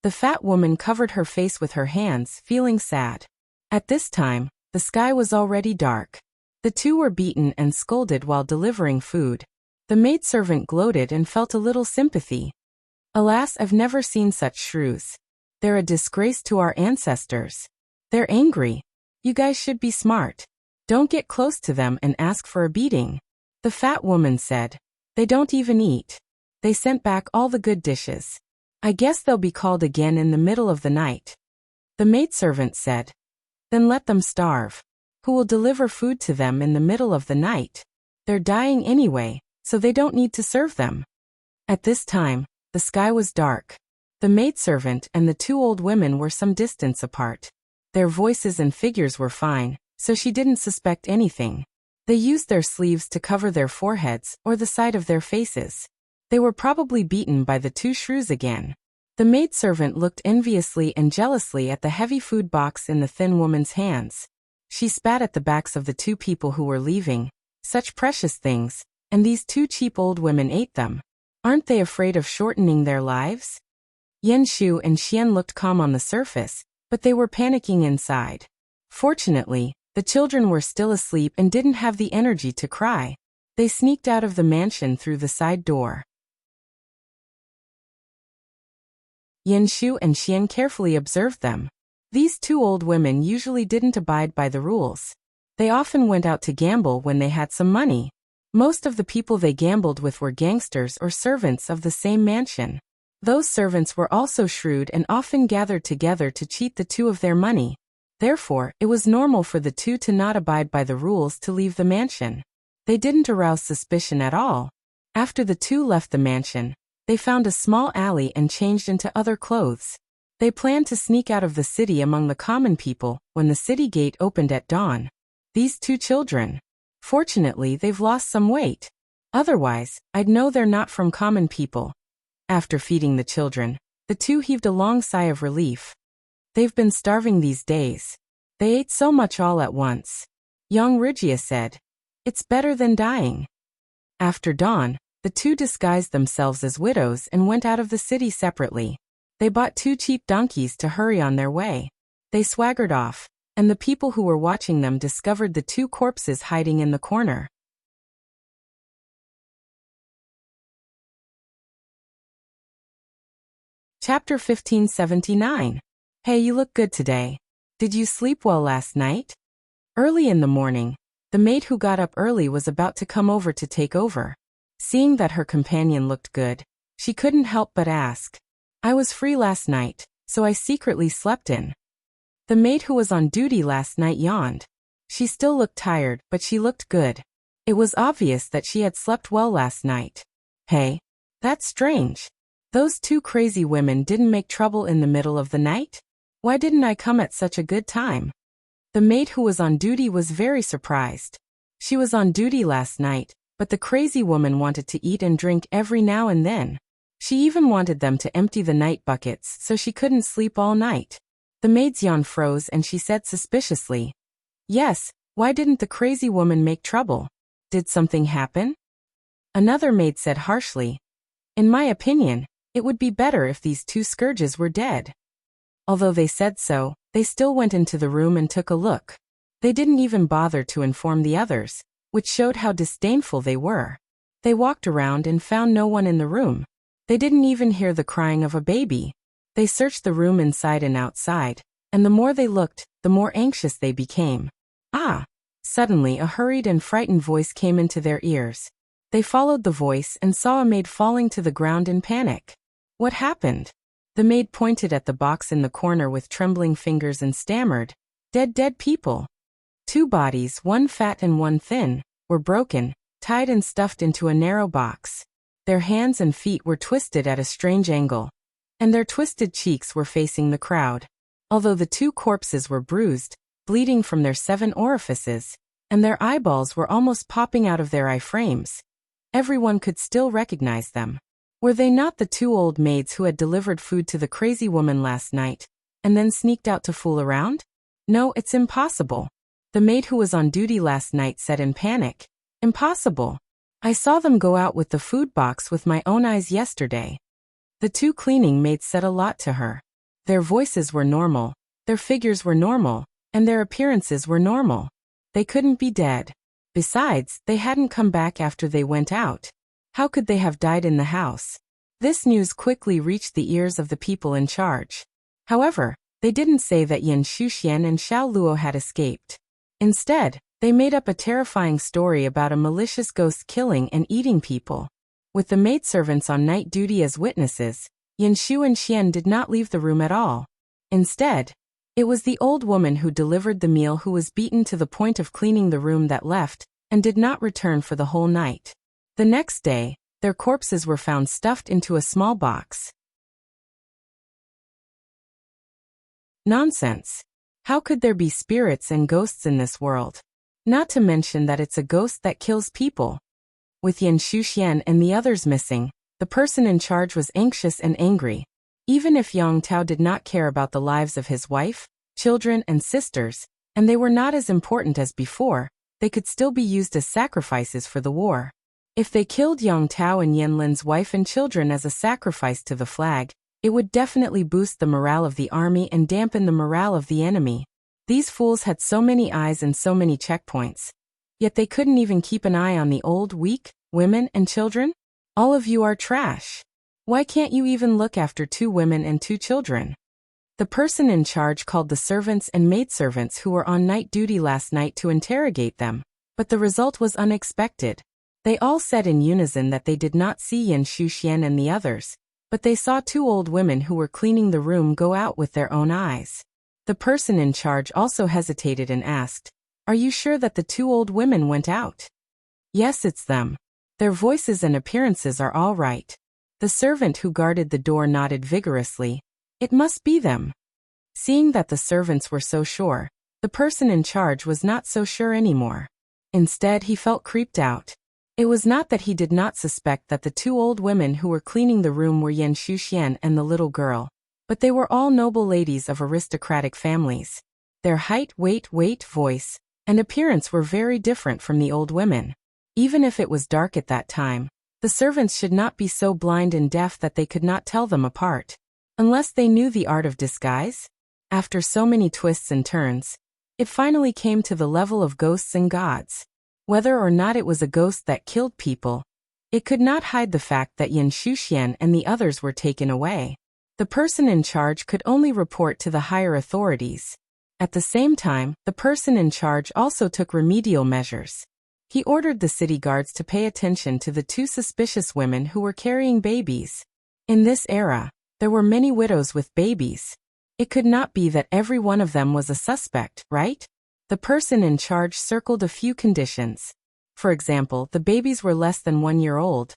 The fat woman covered her face with her hands, feeling sad. At this time, the sky was already dark. The two were beaten and scolded while delivering food. The maidservant gloated and felt a little sympathy. "Alas, I've never seen such shrews. They're a disgrace to our ancestors. They're angry. You guys should be smart. Don't get close to them and ask for a beating." The fat woman said. "They don't even eat. They sent back all the good dishes. I guess they'll be called again in the middle of the night." The maidservant said. "Then let them starve. Who will deliver food to them in the middle of the night? They're dying anyway, so they don't need to serve them." At this time, the sky was dark. The maidservant and the two old women were some distance apart. Their voices and figures were fine, so she didn't suspect anything. They used their sleeves to cover their foreheads or the side of their faces. They were probably beaten by the two shrews again. The maidservant looked enviously and jealously at the heavy food box in the thin woman's hands. She spat at the backs of the two people who were leaving. Such precious things, and these two cheap old women ate them. Aren't they afraid of shortening their lives? Yan Shu and Xian looked calm on the surface, but they were panicking inside. Fortunately, the children were still asleep and didn't have the energy to cry. They sneaked out of the mansion through the side door. Yan Shu and Xian carefully observed them. These two old women usually didn't abide by the rules. They often went out to gamble when they had some money. Most of the people they gambled with were gangsters or servants of the same mansion. Those servants were also shrewd and often gathered together to cheat the two of their money. Therefore, it was normal for the two to not abide by the rules to leave the mansion. They didn't arouse suspicion at all. After the two left the mansion, they found a small alley and changed into other clothes. They planned to sneak out of the city among the common people when the city gate opened at dawn. These two children. Fortunately, they've lost some weight. Otherwise, I'd know they're not from common people. After feeding the children, the two heaved a long sigh of relief. They've been starving these days. They ate so much all at once. Young Wuxia said. It's better than dying. After dawn, the two disguised themselves as widows and went out of the city separately. They bought 2 cheap donkeys to hurry on their way. They swaggered off, and the people who were watching them discovered the 2 corpses hiding in the corner. Chapter 1579. Hey, you look good today. Did you sleep well last night? Early in the morning, the maid who got up early was about to come over to take over. Seeing that her companion looked good, she couldn't help but ask. I was free last night, so I secretly slept in. The maid who was on duty last night yawned. She still looked tired, but she looked good. It was obvious that she had slept well last night. Hey, that's strange. Those 2 crazy women didn't make trouble in the middle of the night? Why didn't I come at such a good time? The maid who was on duty was very surprised. She was on duty last night, but the crazy woman wanted to eat and drink every now and then. She even wanted them to empty the night buckets so she couldn't sleep all night. The maid's yawn froze and she said suspiciously, Yes, why didn't the crazy woman make trouble? Did something happen? Another maid said harshly, In my opinion, It would be better if these two scourges were dead. Although they said so, they still went into the room and took a look. They didn't even bother to inform the others, which showed how disdainful they were. They walked around and found no one in the room. They didn't even hear the crying of a baby. They searched the room inside and outside, and the more they looked, the more anxious they became. Ah! Suddenly a hurried and frightened voice came into their ears. They followed the voice and saw a maid falling to the ground in panic. What happened? The maid pointed at the box in the corner with trembling fingers and stammered, Dead people. 2 bodies, one fat and one thin, were broken, tied and stuffed into a narrow box. Their hands and feet were twisted at a strange angle, and their twisted cheeks were facing the crowd. Although the 2 corpses were bruised, bleeding from their 7 orifices, and their eyeballs were almost popping out of their eye frames, everyone could still recognize them. Were they not the 2 old maids who had delivered food to the crazy woman last night, and then sneaked out to fool around? No, it's impossible. The maid who was on duty last night said in panic. Impossible. I saw them go out with the food box with my own eyes yesterday. The 2 cleaning maids said a lot to her. Their voices were normal, their figures were normal, and their appearances were normal. They couldn't be dead. Besides, they hadn't come back after they went out. How could they have died in the house? This news quickly reached the ears of the people in charge. However, they didn't say that Yan Shuxian and Xiao Luo had escaped. Instead, they made up a terrifying story about a malicious ghost killing and eating people. With the maidservants on night duty as witnesses, Yan Shu and Xian did not leave the room at all. Instead, it was the old woman who delivered the meal who was beaten to the point of cleaning the room that left, and did not return for the whole night. The next day, their corpses were found stuffed into a small box. Nonsense. How could there be spirits and ghosts in this world? Not to mention that it's a ghost that kills people. With Yan Shuxian and the others missing, the person in charge was anxious and angry. Even if Yang Tao did not care about the lives of his wife, children and sisters, and they were not as important as before, they could still be used as sacrifices for the war. If they killed Yang Tao and Yan Lin's wife and children as a sacrifice to the flag, it would definitely boost the morale of the army and dampen the morale of the enemy. These fools had so many eyes and so many checkpoints. Yet they couldn't even keep an eye on the old, weak, women and children? All of you are trash. Why can't you even look after 2 women and 2 children? The person in charge called the servants and maidservants who were on night duty last night to interrogate them, but the result was unexpected. They all said in unison that they did not see Yan Shuxian and the others, but they saw 2 old women who were cleaning the room go out with their own eyes. The person in charge also hesitated and asked, Are you sure that the 2 old women went out? Yes, it's them. Their voices and appearances are all right. The servant who guarded the door nodded vigorously. It must be them. Seeing that the servants were so sure, the person in charge was not so sure anymore. Instead, he felt creeped out. It was not that he did not suspect that the 2 old women who were cleaning the room were Yan Shuxian and the little girl, but they were all noble ladies of aristocratic families. Their height, weight, voice, and appearance were very different from the old women. Even if it was dark at that time, the servants should not be so blind and deaf that they could not tell them apart. Unless they knew the art of disguise? After so many twists and turns, it finally came to the level of ghosts and gods. Whether or not it was a ghost that killed people, it could not hide the fact that Yan Shuxian and the others were taken away. The person in charge could only report to the higher authorities. At the same time, the person in charge also took remedial measures. He ordered the city guards to pay attention to the 2 suspicious women who were carrying babies. In this era, there were many widows with babies. It could not be that every one of them was a suspect, right? The person in charge circled a few conditions. For example, the babies were less than 1 year old.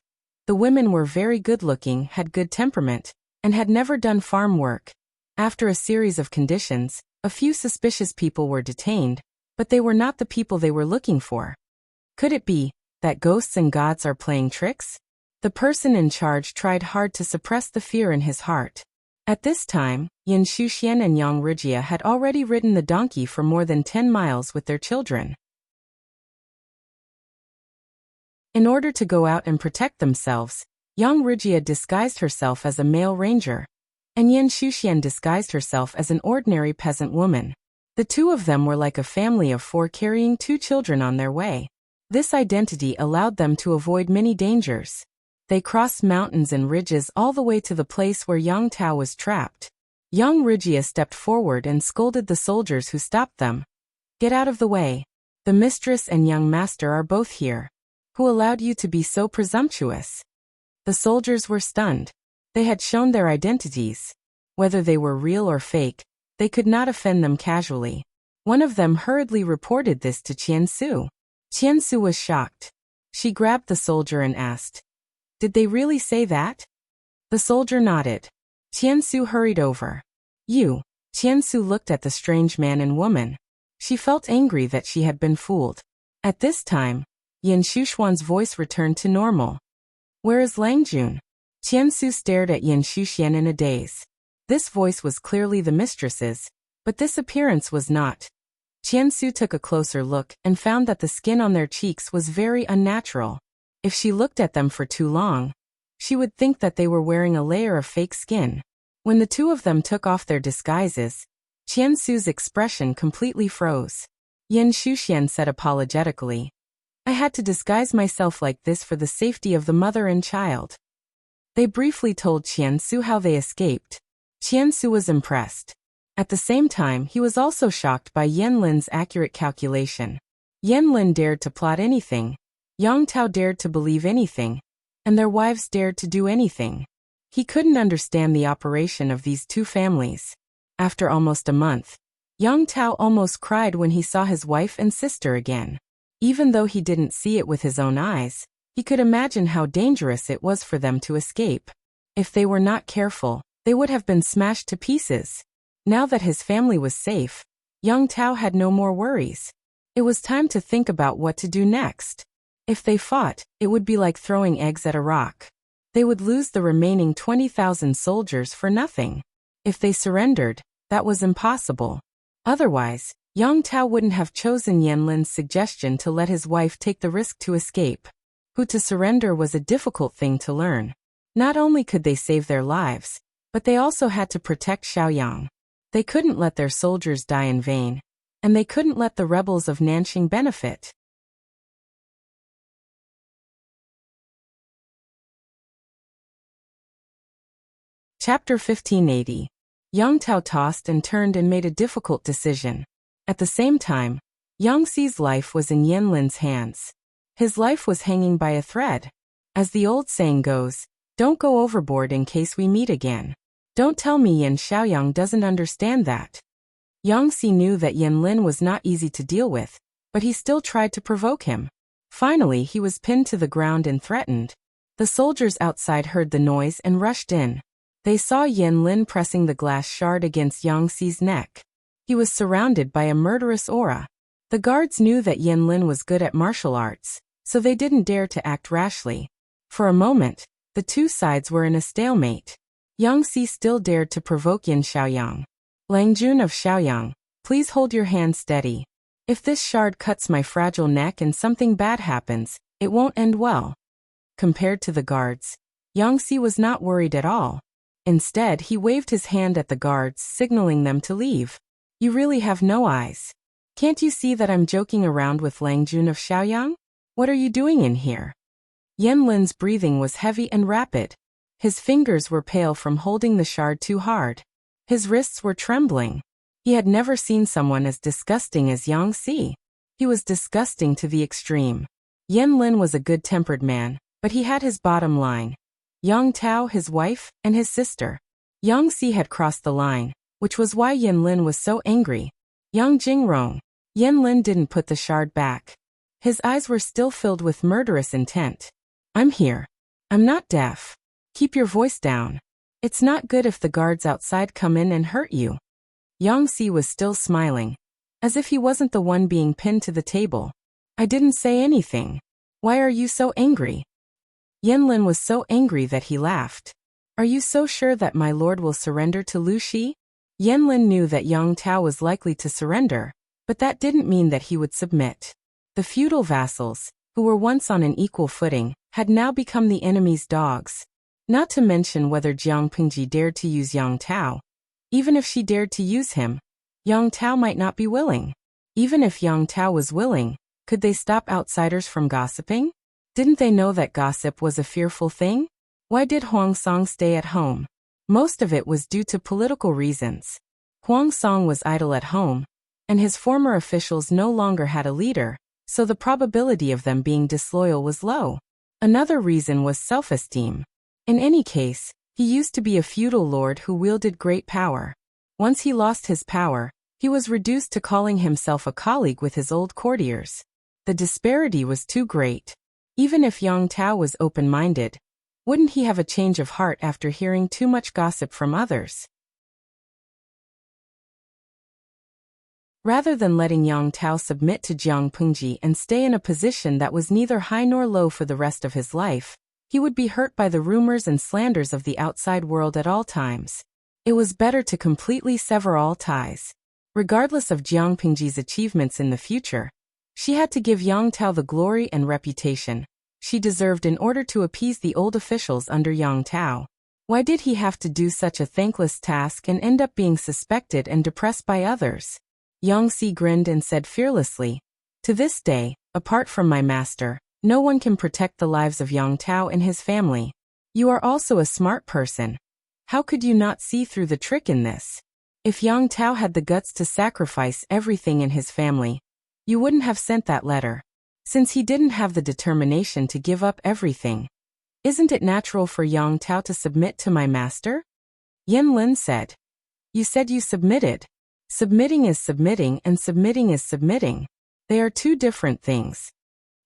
The women were very good-looking, had good temperament, and had never done farm work. After a series of conditions, a few suspicious people were detained, but they were not the people they were looking for. Could it be that ghosts and gods are playing tricks? The person in charge tried hard to suppress the fear in his heart. At this time, Yan Shuxian and Yang Rijia had already ridden the donkey for more than 10 miles with their children. In order to go out and protect themselves, Young Wuxia disguised herself as a male ranger, and Yan Shuxian disguised herself as an ordinary peasant woman. The two of them were like a family of four carrying two children on their way. This identity allowed them to avoid many dangers. They crossed mountains and ridges all the way to the place where Yang Tao was trapped. Young Wuxia stepped forward and scolded the soldiers who stopped them. "Get out of the way. The mistress and young master are both here. Who allowed you to be so presumptuous?" The soldiers were stunned. They had shown their identities. Whether they were real or fake, they could not offend them casually. One of them hurriedly reported this to Qiansu. Qiansu was shocked. She grabbed the soldier and asked, "Did they really say that?" The soldier nodded. Qiansu hurried over. "You." Qiansu looked at the strange man and woman. She felt angry that she had been fooled. At this time, Yan Shuxuan's voice returned to normal. "Where is Langjun?" Qiansu stared at Yan Shuxian in a daze. This voice was clearly the mistress's, but this appearance was not. Qiansu took a closer look and found that the skin on their cheeks was very unnatural. If she looked at them for too long, she would think that they were wearing a layer of fake skin. When the two of them took off their disguises, Qiansu's expression completely froze. Yan Shuxian said apologetically, "I had to disguise myself like this for the safety of the mother and child." They briefly told Qiansu how they escaped. Qiansu was impressed. At the same time, he was also shocked by Yan Lin's accurate calculation. Yan Lin dared to plot anything, Yang Tao dared to believe anything, and their wives dared to do anything. He couldn't understand the operation of these two families. After almost a month, Yang Tao almost cried when he saw his wife and sister again. Even though he didn't see it with his own eyes, he could imagine how dangerous it was for them to escape. If they were not careful, they would have been smashed to pieces. Now that his family was safe, Yang Tao had no more worries. It was time to think about what to do next. If they fought, it would be like throwing eggs at a rock. They would lose the remaining 20,000 soldiers for nothing. If they surrendered, that was impossible. Otherwise, Yang Tao wouldn't have chosen Yan Lin's suggestion to let his wife take the risk to escape. Who to surrender was a difficult thing to learn. Not only could they save their lives, but they also had to protect Xiaoyang. They couldn't let their soldiers die in vain, and they couldn't let the rebels of Nanxing benefit. Chapter 1580. Yang Tao tossed and turned and made a difficult decision. At the same time, Yang Xi's life was in Yan Lin's hands. His life was hanging by a thread. As the old saying goes, "Don't go overboard in case we meet again." Don't tell me Yan Xiaoyang doesn't understand that. Yang Xi knew that Yan Lin was not easy to deal with, but he still tried to provoke him. Finally, he was pinned to the ground and threatened. The soldiers outside heard the noise and rushed in. They saw Yan Lin pressing the glass shard against Yang Xi's neck. He was surrounded by a murderous aura. The guards knew that Yan Lin was good at martial arts, so they didn't dare to act rashly. For a moment, the two sides were in a stalemate. Yang Xi still dared to provoke Yan Xiaoyang. "Langjun of Xiaoyang, please hold your hand steady. If this shard cuts my fragile neck and something bad happens, it won't end well." Compared to the guards, Yang Xi was not worried at all. Instead, he waved his hand at the guards, signaling them to leave. "You really have no eyes. Can't you see that I'm joking around with Langjun of Xiaoyang? What are you doing in here?" Yan Lin's breathing was heavy and rapid. His fingers were pale from holding the shard too hard. His wrists were trembling. He had never seen someone as disgusting as Yang Xi. He was disgusting to the extreme. Yan Lin was a good-tempered man, but he had his bottom line. Yang Tao, his wife, and his sister. Yang Xi had crossed the line, which was why Yan Lin was so angry. Yang Jingrong. Yan Lin didn't put the shard back. His eyes were still filled with murderous intent. "I'm here. I'm not deaf. Keep your voice down. It's not good if the guards outside come in and hurt you." Yang Xi was still smiling, as if he wasn't the one being pinned to the table. "I didn't say anything. Why are you so angry?" Yan Lin was so angry that he laughed. "Are you so sure that my lord will surrender to Lu Shi?" Yan Lin knew that Yang Tao was likely to surrender, but that didn't mean that he would submit. The feudal vassals, who were once on an equal footing, had now become the enemy's dogs. Not to mention whether Jiang Pingji dared to use Yang Tao. Even if she dared to use him, Yang Tao might not be willing. Even if Yang Tao was willing, could they stop outsiders from gossiping? Didn't they know that gossip was a fearful thing? Why did Huang Song stay at home? Most of it was due to political reasons. Huang Song was idle at home, and his former officials no longer had a leader, so the probability of them being disloyal was low. Another reason was self-esteem. In any case, he used to be a feudal lord who wielded great power. Once he lost his power, he was reduced to calling himself a colleague with his old courtiers. The disparity was too great. Even if Yang Tao was open-minded, wouldn't he have a change of heart after hearing too much gossip from others? Rather than letting Yang Tao submit to Jiang Pingji and stay in a position that was neither high nor low for the rest of his life, he would be hurt by the rumors and slanders of the outside world at all times. It was better to completely sever all ties. Regardless of Jiang Pingji's achievements in the future, she had to give Yang Tao the glory and reputation she deserved in order to appease the old officials under Yang Tao. Why did he have to do such a thankless task and end up being suspected and depressed by others? Yang Si grinned and said fearlessly, "To this day, apart from my master, no one can protect the lives of Yang Tao and his family. You are also a smart person. How could you not see through the trick in this? If Yang Tao had the guts to sacrifice everything in his family, you wouldn't have sent that letter. Since he didn't have the determination to give up everything, isn't it natural for Yang Tao to submit to my master?" Yin Lin said. "You said you submitted. Submitting is submitting and submitting is submitting. They are two different things."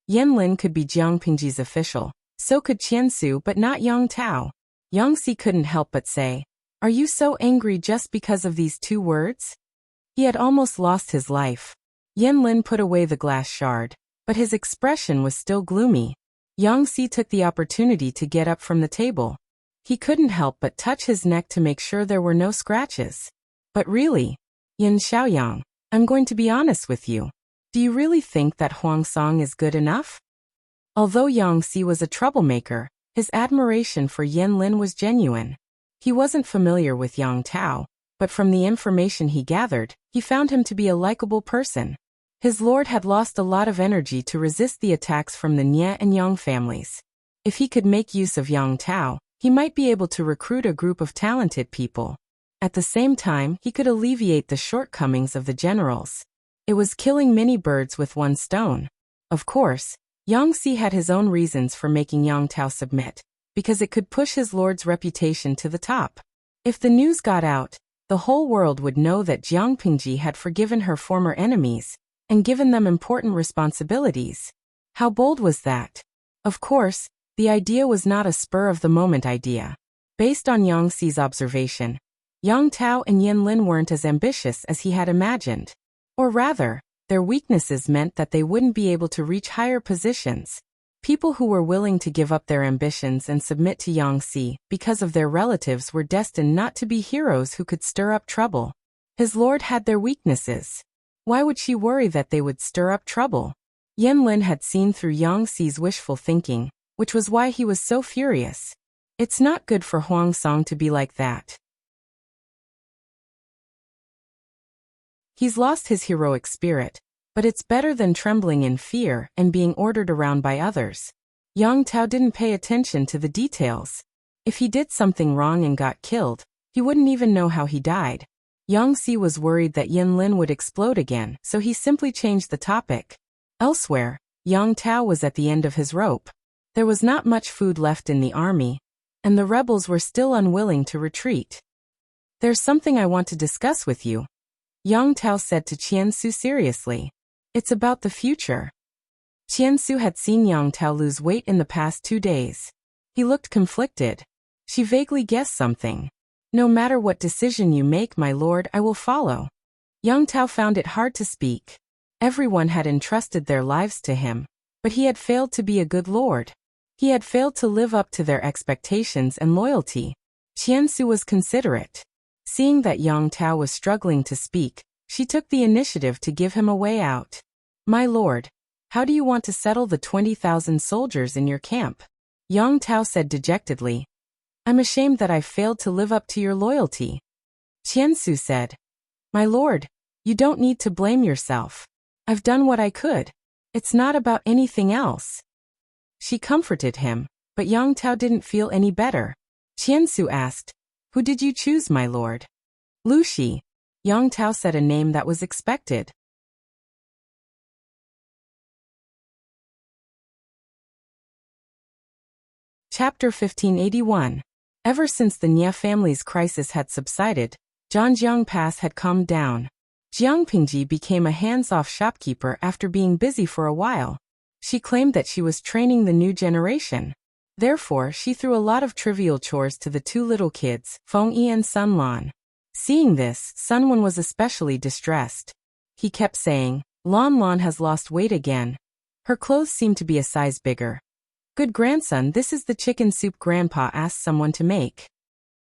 Yin Lin could be Jiang Pingji's official, so could Qian Su, but not Yang Tao. Yang Si couldn't help but say, "Are you so angry just because of these two words?" He had almost lost his life. Yin Lin put away the glass shard, but his expression was still gloomy. Yang Si took the opportunity to get up from the table. He couldn't help but touch his neck to make sure there were no scratches. "But really, Yin Xiaoyang, I'm going to be honest with you. Do you really think that Huang Song is good enough?" Although Yang Si was a troublemaker, his admiration for Yin Lin was genuine. He wasn't familiar with Yang Tao, but from the information he gathered, he found him to be a likable person. His lord had lost a lot of energy to resist the attacks from the Nye and Yang families. If he could make use of Yang Tao, he might be able to recruit a group of talented people. At the same time, he could alleviate the shortcomings of the generals. It was killing many birds with one stone. Of course, Yang Si had his own reasons for making Yang Tao submit, because it could push his lord's reputation to the top. If the news got out, the whole world would know that Jiang Pingji had forgiven her former enemies and given them important responsibilities. How bold was that? Of course, the idea was not a spur-of-the-moment idea. Based on Yang Si's observation, Yang Tao and Yin Lin weren't as ambitious as he had imagined. Or rather, their weaknesses meant that they wouldn't be able to reach higher positions. People who were willing to give up their ambitions and submit to Yang Si because of their relatives were destined not to be heroes who could stir up trouble. His lord had their weaknesses. Why would she worry that they would stir up trouble? Yin Lin had seen through Yang Si's wishful thinking, which was why he was so furious. It's not good for Huang Song to be like that. He's lost his heroic spirit, but it's better than trembling in fear and being ordered around by others. Yang Tao didn't pay attention to the details. If he did something wrong and got killed, he wouldn't even know how he died. Yang Si was worried that Yin Lin would explode again, so he simply changed the topic. Elsewhere, Yang Tao was at the end of his rope. There was not much food left in the army, and the rebels were still unwilling to retreat. "There's something I want to discuss with you," Yang Tao said to Qian Su seriously. "It's about the future." Qian Su had seen Yang Tao lose weight in the past 2 days. He looked conflicted. She vaguely guessed something. "No matter what decision you make, my lord, I will follow." Yang Tao found it hard to speak. Everyone had entrusted their lives to him, but he had failed to be a good lord. He had failed to live up to their expectations and loyalty. Qian Su was considerate. Seeing that Yang Tao was struggling to speak, she took the initiative to give him a way out. "My lord, How do you want to settle the 20,000 soldiers in your camp? Yang Tao said dejectedly. I'm ashamed that I failed to live up to your loyalty. Qiansu said, My lord, you don't need to blame yourself. I've done what I could. It's not about anything else. She comforted him, but Yang Tao didn't feel any better. Qiansu asked, Who did you choose, my lord? Lu Shi. Yang Tao said a name that was expected. Chapter 1581. Ever since the Nie family's crisis had subsided, Zhangjiang Pass had calmed down. Jiang Pingji became a hands-off shopkeeper after being busy for a while. She claimed that she was training the new generation. Therefore, she threw a lot of trivial chores to the two little kids, Feng Yi and Sun Lan. Seeing this, Sun Wen was especially distressed. He kept saying, Lan Lan has lost weight again. Her clothes seem to be a size bigger. Good grandson, this is the chicken soup grandpa asked someone to make.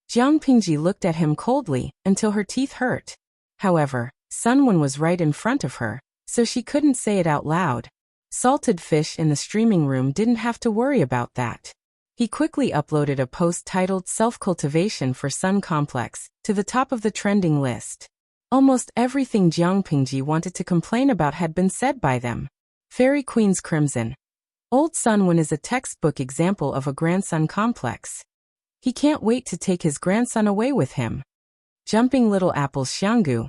Jiang Pingji looked at him coldly, until her teeth hurt. However, Sun Wen was right in front of her, so she couldn't say it out loud. Salted fish in the streaming room didn't have to worry about that. He quickly uploaded a post titled Self-Cultivation for Sun Complex to the top of the trending list. Almost everything Jiang Pingji wanted to complain about had been said by them. Fairy Queen's Crimson. Old Sun Wen is a textbook example of a grandson complex. He can't wait to take his grandson away with him. Jumping Little Apple's Xianggu.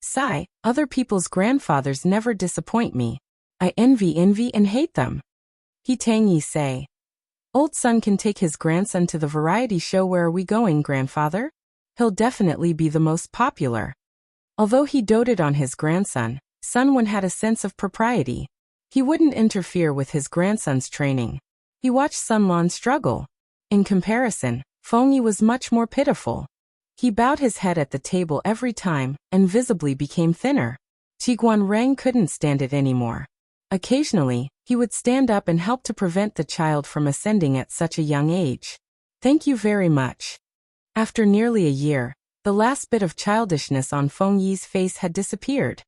Sigh, other people's grandfathers never disappoint me. I envy and hate them. He Tang Yi say. Old Sun can take his grandson to the variety show. Where are we going, grandfather? He'll definitely be the most popular. Although he doted on his grandson, Sun Wen had a sense of propriety. He wouldn't interfere with his grandson's training. He watched Sun Lan struggle. In comparison, Feng Yi was much more pitiful. He bowed his head at the table every time, and visibly became thinner. Qiguan Rang couldn't stand it anymore. Occasionally, he would stand up and help to prevent the child from ascending at such a young age. Thank you very much. After nearly a year, the last bit of childishness on Feng Yi's face had disappeared.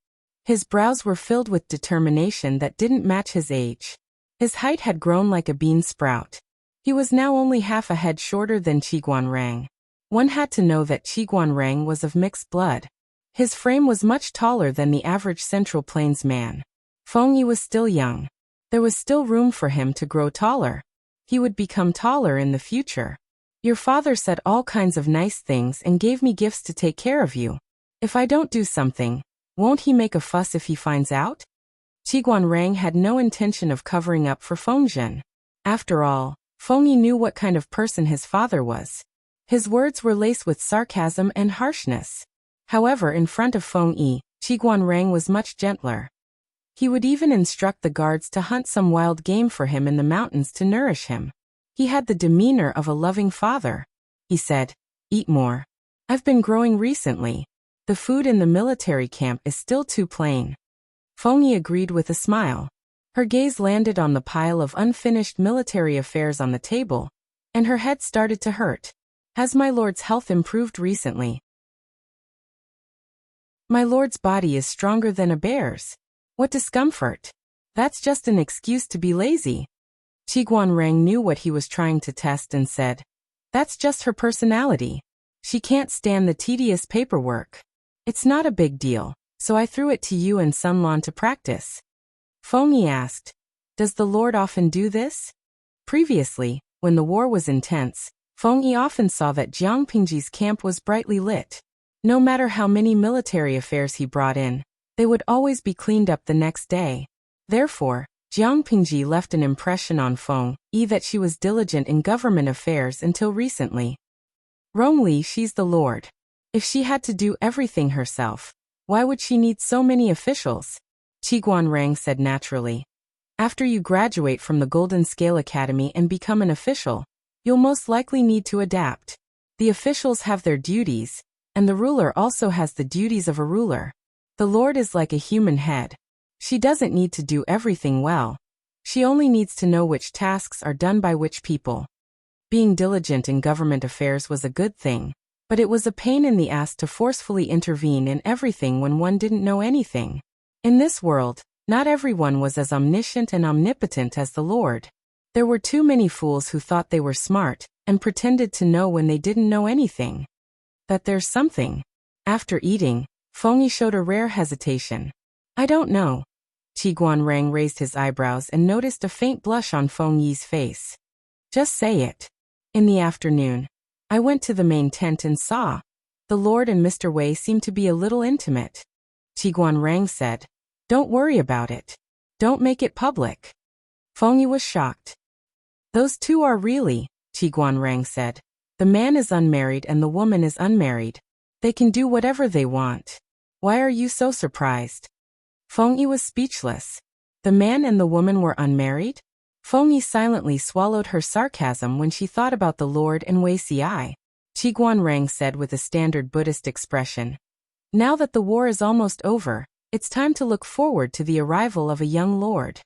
His brows were filled with determination that didn't match his age. His height had grown like a bean sprout. He was now only half a head shorter than Qiguan Rang. One had to know that Qiguan Rang was of mixed blood. His frame was much taller than the average Central Plains man. Feng Yi was still young. There was still room for him to grow taller. He would become taller in the future. Your father said all kinds of nice things and gave me gifts to take care of you. If I don't do something, won't he make a fuss if he finds out? Qiguan Rang had no intention of covering up for Feng Zhen. After all, Feng Yi knew what kind of person his father was. His words were laced with sarcasm and harshness. However, in front of Feng Yi, Qiguan Rang was much gentler. He would even instruct the guards to hunt some wild game for him in the mountains to nourish him. He had the demeanor of a loving father. He said, Eat more. I've been growing recently. The food in the military camp is still too plain. Feng Yi agreed with a smile. Her gaze landed on the pile of unfinished military affairs on the table, and her head started to hurt. Has my lord's health improved recently? My lord's body is stronger than a bear's. What discomfort? That's just an excuse to be lazy. Qiguan Rang knew what he was trying to test and said, That's just her personality. She can't stand the tedious paperwork. It's not a big deal, so I threw it to you and Sun Lan to practice. Feng Yi asked, Does the lord often do this? Previously, when the war was intense, Feng Yi often saw that Jiang Pingji's camp was brightly lit. No matter how many military affairs he brought in, they would always be cleaned up the next day. Therefore, Jiang Pingji left an impression on Feng Yi that she was diligent in government affairs until recently. Wrongly, she's the lord. If she had to do everything herself, why would she need so many officials? Qiguan Rang said naturally. After you graduate from the Golden Scale Academy and become an official, you'll most likely need to adapt. The officials have their duties, and the ruler also has the duties of a ruler. The lord is like a human head. She doesn't need to do everything well. She only needs to know which tasks are done by which people. Being diligent in government affairs was a good thing, but it was a pain in the ass to forcefully intervene in everything when one didn't know anything. In this world, Not everyone was as omniscient and omnipotent as the Lord. There were too many fools who thought they were smart and pretended to know when they didn't know anything. That there's something. After eating, Feng Yi showed a rare hesitation. I don't know. Qi Guanrang raised his eyebrows and noticed a faint blush on Feng Yi's face. Just say it. In the afternoon, I went to the main tent and saw. The Lord and Mr. Wei seemed to be a little intimate. Qi Guanrang said. Don't worry about it. Don't make it public. Feng Yi was shocked. Those two are really, Qi Guanrang said. The man is unmarried and the woman is unmarried. They can do whatever they want. Why are you so surprised? Feng Yi was speechless. The man and the woman were unmarried? Feng Yi silently swallowed her sarcasm when she thought about the Lord and Wei Xi. Qi Guanrang said with a standard Buddhist expression. Now that the war is almost over, it's time to look forward to the arrival of a young lord.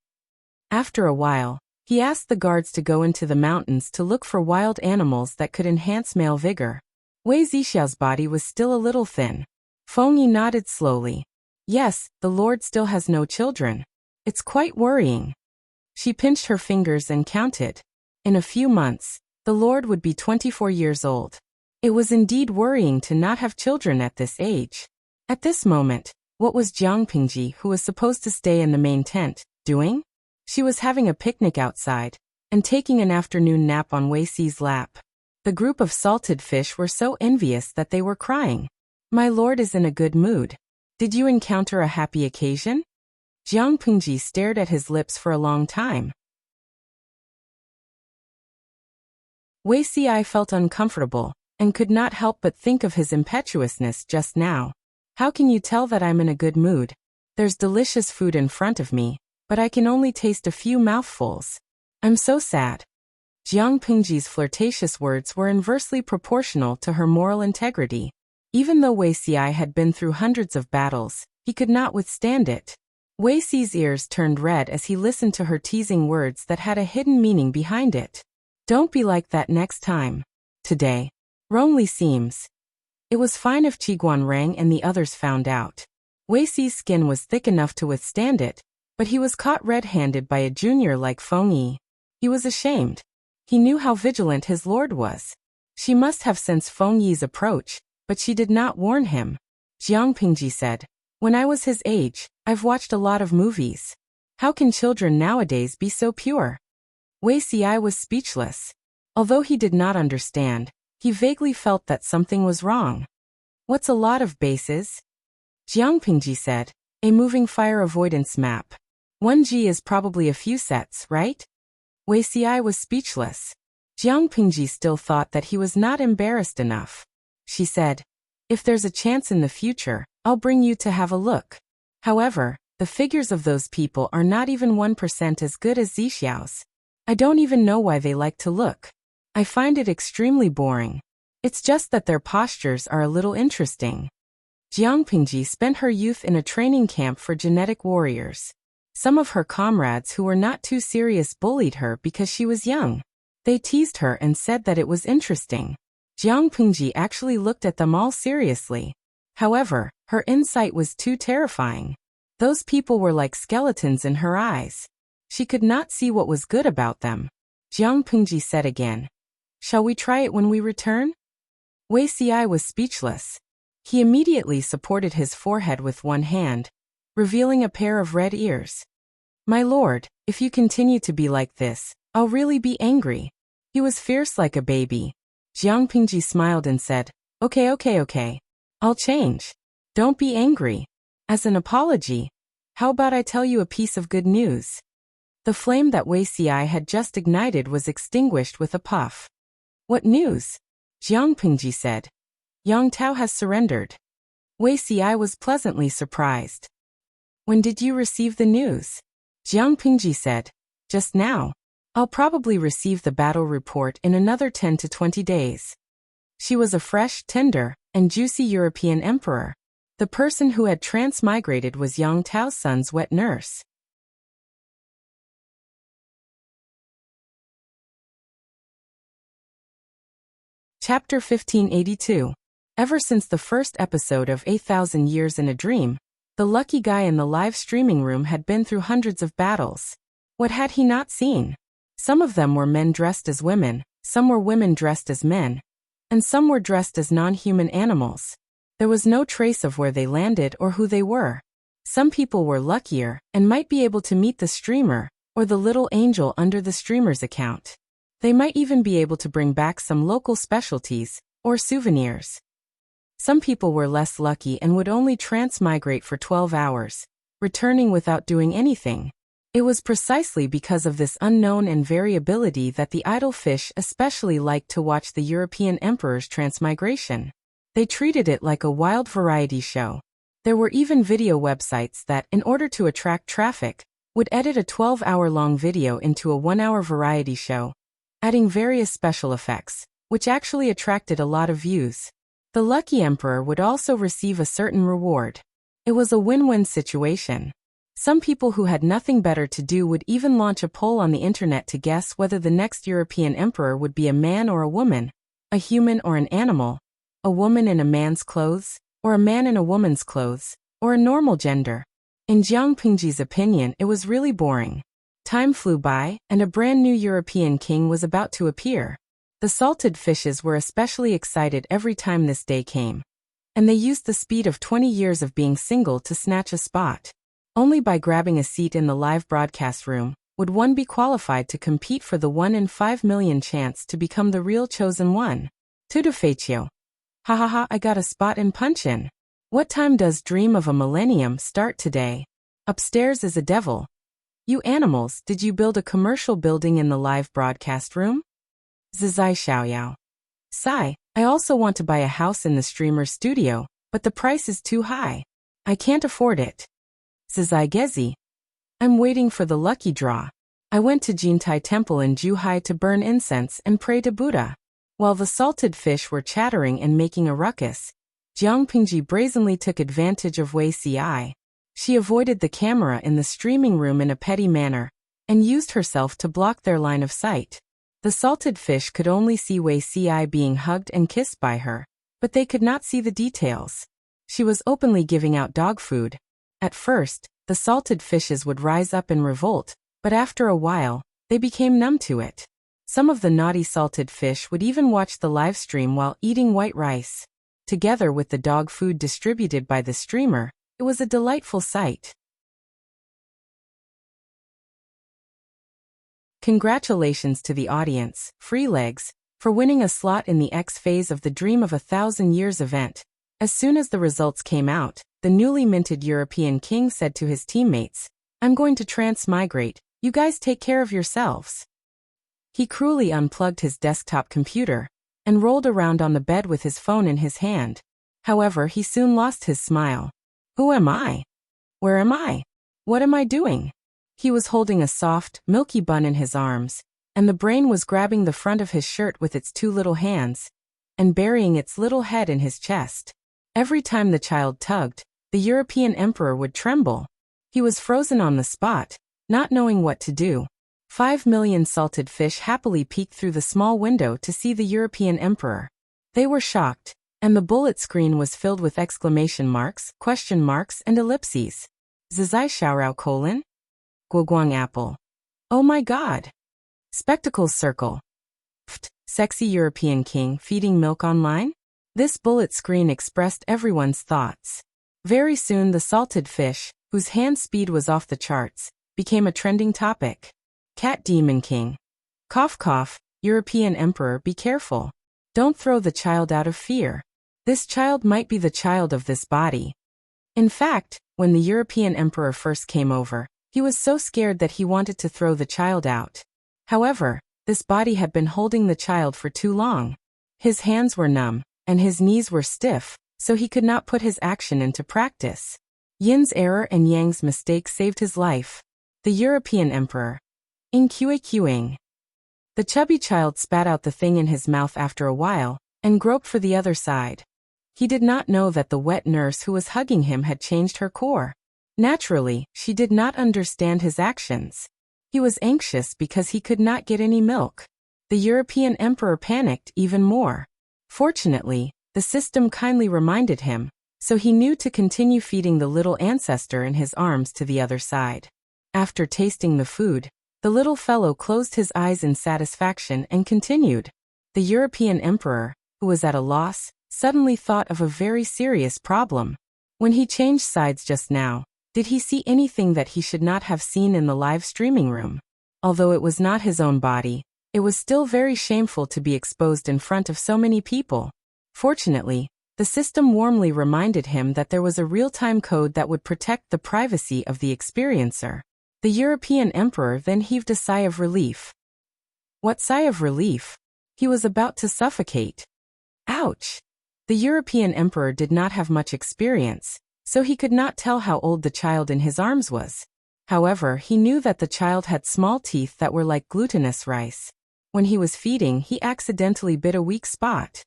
After a while, he asked the guards to go into the mountains to look for wild animals that could enhance male vigor. Wei Zixiao's body was still a little thin. Feng Yi nodded slowly. Yes, the Lord still has no children. It's quite worrying. She pinched her fingers and counted. In a few months, the Lord would be 24 years old. It was indeed worrying to not have children at this age. At this moment, what was Jiang Pingji, who was supposed to stay in the main tent, doing? She was having a picnic outside and taking an afternoon nap on Wei Xi's lap. The group of salted fish were so envious that they were crying. My lord is in a good mood. Did you encounter a happy occasion? Jiang Pingji stared at his lips for a long time. Wei Xi felt uncomfortable and could not help but think of his impetuousness just now. How can you tell that I'm in a good mood? There's delicious food in front of me, but I can only taste a few mouthfuls. I'm so sad. Jiang Pingji's flirtatious words were inversely proportional to her moral integrity. Even though Wei Xi had been through hundreds of battles, he could not withstand it. Wei Xi's ears turned red as he listened to her teasing words that had a hidden meaning behind it. Don't be like that next time. Today. Wrongly seems. It was fine if Qi Guanrang and the others found out. Wei Xi's skin was thick enough to withstand it, but he was caught red-handed by a junior like Feng Yi. He was ashamed. He knew how vigilant his lord was. She must have sensed Feng Yi's approach, but she did not warn him. Jiang Pingji said, when I was his age, I've watched a lot of movies. How can children nowadays be so pure? Wei Xi was speechless. Although he did not understand, he vaguely felt that something was wrong. What's a lot of bases? Jiang Pingji said, a moving fire avoidance map. 1G is probably a few sets, right? Wei Xi was speechless. Jiang Pingji still thought that he was not embarrassed enough. She said, if there's a chance in the future, I'll bring you to have a look. However, the figures of those people are not even 1% as good as Zixiao's. I don't even know why they like to look. I find it extremely boring. It's just that their postures are a little interesting. Jiang Pingji spent her youth in a training camp for genetic warriors. Some of her comrades who were not too serious bullied her because she was young. They teased her and said that it was interesting. Jiang Pingji actually looked at them all seriously. However, her insight was too terrifying. Those people were like skeletons in her eyes. She could not see what was good about them. Jiang Pingji said again, shall we try it when we return? Wei Xi was speechless. He immediately supported his forehead with one hand, revealing a pair of red ears. My lord, if you continue to be like this, I'll really be angry. He was fierce like a baby. Jiang Pingji smiled and said, okay. I'll change. Don't be angry. As an apology, how about I tell you a piece of good news? The flame that Wei Xi had just ignited was extinguished with a puff. What news? Jiang Pingji said. Yang Tao has surrendered. Wei Xi was pleasantly surprised. When did you receive the news? Jiang Pingji said. Just now. I'll probably receive the battle report in another 10 to 20 days. She was a fresh, tender, and juicy European emperor. The person who had transmigrated was Yang Tao's son's wet nurse. Chapter 1582. Ever since the first episode of 8,000 Years in a Dream, The lucky guy in the live streaming room had been through hundreds of battles. What had he not seen? Some of them were men dressed as women, some were women dressed as men, and some were dressed as non-human animals. There was no trace of where they landed or who they were. Some people were luckier and might be able to meet the streamer or the little angel under the streamer's account. They might even be able to bring back some local specialties or souvenirs. Some people were less lucky and would only transmigrate for 12 hours, returning without doing anything. It was precisely because of this unknown and variability that the idle fish especially liked to watch the European emperor's transmigration. They treated it like a wild variety show. There were even video websites that, in order to attract traffic, would edit a 12-hour-long video into a 1-hour variety show, adding various special effects, which actually attracted a lot of views. The lucky emperor would also receive a certain reward. It was a win-win situation. Some people who had nothing better to do would even launch a poll on the internet to guess whether the next European emperor would be a man or a woman, a human or an animal, a woman in a man's clothes, or a man in a woman's clothes, or a normal gender. In Jiang Pingji's opinion, it was really boring. Time flew by, and a brand new European king was about to appear. The salted fishes were especially excited every time this day came, and they used the speed of 20 years of being single to snatch a spot. Only by grabbing a seat in the live broadcast room would one be qualified to compete for the 1 in 5 million chance to become the real chosen one. Tudo feitio. Ha ha ha, I got a spot in Punch-In. What time does Dream of a Millennium start today? Upstairs is a devil. You animals, did you build a commercial building in the live broadcast room? Zizai Xiaoyao. Sigh, I also want to buy a house in the streamer's studio, but the price is too high. I can't afford it. Zizai Gezi. I'm waiting for the lucky draw. I went to Jintai Temple in Zhuhai to burn incense and pray to Buddha. While the salted fish were chattering and making a ruckus, Jiang Pingji brazenly took advantage of Wei Ci. She avoided the camera in the streaming room in a petty manner, and used herself to block their line of sight. The salted fish could only see Wei Ci being hugged and kissed by her, but they could not see the details. She was openly giving out dog food. At first, the salted fishes would rise up in revolt, but after a while, they became numb to it. Some of the naughty salted fish would even watch the live stream while eating white rice. Together with the dog food distributed by the streamer, it was a delightful sight. Congratulations to the audience, Freelegs, for winning a slot in the X phase of the Dream of a Thousand Years event. As soon as the results came out, the newly minted European king said to his teammates, I'm going to transmigrate, you guys take care of yourselves. He cruelly unplugged his desktop computer and rolled around on the bed with his phone in his hand. However, he soon lost his smile. Who am I? Where am I? What am I doing? He was holding a soft, milky bun in his arms, and the brain was grabbing the front of his shirt with its two little hands and burying its little head in his chest. Every time the child tugged, the European emperor would tremble. He was frozen on the spot, not knowing what to do. 5 million salted fish happily peeked through the small window to see the European emperor. They were shocked, and the bullet screen was filled with exclamation marks, question marks, and ellipses. Zizai Xiaorao colon? Guoguang apple. Oh my god. Spectacles circle. Pft, sexy European king feeding milk online? This bullet screen expressed everyone's thoughts. Very soon the salted fish, whose hand speed was off the charts, became a trending topic. Cat Demon King. Cough cough, European Emperor, be careful. Don't throw the child out of fear. This child might be the child of this body. In fact, when the European Emperor first came over, he was so scared that he wanted to throw the child out. However, this body had been holding the child for too long. His hands were numb, and his knees were stiff, so he could not put his action into practice. Yin's error and Yang's mistake saved his life. The European Emperor. In QAQing. The chubby child spat out the thing in his mouth after a while, and groped for the other side. He did not know that the wet nurse who was hugging him had changed her core. Naturally, she did not understand his actions. He was anxious because he could not get any milk. The European Emperor panicked even more. Fortunately, the system kindly reminded him, so he knew to continue feeding the little ancestor in his arms to the other side. After tasting the food, the little fellow closed his eyes in satisfaction and continued. The European emperor, who was at a loss, suddenly thought of a very serious problem. When he changed sides just now, did he see anything that he should not have seen in the live streaming room? Although it was not his own body, it was still very shameful to be exposed in front of so many people. Fortunately, the system warmly reminded him that there was a real-time code that would protect the privacy of the experiencer. The European emperor then heaved a sigh of relief. What sigh of relief? He was about to suffocate. Ouch! The European emperor did not have much experience, so he could not tell how old the child in his arms was. However, he knew that the child had small teeth that were like glutinous rice. When he was feeding, he accidentally bit a weak spot.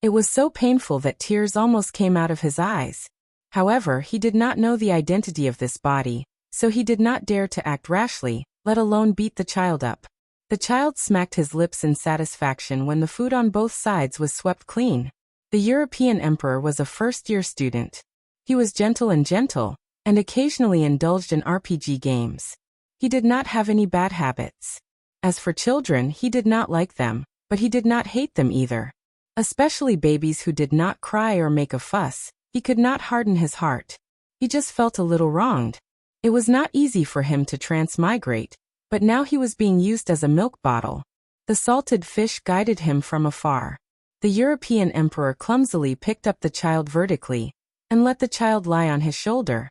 It was so painful that tears almost came out of his eyes. However, he did not know the identity of this body, so he did not dare to act rashly, let alone beat the child up. The child smacked his lips in satisfaction when the food on both sides was swept clean. The European emperor was a first-year student. He was gentle, and occasionally indulged in RPG games. He did not have any bad habits. As for children, he did not like them, but he did not hate them either. Especially babies who did not cry or make a fuss, he could not harden his heart. He just felt a little wronged. It was not easy for him to transmigrate, but now he was being used as a milk bottle. The salted fish guided him from afar. The European emperor clumsily picked up the child vertically, and let the child lie on his shoulder.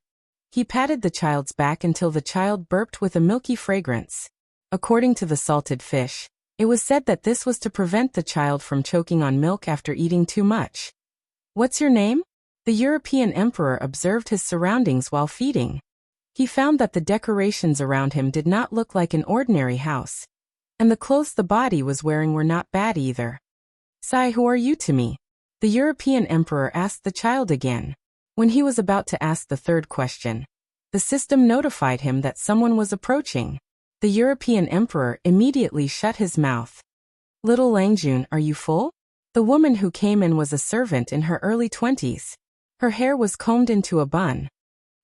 He patted the child's back until the child burped with a milky fragrance. According to the salted fish, it was said that this was to prevent the child from choking on milk after eating too much. What's your name? The European emperor observed his surroundings while feeding. He found that the decorations around him did not look like an ordinary house, and the clothes the body was wearing were not bad either. Sai, who are you to me? The European emperor asked the child again. When he was about to ask the third question, the system notified him that someone was approaching. The European emperor immediately shut his mouth. Little Langjun, are you full? The woman who came in was a servant in her early 20s. Her hair was combed into a bun.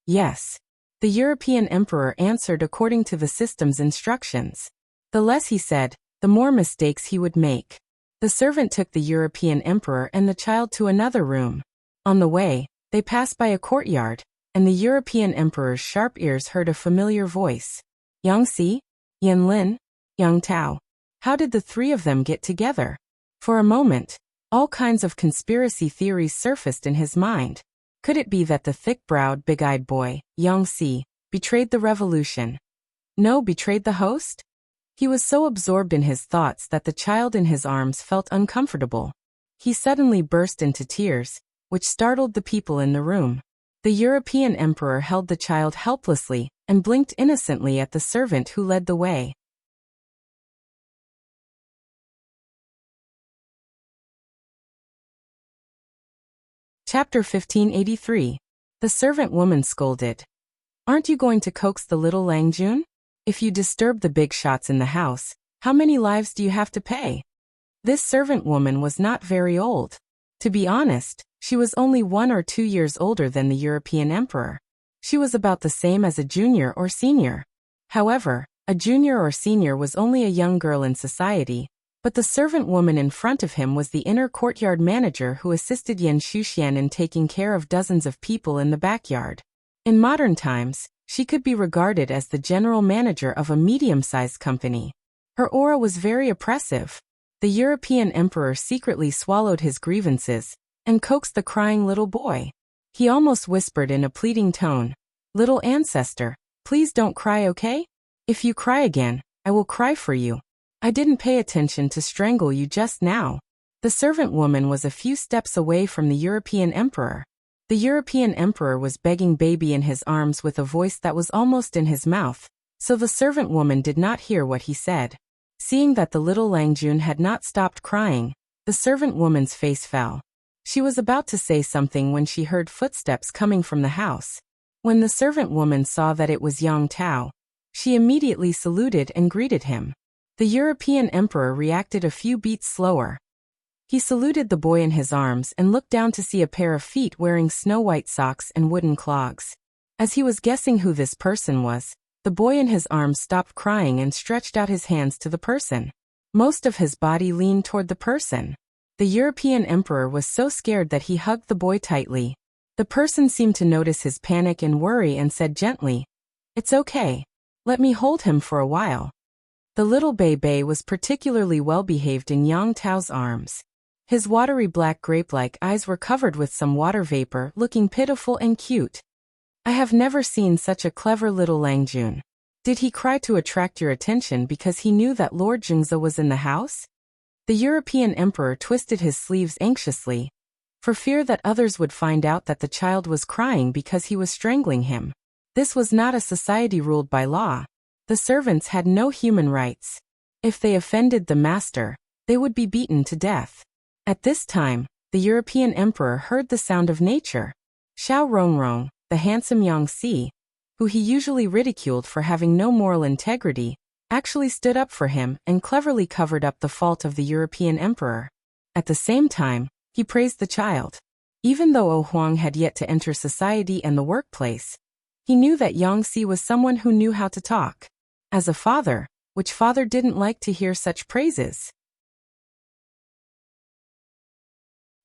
Yes. The European emperor answered according to the system's instructions. The less he said, the more mistakes he would make. The servant took the European emperor and the child to another room. On the way, they passed by a courtyard, and the European emperor's sharp ears heard a familiar voice. Yang Si? Yan Lin? Yang Tao? How did the three of them get together? For a moment, all kinds of conspiracy theories surfaced in his mind. Could it be that the thick-browed, big-eyed boy, Yang Si, betrayed the revolution? No, betrayed the host? He was so absorbed in his thoughts that the child in his arms felt uncomfortable. He suddenly burst into tears, which startled the people in the room. The European emperor held the child helplessly and blinked innocently at the servant who led the way. Chapter 1583. The servant woman scolded. Aren't you going to coax the little Langjun? If you disturb the big shots in the house, how many lives do you have to pay? This servant woman was not very old. To be honest, she was only 1 or 2 years older than the European emperor. She was about the same as a junior or senior. However, a junior or senior was only a young girl in society, but the servant woman in front of him was the inner courtyard manager who assisted Yan Shuxian in taking care of dozens of people in the backyard. In modern times, she could be regarded as the general manager of a medium-sized company. Her aura was very oppressive. The European emperor secretly swallowed his grievances and coaxed the crying little boy. He almost whispered in a pleading tone, "Little ancestor, please don't cry, okay? If you cry again, I will cry for you. I didn't pay attention to strangle you just now." The servant woman was a few steps away from the European emperor. The European emperor was begging baby in his arms with a voice that was almost in his mouth, so the servant woman did not hear what he said. Seeing that the little Langjun had not stopped crying, the servant woman's face fell. She was about to say something when she heard footsteps coming from the house. When the servant woman saw that it was Yang Tao, she immediately saluted and greeted him. The European emperor reacted a few beats slower. He saluted the boy in his arms and looked down to see a pair of feet wearing snow-white socks and wooden clogs. As he was guessing who this person was, the boy in his arms stopped crying and stretched out his hands to the person. Most of his body leaned toward the person. The European emperor was so scared that he hugged the boy tightly. The person seemed to notice his panic and worry and said gently, "It's okay. Let me hold him for a while." The little Bei was particularly well-behaved in Yang Tao's arms. His watery black grape-like eyes were covered with some water vapor, looking pitiful and cute. "I have never seen such a clever little Langjun." Did he cry to attract your attention because he knew that Lord Jingzi was in the house? The European emperor twisted his sleeves anxiously, for fear that others would find out that the child was crying because he was strangling him. This was not a society ruled by law. The servants had no human rights. If they offended the master, they would be beaten to death. At this time, the European emperor heard the sound of nature. Xiao Rongrong, the handsome Yangtze, who he usually ridiculed for having no moral integrity, actually stood up for him and cleverly covered up the fault of the European emperor. At the same time, he praised the child. Even though O Huang had yet to enter society and the workplace, he knew that Yangtze was someone who knew how to talk. As a father, which father didn't like to hear such praises?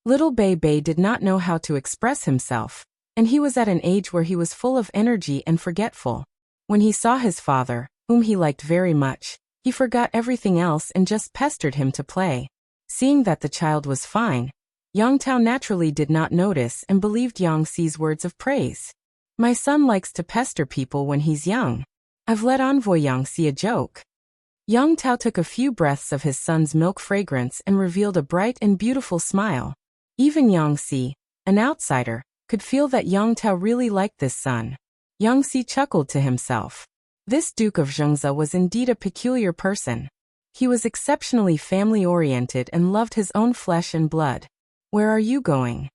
Little Bei did not know how to express himself, and he was at an age where he was full of energy and forgetful. When he saw his father, whom he liked very much, he forgot everything else and just pestered him to play. Seeing that the child was fine, Yang Tao naturally did not notice and believed Yangtze's words of praise. "My son likes to pester people when he's young. I've let Envoy Yangtze a joke." Yang Tao took a few breaths of his son's milk fragrance and revealed a bright and beautiful smile. Even Yangtze, an outsider, could feel that Yang Tao really liked this son. Yangtze chuckled to himself. This Duke of Zhengzhou was indeed a peculiar person. He was exceptionally family-oriented and loved his own flesh and blood. "Where are you going?"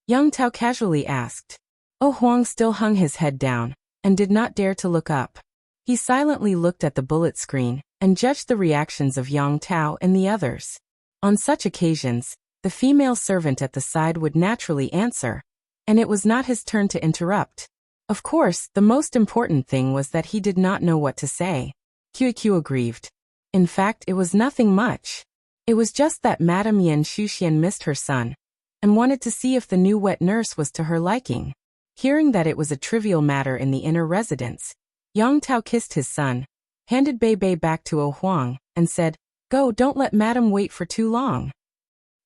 Yang Tao casually asked. O Huang still hung his head down and did not dare to look up. He silently looked at the bullet screen and judged the reactions of Yang Tao and the others. On such occasions, the female servant at the side would naturally answer, and it was not his turn to interrupt. Of course, the most important thing was that he did not know what to say. QQ aggrieved. In fact, it was nothing much. It was just that Madame Yan Shuxian missed her son and wanted to see if the new wet nurse was to her liking. Hearing that it was a trivial matter in the inner residence, Yang Tao kissed his son, handed Bei back to O Huang, and said, "Go, don't let Madame wait for too long."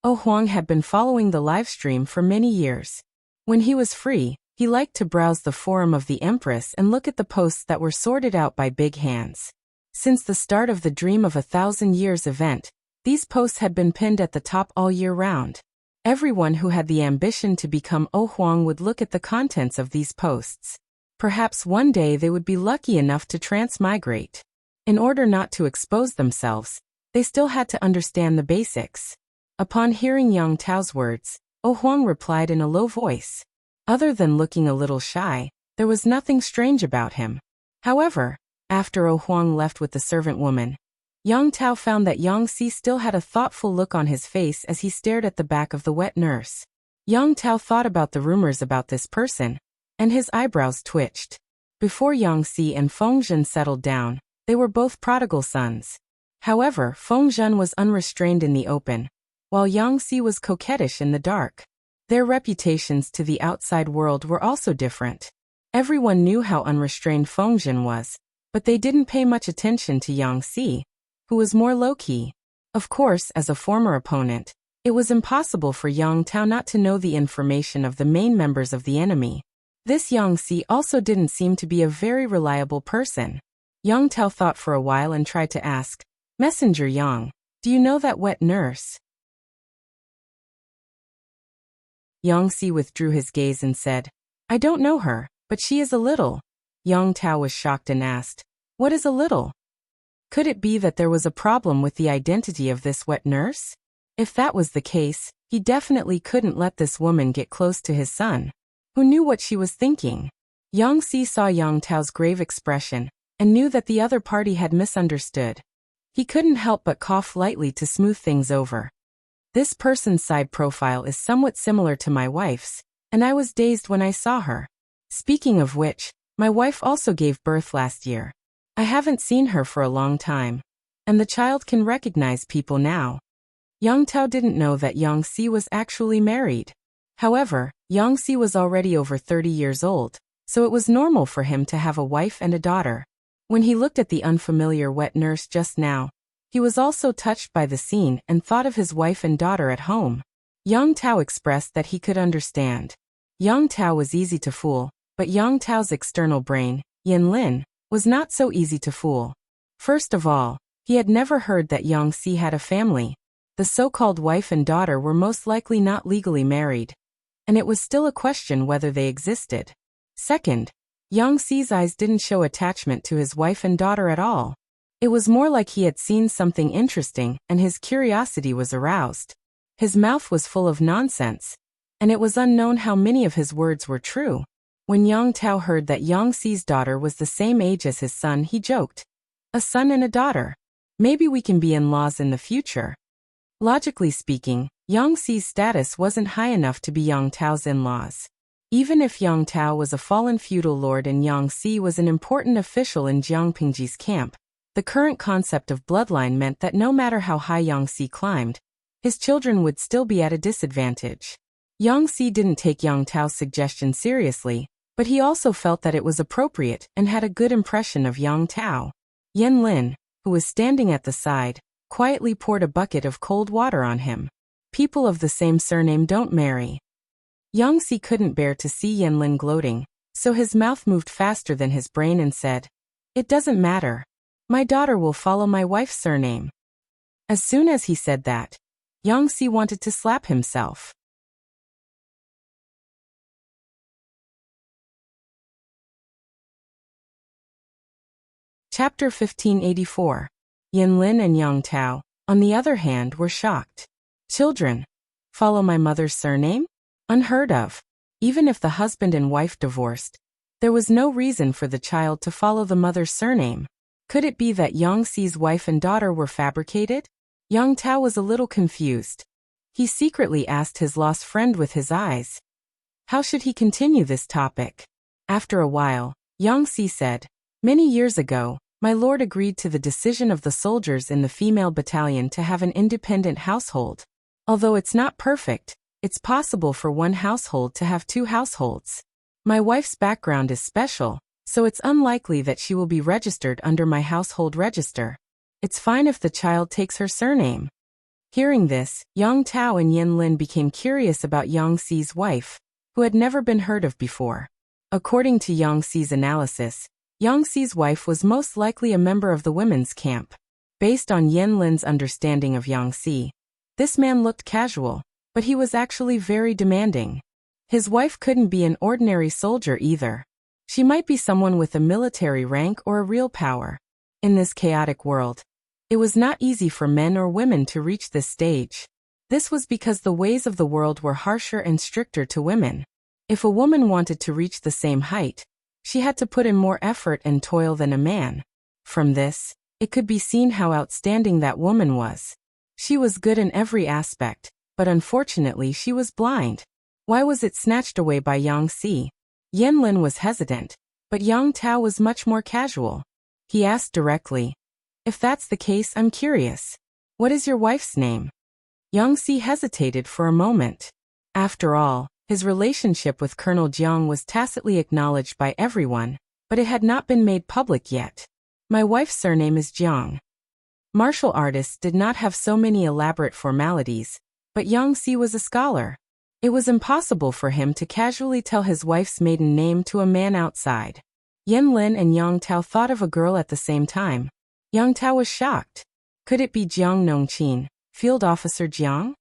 O Huang had been following the livestream for many years. When he was free, he liked to browse the forum of the Empress and look at the posts that were sorted out by big hands. Since the start of the Dream of a Thousand Years event, these posts had been pinned at the top all year round. Everyone who had the ambition to become O Huang would look at the contents of these posts. Perhaps one day they would be lucky enough to transmigrate. In order not to expose themselves, they still had to understand the basics. Upon hearing Yang Tao's words, O Huang replied in a low voice. Other than looking a little shy, there was nothing strange about him. However, after O Huang left with the servant woman, Yang Tao found that Yangtze still had a thoughtful look on his face as he stared at the back of the wet nurse. Yang Tao thought about the rumors about this person, and his eyebrows twitched. Before Yangtze and Fengzhen settled down, they were both prodigal sons. However, Fengzhen was unrestrained in the open, while Yangtze was coquettish in the dark. Their reputations to the outside world were also different. Everyone knew how unrestrained Fengzhen was, but they didn't pay much attention to Yangtze, who was more low-key. Of course, as a former opponent, it was impossible for Yang Tao not to know the information of the main members of the enemy. This Yangtze also didn't seem to be a very reliable person. Yang Tao thought for a while and tried to ask, "Messenger Yang, do you know that wet nurse?" Yangtze withdrew his gaze and said, "I don't know her, but she is a little." Yang Tao was shocked and asked, "What is a little?" Could it be that there was a problem with the identity of this wet nurse? If that was the case, he definitely couldn't let this woman get close to his son. Who knew what she was thinking? Yangtze saw Yang Tao's grave expression and knew that the other party had misunderstood. He couldn't help but cough lightly to smooth things over. This person's side profile is somewhat similar to my wife's, and I was dazed when I saw her. Speaking of which, my wife also gave birth last year. I haven't seen her for a long time. And the child can recognize people now. Yang Tao didn't know that Yang Si was actually married. However, Yang Si was already over 30 years old, so it was normal for him to have a wife and a daughter. When he looked at the unfamiliar wet nurse just now, he was also touched by the scene and thought of his wife and daughter at home. Yang Tao expressed that he could understand. Yang Tao was easy to fool, but Yang Tao's external brain, Yin Lin, was not so easy to fool. First of all, he had never heard that Yang Si had a family. The so-called wife and daughter were most likely not legally married, and it was still a question whether they existed. Second, Yang Si's eyes didn't show attachment to his wife and daughter at all. It was more like he had seen something interesting and his curiosity was aroused. His mouth was full of nonsense, and it was unknown how many of his words were true. When Yang Tao heard that Yang Si's daughter was the same age as his son, he joked, "A son and a daughter. Maybe we can be in-laws in the future." Logically speaking, Yang Si's status wasn't high enough to be Yang Tao's in-laws. Even if Yang Tao was a fallen feudal lord and Yang Si was an important official in Jiang Pingji's camp, the current concept of bloodline meant that no matter how high Yang Si climbed, his children would still be at a disadvantage. Yang Si didn't take Yang Tao's suggestion seriously, but he also felt that it was appropriate and had a good impression of Yang Tao. Yin Lin, who was standing at the side, quietly poured a bucket of cold water on him. People of the same surname don't marry. Yang Si couldn't bear to see Yin Lin gloating, so his mouth moved faster than his brain and said, "It doesn't matter. My daughter will follow my wife's surname." As soon as he said that, Yang Si wanted to slap himself. Chapter 1584. Yin Lin and Yang Tao, on the other hand, were shocked. Children follow my mother's surname? Unheard of. Even if the husband and wife divorced, there was no reason for the child to follow the mother's surname. Could it be that Yang Si's wife and daughter were fabricated? Yang Tao was a little confused. He secretly asked his lost friend with his eyes. How should he continue this topic? After a while, Yang Si said, "Many years ago, my lord agreed to the decision of the soldiers in the female battalion to have an independent household. Although it's not perfect, it's possible for one household to have two households. My wife's background is special, so it's unlikely that she will be registered under my household register. It's fine if the child takes her surname." Hearing this, Yang Tao and Yin Lin became curious about Yang Si's wife, who had never been heard of before. According to Yang Si's analysis, Yang Si's wife was most likely a member of the women's camp. Based on Yin Lin's understanding of Yang Si, this man looked casual, but he was actually very demanding. His wife couldn't be an ordinary soldier either. She might be someone with a military rank or a real power. In this chaotic world, it was not easy for men or women to reach this stage. This was because the ways of the world were harsher and stricter to women. If a woman wanted to reach the same height, she had to put in more effort and toil than a man. From this, it could be seen how outstanding that woman was. She was good in every aspect, but unfortunately she was blind. Why was it snatched away by Yang Si? Yin Lin was hesitant, but Yang Tao was much more casual. He asked directly, "If that's the case, I'm curious. What is your wife's name?" Yang Si hesitated for a moment. After all, his relationship with Colonel Jiang was tacitly acknowledged by everyone, but it had not been made public yet. "My wife's surname is Jiang." Martial artists did not have so many elaborate formalities, but Yang Si was a scholar. It was impossible for him to casually tell his wife's maiden name to a man outside. Yin Lin and Yang Tao thought of a girl at the same time. Yang Tao was shocked. Could it be Jiang Nongqin, Field Officer Jiang?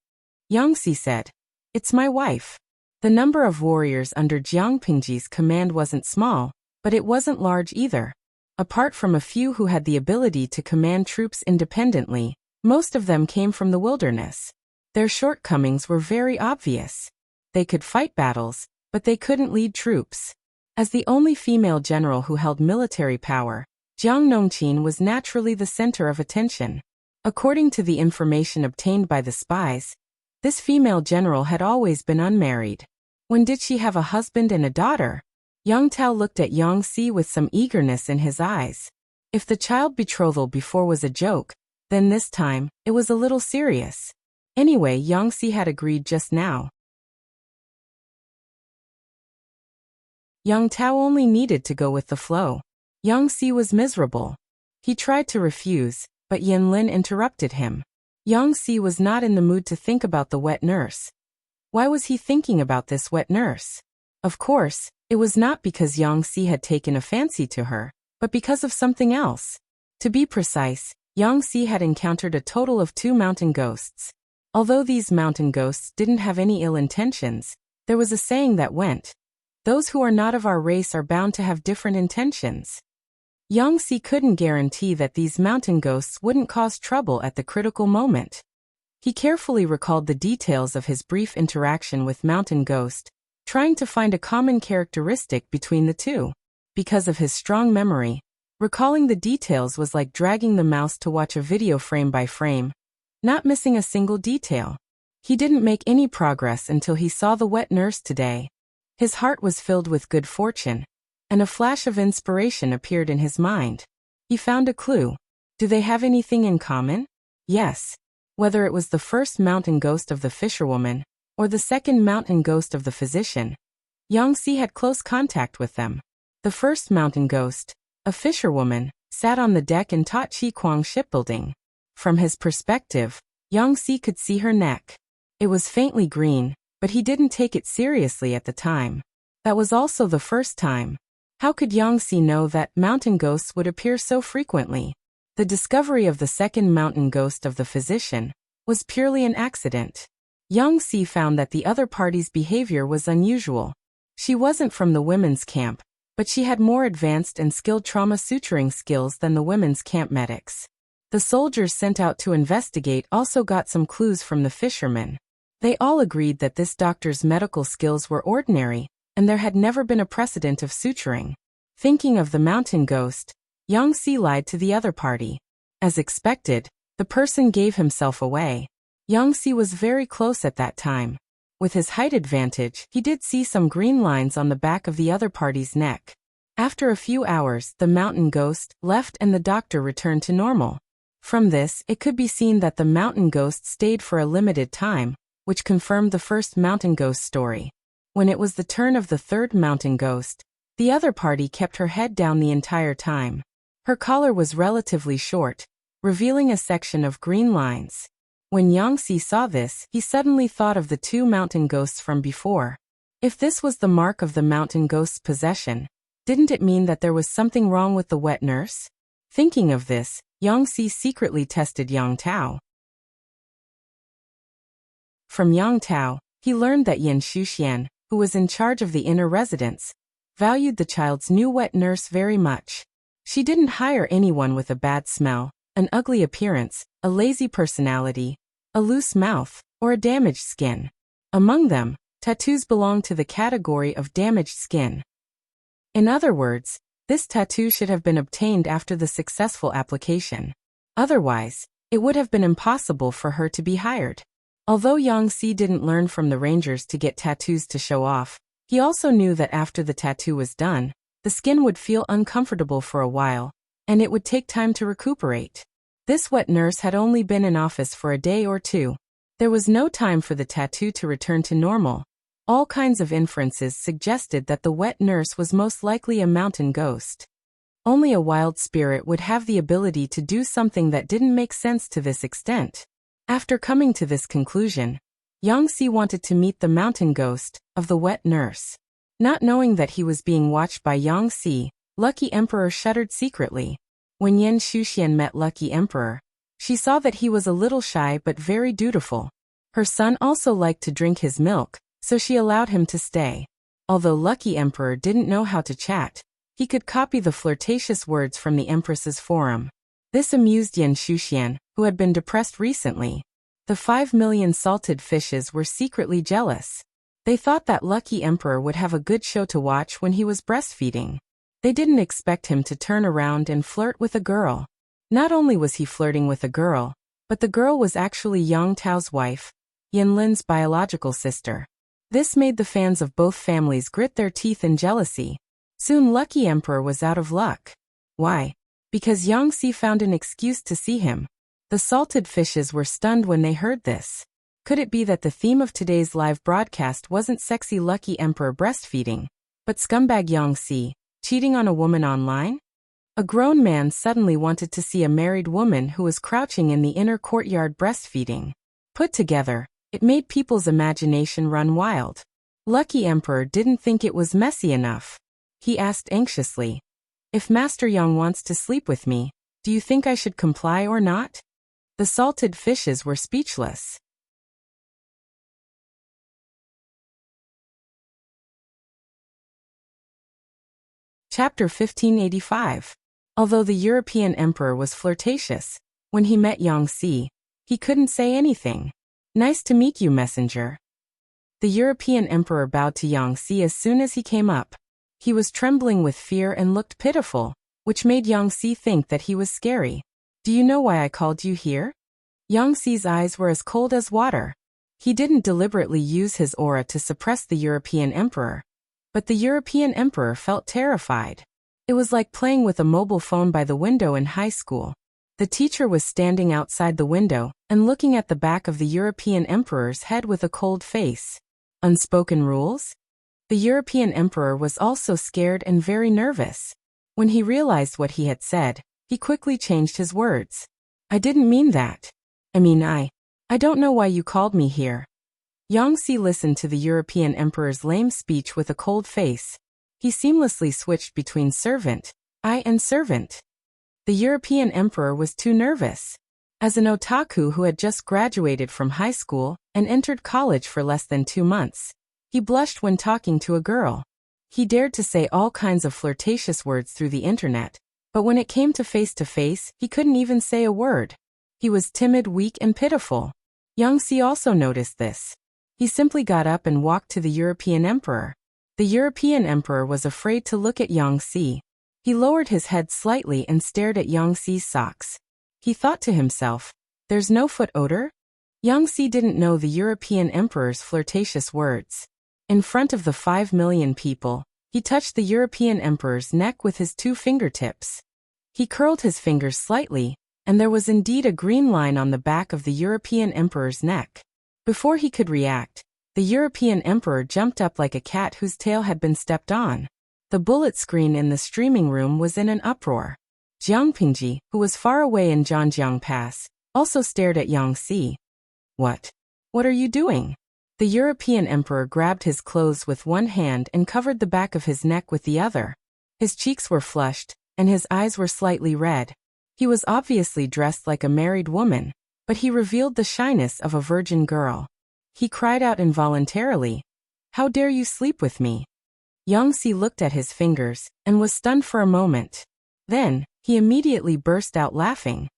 Yang Si said, "It's my wife." The number of warriors under Jiang Pingji's command wasn't small, but it wasn't large either. Apart from a few who had the ability to command troops independently, most of them came from the wilderness. Their shortcomings were very obvious. They could fight battles, but they couldn't lead troops. As the only female general who held military power, Jiang Nongqin was naturally the center of attention. According to the information obtained by the spies, This female general had always been unmarried. When did she have a husband and a daughter? Yang Tao looked at Yang Si with some eagerness in his eyes. If the child betrothal before was a joke, then this time, it was a little serious. Anyway, Yang Si had agreed just now. Yang Tao only needed to go with the flow. Yang Si was miserable. He tried to refuse, but Yin Lin interrupted him. Yang Si was not in the mood to think about the wet nurse. Why was he thinking about this wet nurse? Of course, it was not because Yang Si had taken a fancy to her, but because of something else. To be precise, Yang Si had encountered a total of 2 mountain ghosts. Although these mountain ghosts didn't have any ill intentions, there was a saying that went, "Those who are not of our race are bound to have different intentions." Yang Si couldn't guarantee that these mountain ghosts wouldn't cause trouble at the critical moment. He carefully recalled the details of his brief interaction with Mountain Ghost, trying to find a common characteristic between the two. Because of his strong memory, recalling the details was like dragging the mouse to watch a video frame by frame, not missing a single detail. He didn't make any progress until he saw the wet nurse today. His heart was filled with good fortune, and a flash of inspiration appeared in his mind. He found a clue. Do they have anything in common? Yes. Whether it was the first mountain ghost of the fisherwoman, or the second mountain ghost of the physician, Yang Si had close contact with them. The first mountain ghost, a fisherwoman, sat on the deck in Ta Chi Kuang shipbuilding. From his perspective, Yang Si could see her neck. It was faintly green, but he didn't take it seriously at the time. That was also the first time. How could Yang Si know that mountain ghosts would appear so frequently? The discovery of the second mountain ghost of the physician was purely an accident. Yang Si found that the other party's behavior was unusual. She wasn't from the women's camp, but she had more advanced and skilled trauma suturing skills than the women's camp medics. The soldiers sent out to investigate also got some clues from the fishermen. They all agreed that this doctor's medical skills were ordinary, and there had never been a precedent of suturing. Thinking of the mountain ghost, Yang Si lied to the other party. As expected, the person gave himself away. Yang Si was very close at that time. With his height advantage, he did see some green lines on the back of the other party's neck. After a few hours, the mountain ghost left and the doctor returned to normal. From this, it could be seen that the mountain ghost stayed for a limited time, which confirmed the first mountain ghost story. When it was the turn of the third mountain ghost, the other party kept her head down the entire time. Her collar was relatively short, revealing a section of green lines. When Yang Si saw this, he suddenly thought of the 2 mountain ghosts from before. If this was the mark of the mountain ghost's possession, didn't it mean that there was something wrong with the wet nurse? Thinking of this, Yang Si secretly tested Yang Tao. From Yang Tao, he learned that Yin Shuxian, who was in charge of the inner residence, valued the child's new wet nurse very much. She didn't hire anyone with a bad smell, an ugly appearance, a lazy personality, a loose mouth, or a damaged skin. Among them, tattoos belonged to the category of damaged skin. In other words, this tattoo should have been obtained after the successful application. Otherwise, it would have been impossible for her to be hired. Although Yang Si didn't learn from the rangers to get tattoos to show off, he also knew that after the tattoo was done, the skin would feel uncomfortable for a while, and it would take time to recuperate. This wet nurse had only been in office for a day or two. There was no time for the tattoo to return to normal. All kinds of inferences suggested that the wet nurse was most likely a mountain ghost. Only a wild spirit would have the ability to do something that didn't make sense to this extent. After coming to this conclusion, Yang Si wanted to meet the mountain ghost of the wet nurse. Not knowing that he was being watched by Yang Si, Lucky Emperor shuddered secretly. When Yin Shuxian met Lucky Emperor, she saw that he was a little shy but very dutiful. Her son also liked to drink his milk, so she allowed him to stay. Although Lucky Emperor didn't know how to chat, he could copy the flirtatious words from the Empress's forum. This amused Yin Shuxian, who had been depressed recently. The 5 million salted fishes were secretly jealous. They thought that Lucky Emperor would have a good show to watch when he was breastfeeding. They didn't expect him to turn around and flirt with a girl. Not only was he flirting with a girl, but the girl was actually Yang Tao's wife. Yinlin's biological sister. This made the fans of both families grit their teeth in jealousy. Soon Lucky Emperor was out of luck. Why? Because Yangtze found an excuse to see him. The salted fishes were stunned when they heard this. Could it be that the theme of today's live broadcast wasn't sexy Lucky Emperor breastfeeding, but scumbag Yangtze, cheating on a woman online? A grown man suddenly wanted to see a married woman who was crouching in the inner courtyard breastfeeding. Put together, it made people's imagination run wild. Lucky Emperor didn't think it was messy enough. He asked anxiously, "If Master Yang wants to sleep with me, do you think I should comply or not?" The salted fishes were speechless. Chapter 1585. Although the European emperor was flirtatious, when he met Yangtze, he couldn't say anything. "Nice to meet you, messenger." The European emperor bowed to Yangtze as soon as he came up. He was trembling with fear and looked pitiful, which made Yangtze think that he was scary. "Do you know why I called you here?" Yangtze's eyes were as cold as water. He didn't deliberately use his aura to suppress the European emperor, but the European emperor felt terrified. It was like playing with a mobile phone by the window in high school. The teacher was standing outside the window and looking at the back of the European emperor's head with a cold face. Unspoken rules? The European emperor was also scared and very nervous. When he realized what he had said, he quickly changed his words. "I didn't mean that. I don't know why you called me here." Yangtze listened to the European emperor's lame speech with a cold face. He seamlessly switched between servant, I and servant. The European emperor was too nervous. As an otaku who had just graduated from high school and entered college for less than 2 months, he blushed when talking to a girl. He dared to say all kinds of flirtatious words through the internet, but when it came to face, he couldn't even say a word. He was timid, weak, and pitiful. Yangtze also noticed this. He simply got up and walked to the European emperor. The European emperor was afraid to look at Yangtze. He lowered his head slightly and stared at Yangtze's socks. He thought to himself, "There's no foot odor?" Yangtze didn't know the European emperor's flirtatious words. In front of the 5 million people, he touched the European emperor's neck with his 2 fingertips. He curled his fingers slightly, and there was indeed a green line on the back of the European emperor's neck. Before he could react, the European emperor jumped up like a cat whose tail had been stepped on. The bullet screen in the streaming room was in an uproar. Jiang Pingji, who was far away in Zhangjiang Pass, also stared at Yangtze. What are you doing?" The European emperor grabbed his clothes with one hand and covered the back of his neck with the other. His cheeks were flushed, and his eyes were slightly red. He was obviously dressed like a married woman, but he revealed the shyness of a virgin girl. He cried out involuntarily, "How dare you sleep with me?" Yangtze looked at his fingers and was stunned for a moment. Then, he immediately burst out laughing.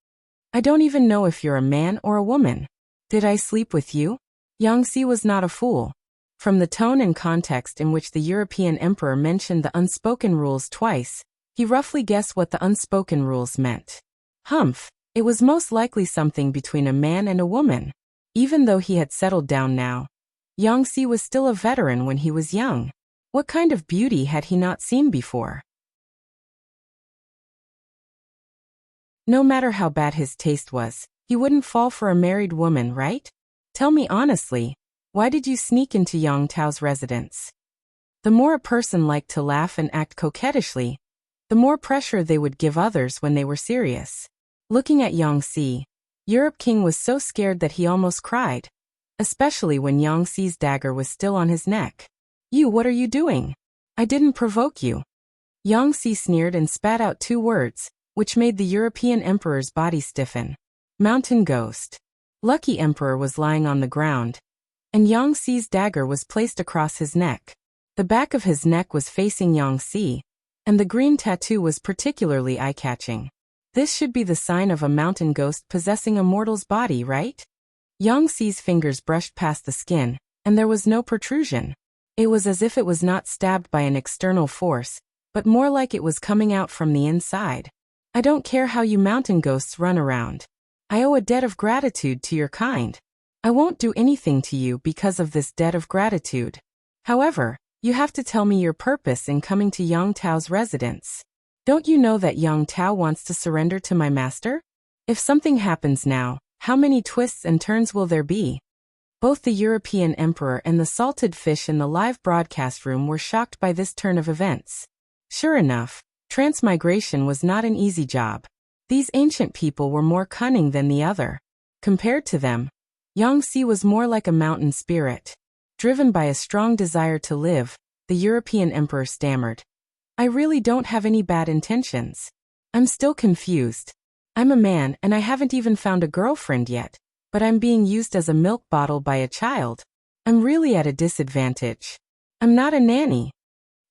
"I don't even know if you're a man or a woman. Did I sleep with you?" Yangtze was not a fool. From the tone and context in which the European emperor mentioned the unspoken rules twice, he roughly guessed what the unspoken rules meant. Humph, it was most likely something between a man and a woman. Even though he had settled down now, Yangtze was still a veteran when he was young. What kind of beauty had he not seen before? No matter how bad his taste was, he wouldn't fall for a married woman, right? Tell me honestly, why did you sneak into Yang Tao's residence? The more a person liked to laugh and act coquettishly, the more pressure they would give others when they were serious. Looking at Yangtze, Europe King was so scared that he almost cried, especially when Yangtze's dagger was still on his neck. What are you doing? I didn't provoke you." Yangtze sneered and spat out 2 words, which made the European emperor's body stiffen. Mountain ghost. Lucky Emperor was lying on the ground, and Yangtze's dagger was placed across his neck. The back of his neck was facing Yangtze, and the green tattoo was particularly eye-catching. This should be the sign of a mountain ghost possessing a mortal's body, right? Yangtze's fingers brushed past the skin, and there was no protrusion. It was as if it was not stabbed by an external force, but more like it was coming out from the inside. "I don't care how you mountain ghosts run around. I owe a debt of gratitude to your kind. I won't do anything to you because of this debt of gratitude. However, you have to tell me your purpose in coming to Yang Tao's residence. Don't you know that Yang Tao wants to surrender to my master? If something happens now, how many twists and turns will there be? Both the European emperor and the salted fish in the live broadcast room were shocked by this turn of events. Sure enough, transmigration was not an easy job. These ancient people were more cunning than the other. Compared to them, Yangtze was more like a mountain spirit. Driven by a strong desire to live, the European emperor stammered. I really don't have any bad intentions. I'm still confused. I'm a man and I haven't even found a girlfriend yet, but I'm being used as a milk bottle by a child. I'm really at a disadvantage. I'm not a nanny.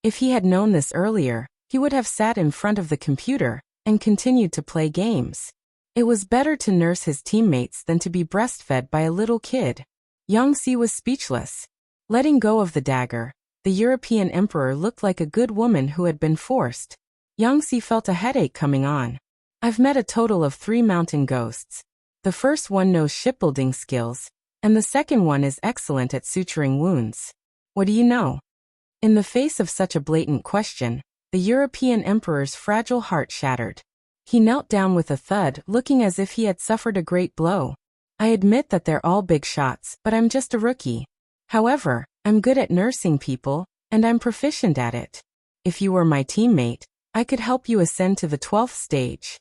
If he had known this earlier, he would have sat in front of the computer and continued to play games. It was better to nurse his teammates than to be breastfed by a little kid. Yangtze was speechless. Letting go of the dagger, the European emperor looked like a good woman who had been forced. Yangtze felt a headache coming on. I've met a total of 3 mountain ghosts. The first one knows shipbuilding skills, and the second one is excellent at suturing wounds. What do you know? In the face of such a blatant question, the European emperor's fragile heart shattered. He knelt down with a thud, looking as if he had suffered a great blow. I admit that they're all big shots, but I'm just a rookie. However, I'm good at nursing people, and I'm proficient at it. If you were my teammate, I could help you ascend to the 12th stage.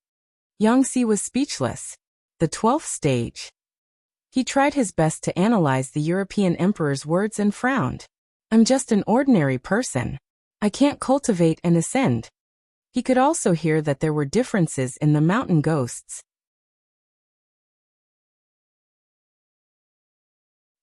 Yangtze was speechless. The 12th stage. He tried his best to analyze the European emperor's words and frowned. I'm just an ordinary person. I can't cultivate and ascend. He could also hear that there were differences in the mountain ghosts.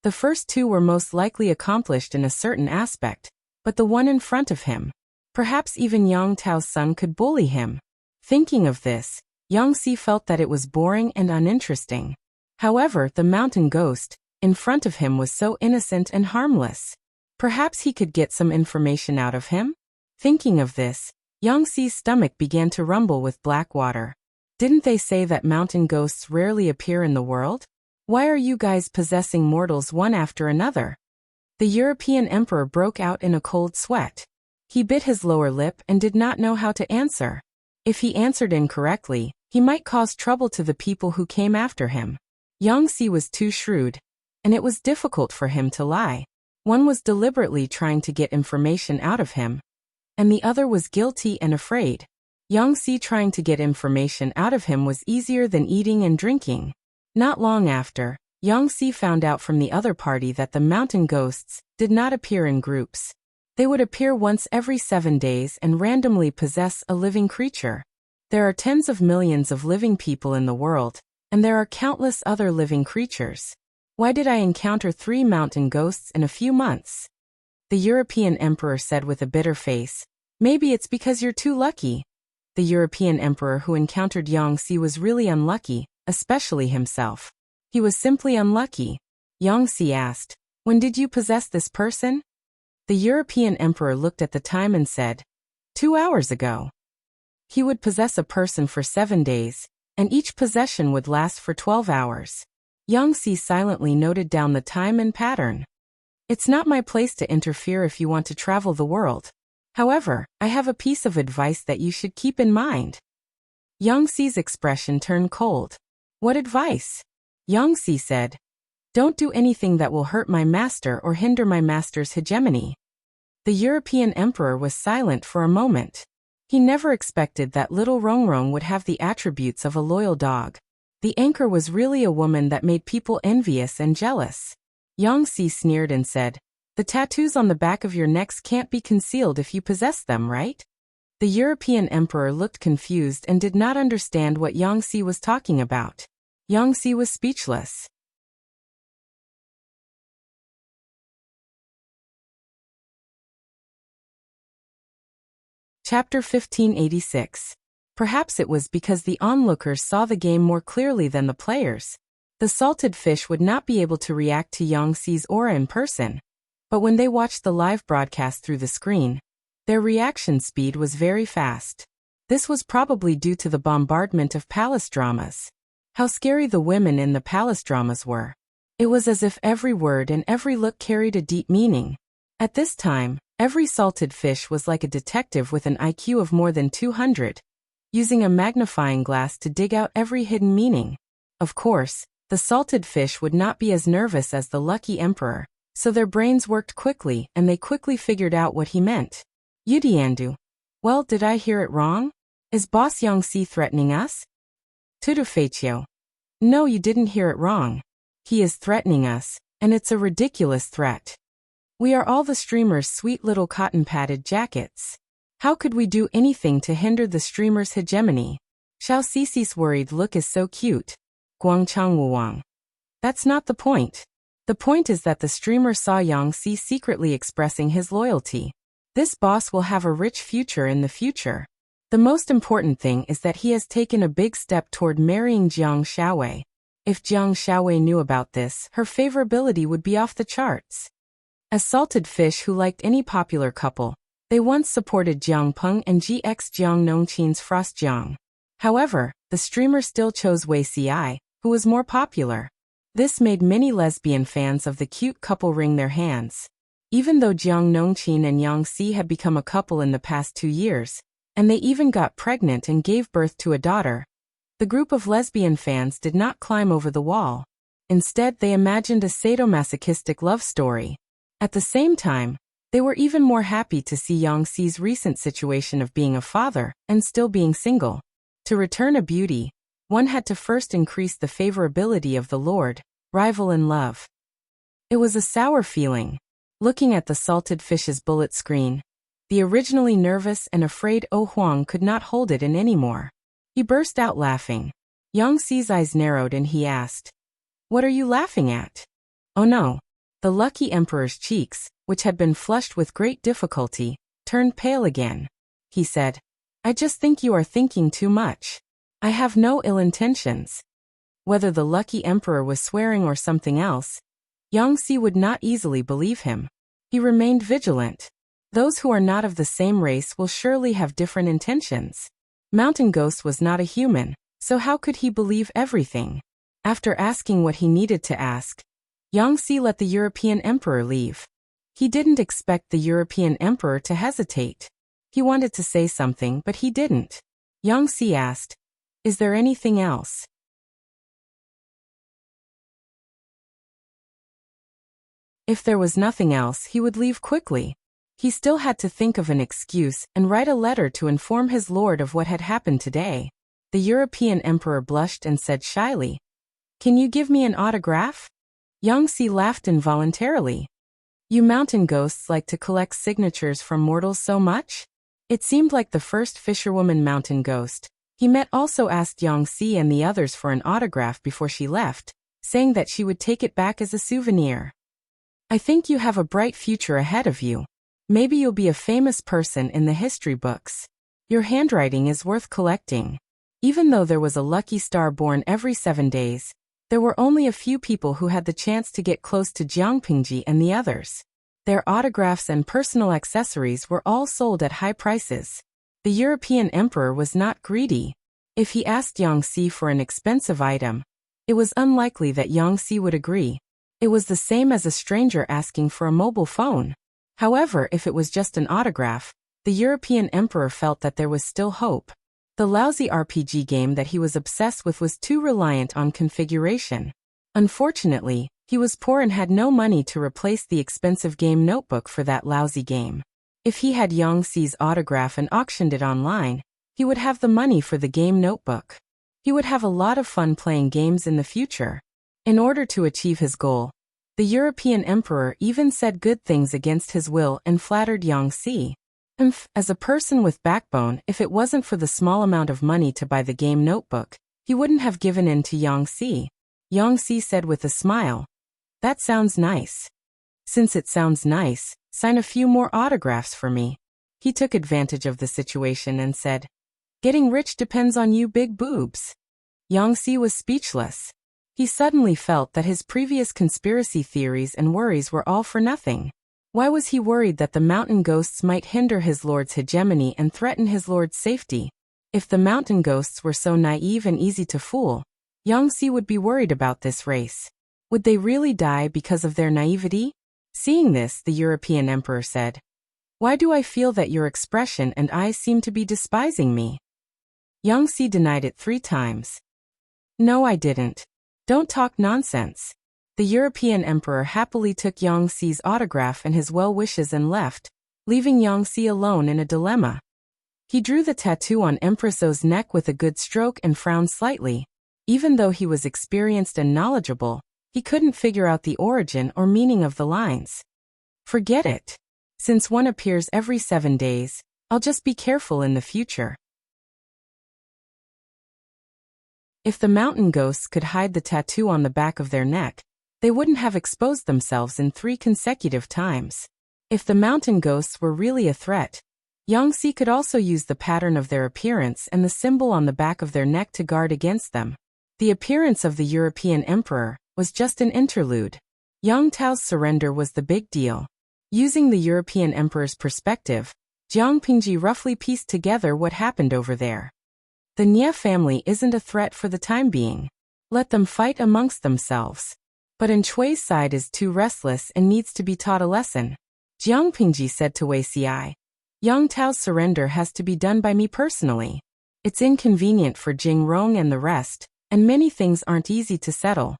The first 2 were most likely accomplished in a certain aspect, but the one in front of him, perhaps even Yang Tao's son, could bully him. Thinking of this, Yangtze felt that it was boring and uninteresting. However, the mountain ghost in front of him was so innocent and harmless. Perhaps he could get some information out of him? Thinking of this, Yangtze's stomach began to rumble with black water. Didn't they say that mountain ghosts rarely appear in the world? Why are you guys possessing mortals one after another? The European emperor broke out in a cold sweat. He bit his lower lip and did not know how to answer. If he answered incorrectly, he might cause trouble to the people who came after him. Yangtze was too shrewd, and it was difficult for him to lie. One was deliberately trying to get information out of him, and the other was guilty and afraid. Yangtze trying to get information out of him was easier than eating and drinking. Not long after, Yangtze found out from the other party that the mountain ghosts did not appear in groups. They would appear once every 7 days and randomly possess a living creature. There are tens of millions of living people in the world, and there are countless other living creatures. Why did I encounter 3 mountain ghosts in a few months? The European emperor said with a bitter face. Maybe it's because you're too lucky. The European emperor who encountered Yangtze was really unlucky, especially himself. He was simply unlucky. Yangtze asked, when did you possess this person? The European emperor looked at the time and said, 2 hours ago. He would possess a person for 7 days, and each possession would last for 12 hours. Yangtze silently noted down the time and pattern. It's not my place to interfere if you want to travel the world. However, I have a piece of advice that you should keep in mind. Yangtze's expression turned cold. What advice? Yangtze said. Don't do anything that will hurt my master or hinder my master's hegemony. The European emperor was silent for a moment. He never expected that little Rongrong would have the attributes of a loyal dog. The anchor was really a woman that made people envious and jealous. Yangtze sneered and said, the tattoos on the back of your necks can't be concealed if you possess them, right? The European emperor looked confused and did not understand what Yangtze was talking about. Yangtze was speechless. Chapter 1586. Perhaps it was because the onlookers saw the game more clearly than the players. The salted fish would not be able to react to Yangtze's aura in person, but when they watched the live broadcast through the screen, their reaction speed was very fast. This was probably due to the bombardment of palace dramas. How scary the women in the palace dramas were. It was as if every word and every look carried a deep meaning. At this time, every salted fish was like a detective with an IQ of more than 200, using a magnifying glass to dig out every hidden meaning. Of course, the salted fish would not be as nervous as the lucky emperor, so their brains worked quickly and they quickly figured out what he meant. Yudiandu. Well, did I hear it wrong? Is Boss Yangxi threatening us? Tudufetio. No, you didn't hear it wrong. He is threatening us, and it's a ridiculous threat. We are all the streamer's sweet little cotton-padded jackets. How could we do anything to hinder the streamer's hegemony? Xiao Cici's worried look is so cute. Guangchang Wuwang. That's not the point. The point is that the streamer saw Yangxi secretly expressing his loyalty. This boss will have a rich future in the future. The most important thing is that he has taken a big step toward marrying Jiang Xiaowei. If Jiang Xiaowei knew about this, her favorability would be off the charts. As salted fish who liked any popular couple, they once supported Jiang Peng and GX Jiang Nongqin's Frost Jiang. However, the streamer still chose Wei Ci, who was more popular. This made many lesbian fans of the cute couple wring their hands. Even though Jiang Nongqin and Yang Xi had become a couple in the past 2 years, and they even got pregnant and gave birth to a daughter, the group of lesbian fans did not climb over the wall. Instead, they imagined a sadomasochistic love story. At the same time, they were even more happy to see Yang Xi's recent situation of being a father and still being single. To return a beauty, one had to first increase the favorability of the Lord, rival in love. It was a sour feeling. Looking at the salted fish's bullet screen, the originally nervous and afraid Oh Huang could not hold it in anymore. He burst out laughing. Yang Xi's eyes narrowed and he asked, "What are you laughing at?" Oh no. The lucky emperor's cheeks, which had been flushed with great difficulty, turned pale again. He said, "I just think you are thinking too much. I have no ill intentions." Whether the lucky emperor was swearing or something else, Yang Xi would not easily believe him. He remained vigilant. Those who are not of the same race will surely have different intentions. Mountain Ghost was not a human, so how could he believe everything? After asking what he needed to ask, Yang Xi let the European emperor leave. He didn't expect the European emperor to hesitate. He wanted to say something, but he didn't. Yang Xi asked, "Is there anything else?" If there was nothing else, he would leave quickly. He still had to think of an excuse and write a letter to inform his lord of what had happened today. The European emperor blushed and said shyly, "Can you give me an autograph?" Yang Xi laughed involuntarily. "You mountain ghosts like to collect signatures from mortals so much?" It seemed like the first fisherwoman mountain ghost he met also asked Yang Xi and the others for an autograph before she left, saying that she would take it back as a souvenir. "I think you have a bright future ahead of you. Maybe you'll be a famous person in the history books. Your handwriting is worth collecting." Even though there was a lucky star born every 7 days, there were only a few people who had the chance to get close to Jiang Pingji and the others. Their autographs and personal accessories were all sold at high prices. The European emperor was not greedy. If he asked Yang Xi for an expensive item, it was unlikely that Yang Xi would agree. It was the same as a stranger asking for a mobile phone. However, if it was just an autograph, the European emperor felt that there was still hope. The lousy RPG game that he was obsessed with was too reliant on configuration. Unfortunately, he was poor and had no money to replace the expensive game notebook for that lousy game. If he had Yang Xi's autograph and auctioned it online, he would have the money for the game notebook. He would have a lot of fun playing games in the future. In order to achieve his goal, the European emperor even said good things against his will and flattered Yang Xi. As a person with backbone, if it wasn't for the small amount of money to buy the game notebook, he wouldn't have given in to Yang Xi. Yang Xi said with a smile, "That sounds nice. Since it sounds nice, sign a few more autographs for me." He took advantage of the situation and said, "Getting rich depends on you big boobs." Yang Xi was speechless. He suddenly felt that his previous conspiracy theories and worries were all for nothing. Why was he worried that the mountain ghosts might hinder his lord's hegemony and threaten his lord's safety? If the mountain ghosts were so naive and easy to fool, Yang Xi would be worried about this race. Would they really die because of their naivety? Seeing this, the European emperor said, "Why do I feel that your expression and eyes seem to be despising me?" Yangtze denied it 3 times. "No, I didn't. Don't talk nonsense." The European emperor happily took Yangtze's autograph and his well wishes and left, leaving Yangtze alone in a dilemma. He drew the tattoo on Empress O's neck with a good stroke and frowned slightly. Even though he was experienced and knowledgeable, he couldn't figure out the origin or meaning of the lines. Forget it. Since one appears every 7 days, I'll just be careful in the future. If the mountain ghosts could hide the tattoo on the back of their neck, they wouldn't have exposed themselves in 3 consecutive times. If the mountain ghosts were really a threat, Yangtze could also use the pattern of their appearance and the symbol on the back of their neck to guard against them. The appearance of the European emperor was just an interlude. Yang Tao's surrender was the big deal. Using the European emperor's perspective, Jiang Pingji roughly pieced together what happened over there. The Nie family isn't a threat for the time being. Let them fight amongst themselves. But Shui's side is too restless and needs to be taught a lesson. Jiang Pingji said to Wuxia, "Yang Tao's surrender has to be done by me personally. It's inconvenient for Jing Rong and the rest, and many things aren't easy to settle."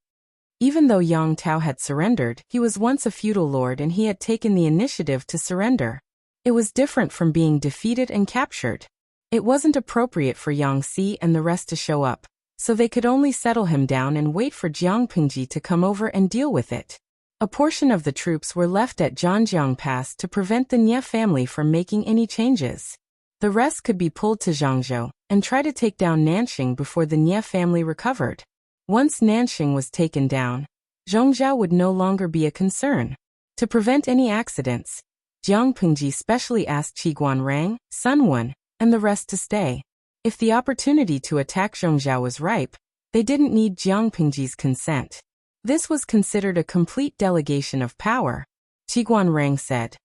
Even though Yang Tao had surrendered, he was once a feudal lord and he had taken the initiative to surrender. It was different from being defeated and captured. It wasn't appropriate for Yangtze and the rest to show up, so they could only settle him down and wait for Jiang Pingji to come over and deal with it. A portion of the troops were left at Zhanjiang Pass to prevent the Nie family from making any changes. The rest could be pulled to Zhangzhou and try to take down Nanxing before the Nie family recovered. Once Nanxing was taken down, Zhongzhou would no longer be a concern. To prevent any accidents, Jiang Pingji specially asked Qiguan Rang, Sun Wen, and the rest to stay. If the opportunity to attack Zhongzhou was ripe, they didn't need Jiang Pingji's consent. This was considered a complete delegation of power. Qiguan Rang said,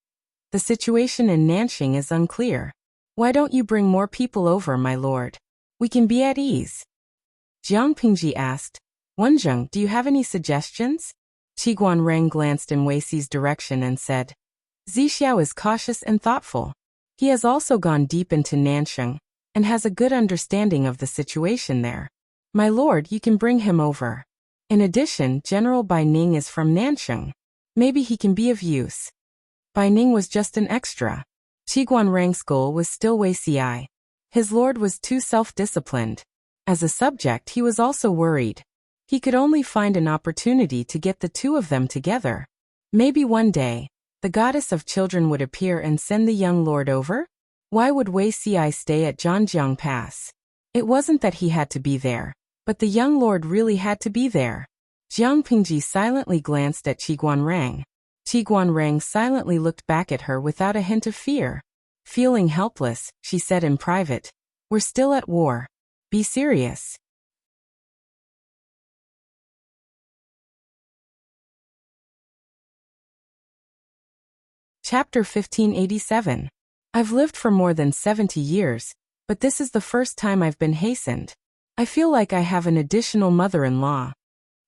"The situation in Nanxing is unclear. Why don't you bring more people over, my lord? We can be at ease." Jiang Pingji asked, "Wenzheng, do you have any suggestions?" Qiguan Rang glanced in Weixi's direction and said, "Zixiao is cautious and thoughtful. He has also gone deep into Nanxing and has a good understanding of the situation there. My lord, you can bring him over. In addition, General Bai Ning is from Nanxing. Maybe he can be of use." Bai Ning was just an extra. Qiguan Rang's goal was still Wuxia. His lord was too self-disciplined. As a subject, he was also worried. He could only find an opportunity to get the 2 of them together. Maybe one day, the goddess of children would appear and send the young lord over? Why would Wuxia stay at Zhanjiang Pass? It wasn't that he had to be there, but the young lord really had to be there. Jiang Pingji silently glanced at Qiguan Rang. Qiguan Rang silently looked back at her without a hint of fear. Feeling helpless, she said in private, "We're still at war. Be serious." Chapter 1587. I've lived for more than 70 years, but this is the first time I've been hastened. I feel like I have an additional mother-in-law.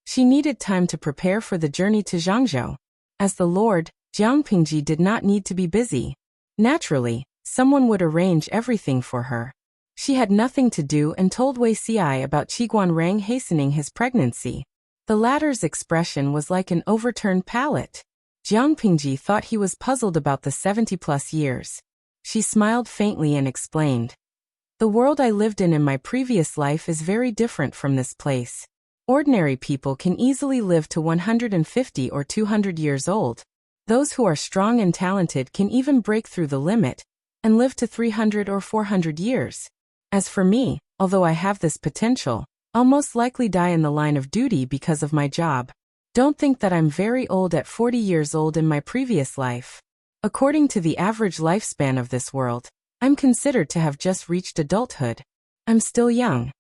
She needed time to prepare for the journey to Zhangzhou. As the lord, Jiang Pingji did not need to be busy. Naturally, someone would arrange everything for her. She had nothing to do and told Wuxia about Qiguan Rang hastening his pregnancy. The latter's expression was like an overturned pallet. Jiang Pingji thought he was puzzled about the 70-plus years. She smiled faintly and explained, "The world I lived in my previous life is very different from this place. Ordinary people can easily live to 150 or 200 years old. Those who are strong and talented can even break through the limit and live to 300 or 400 years. As for me, although I have this potential, I'll most likely die in the line of duty because of my job. Don't think that I'm very old at 40 years old in my previous life. According to the average lifespan of this world, I'm considered to have just reached adulthood. I'm still young."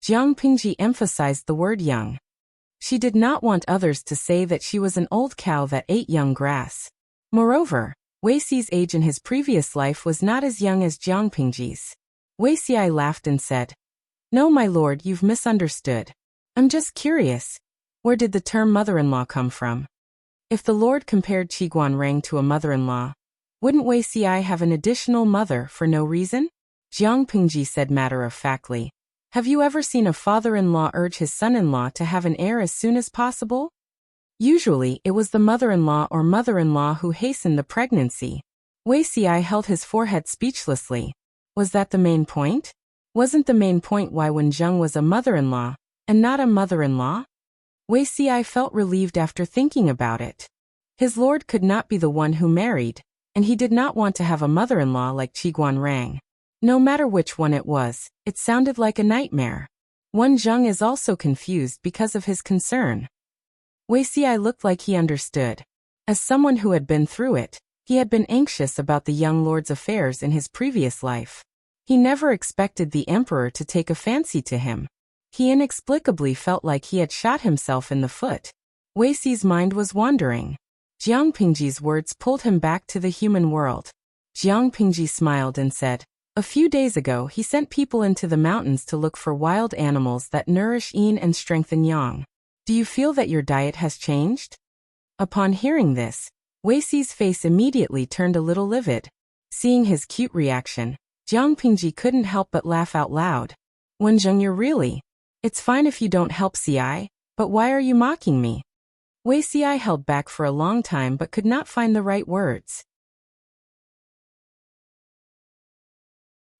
Jiang Pingji emphasized the word young. She did not want others to say that she was an old cow that ate young grass. Moreover, Wuxi's age in his previous life was not as young as Jiang Pingji's. Wuxia laughed and said, "No, my lord, you've misunderstood. I'm just curious. Where did the term mother-in-law come from? If the Lord compared Qiguan Rang to a mother-in-law, wouldn't Wei Xi have an additional mother for no reason? Jiang Pingji said matter-of-factly. Have you ever seen a father-in-law urge his son-in-law to have an heir as soon as possible? Usually, it was the mother-in-law or mother-in-law who hastened the pregnancy. Wei Xi held his forehead speechlessly. Was that the main point? Wasn't the main point why Wen Zheng was a mother-in-law, and not a mother-in-law? Wei Xi felt relieved after thinking about it. His lord could not be the one who married, and he did not want to have a mother-in-law like Qiguan Rang. No matter which one it was, it sounded like a nightmare. Wen Zheng is also confused because of his concern. Wei Xi looked like he understood. As someone who had been through it, he had been anxious about the young lord's affairs in his previous life. He never expected the emperor to take a fancy to him. He inexplicably felt like he had shot himself in the foot. Wei Xi's mind was wandering. Jiang Pingji's words pulled him back to the human world. Jiang Pingji smiled and said, "A few days ago he sent people into the mountains to look for wild animals that nourish yin and strengthen yang. Do you feel that your diet has changed?" Upon hearing this, Wei Xi's face immediately turned a little livid. Seeing his cute reaction, Jiang Pingji couldn't help but laugh out loud. "Wen Zheng, you're really... It's fine if you don't help Ci, but why are you mocking me?" Wei Xi held back for a long time but could not find the right words.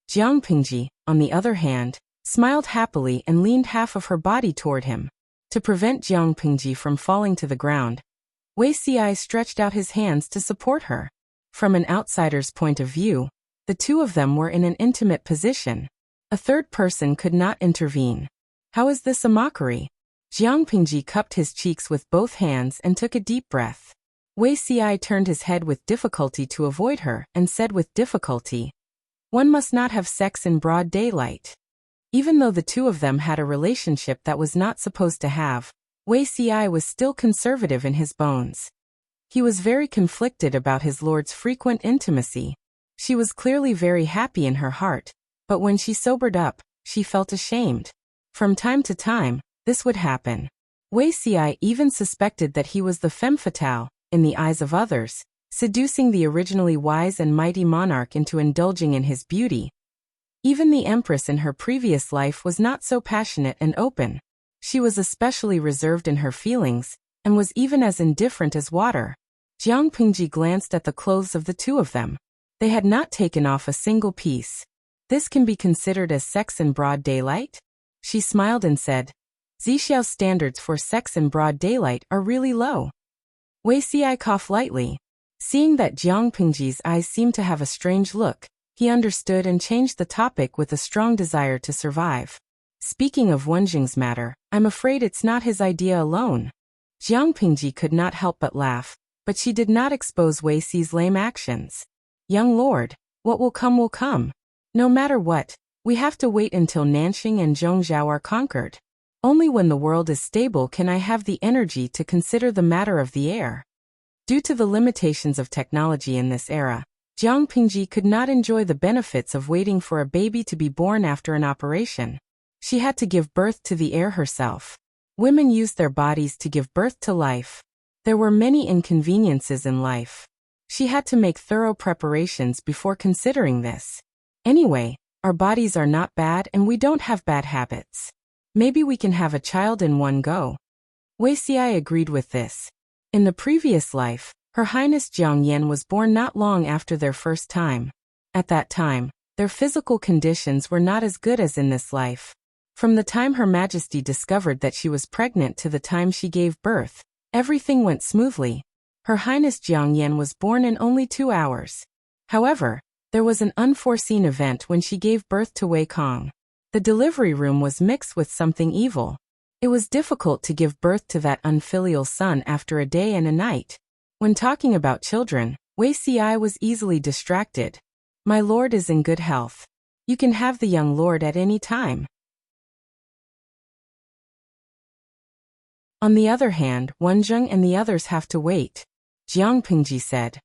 Jiang Pingji, on the other hand, smiled happily and leaned half of her body toward him. To prevent Jiang Pingji from falling to the ground, Wei Xi stretched out his hands to support her. From an outsider's point of view, the two of them were in an intimate position. A third person could not intervene. How is this a mockery? Jiang Pingji cupped his cheeks with both hands and took a deep breath. Wei Xi turned his head with difficulty to avoid her and said with difficulty, "One must not have sex in broad daylight." Even though the two of them had a relationship that was not supposed to have, Wei Xi was still conservative in his bones. He was very conflicted about his lord's frequent intimacy. She was clearly very happy in her heart, but when she sobered up, she felt ashamed. From time to time, this would happen. Wei Xi even suspected that he was the femme fatale, in the eyes of others, seducing the originally wise and mighty monarch into indulging in his beauty. Even the empress in her previous life was not so passionate and open. She was especially reserved in her feelings, and was even as indifferent as water. Jiang Pingji glanced at the clothes of the two of them. They had not taken off a single piece. This can be considered as sex in broad daylight? She smiled and said, "Zixiao's standards for sex in broad daylight are really low." Wei Xi coughed lightly. Seeing that Jiang Pingji's eyes seemed to have a strange look, he understood and changed the topic with a strong desire to survive. "Speaking of Wenjing's matter, I'm afraid it's not his idea alone." Jiang Pingji could not help but laugh, but she did not expose Wei Xi's lame actions. "Young lord, what will come will come. No matter what, we have to wait until Nanxing and Zhongzhou are conquered. Only when the world is stable can I have the energy to consider the matter of the heir." Due to the limitations of technology in this era, Jiang Pingji could not enjoy the benefits of waiting for a baby to be born after an operation. She had to give birth to the heir herself. Women used their bodies to give birth to life. There were many inconveniences in life. She had to make thorough preparations before considering this. Anyway, our bodies are not bad and we don't have bad habits. Maybe we can have a child in one go. Wei Xi agreed with this. In the previous life, Her Highness Jiang Yan was born not long after their first time. At that time, their physical conditions were not as good as in this life. From the time Her Majesty discovered that she was pregnant to the time she gave birth, everything went smoothly. Her Highness Jiang Yan was born in only 2 hours. However, there was an unforeseen event when she gave birth to Wei Kong. The delivery room was mixed with something evil. It was difficult to give birth to that unfilial son after a day and a night. When talking about children, Wei Xi was easily distracted. "My lord is in good health. You can have the young lord at any time." On the other hand, Wenjing and the others have to wait. Jiang Pingji said,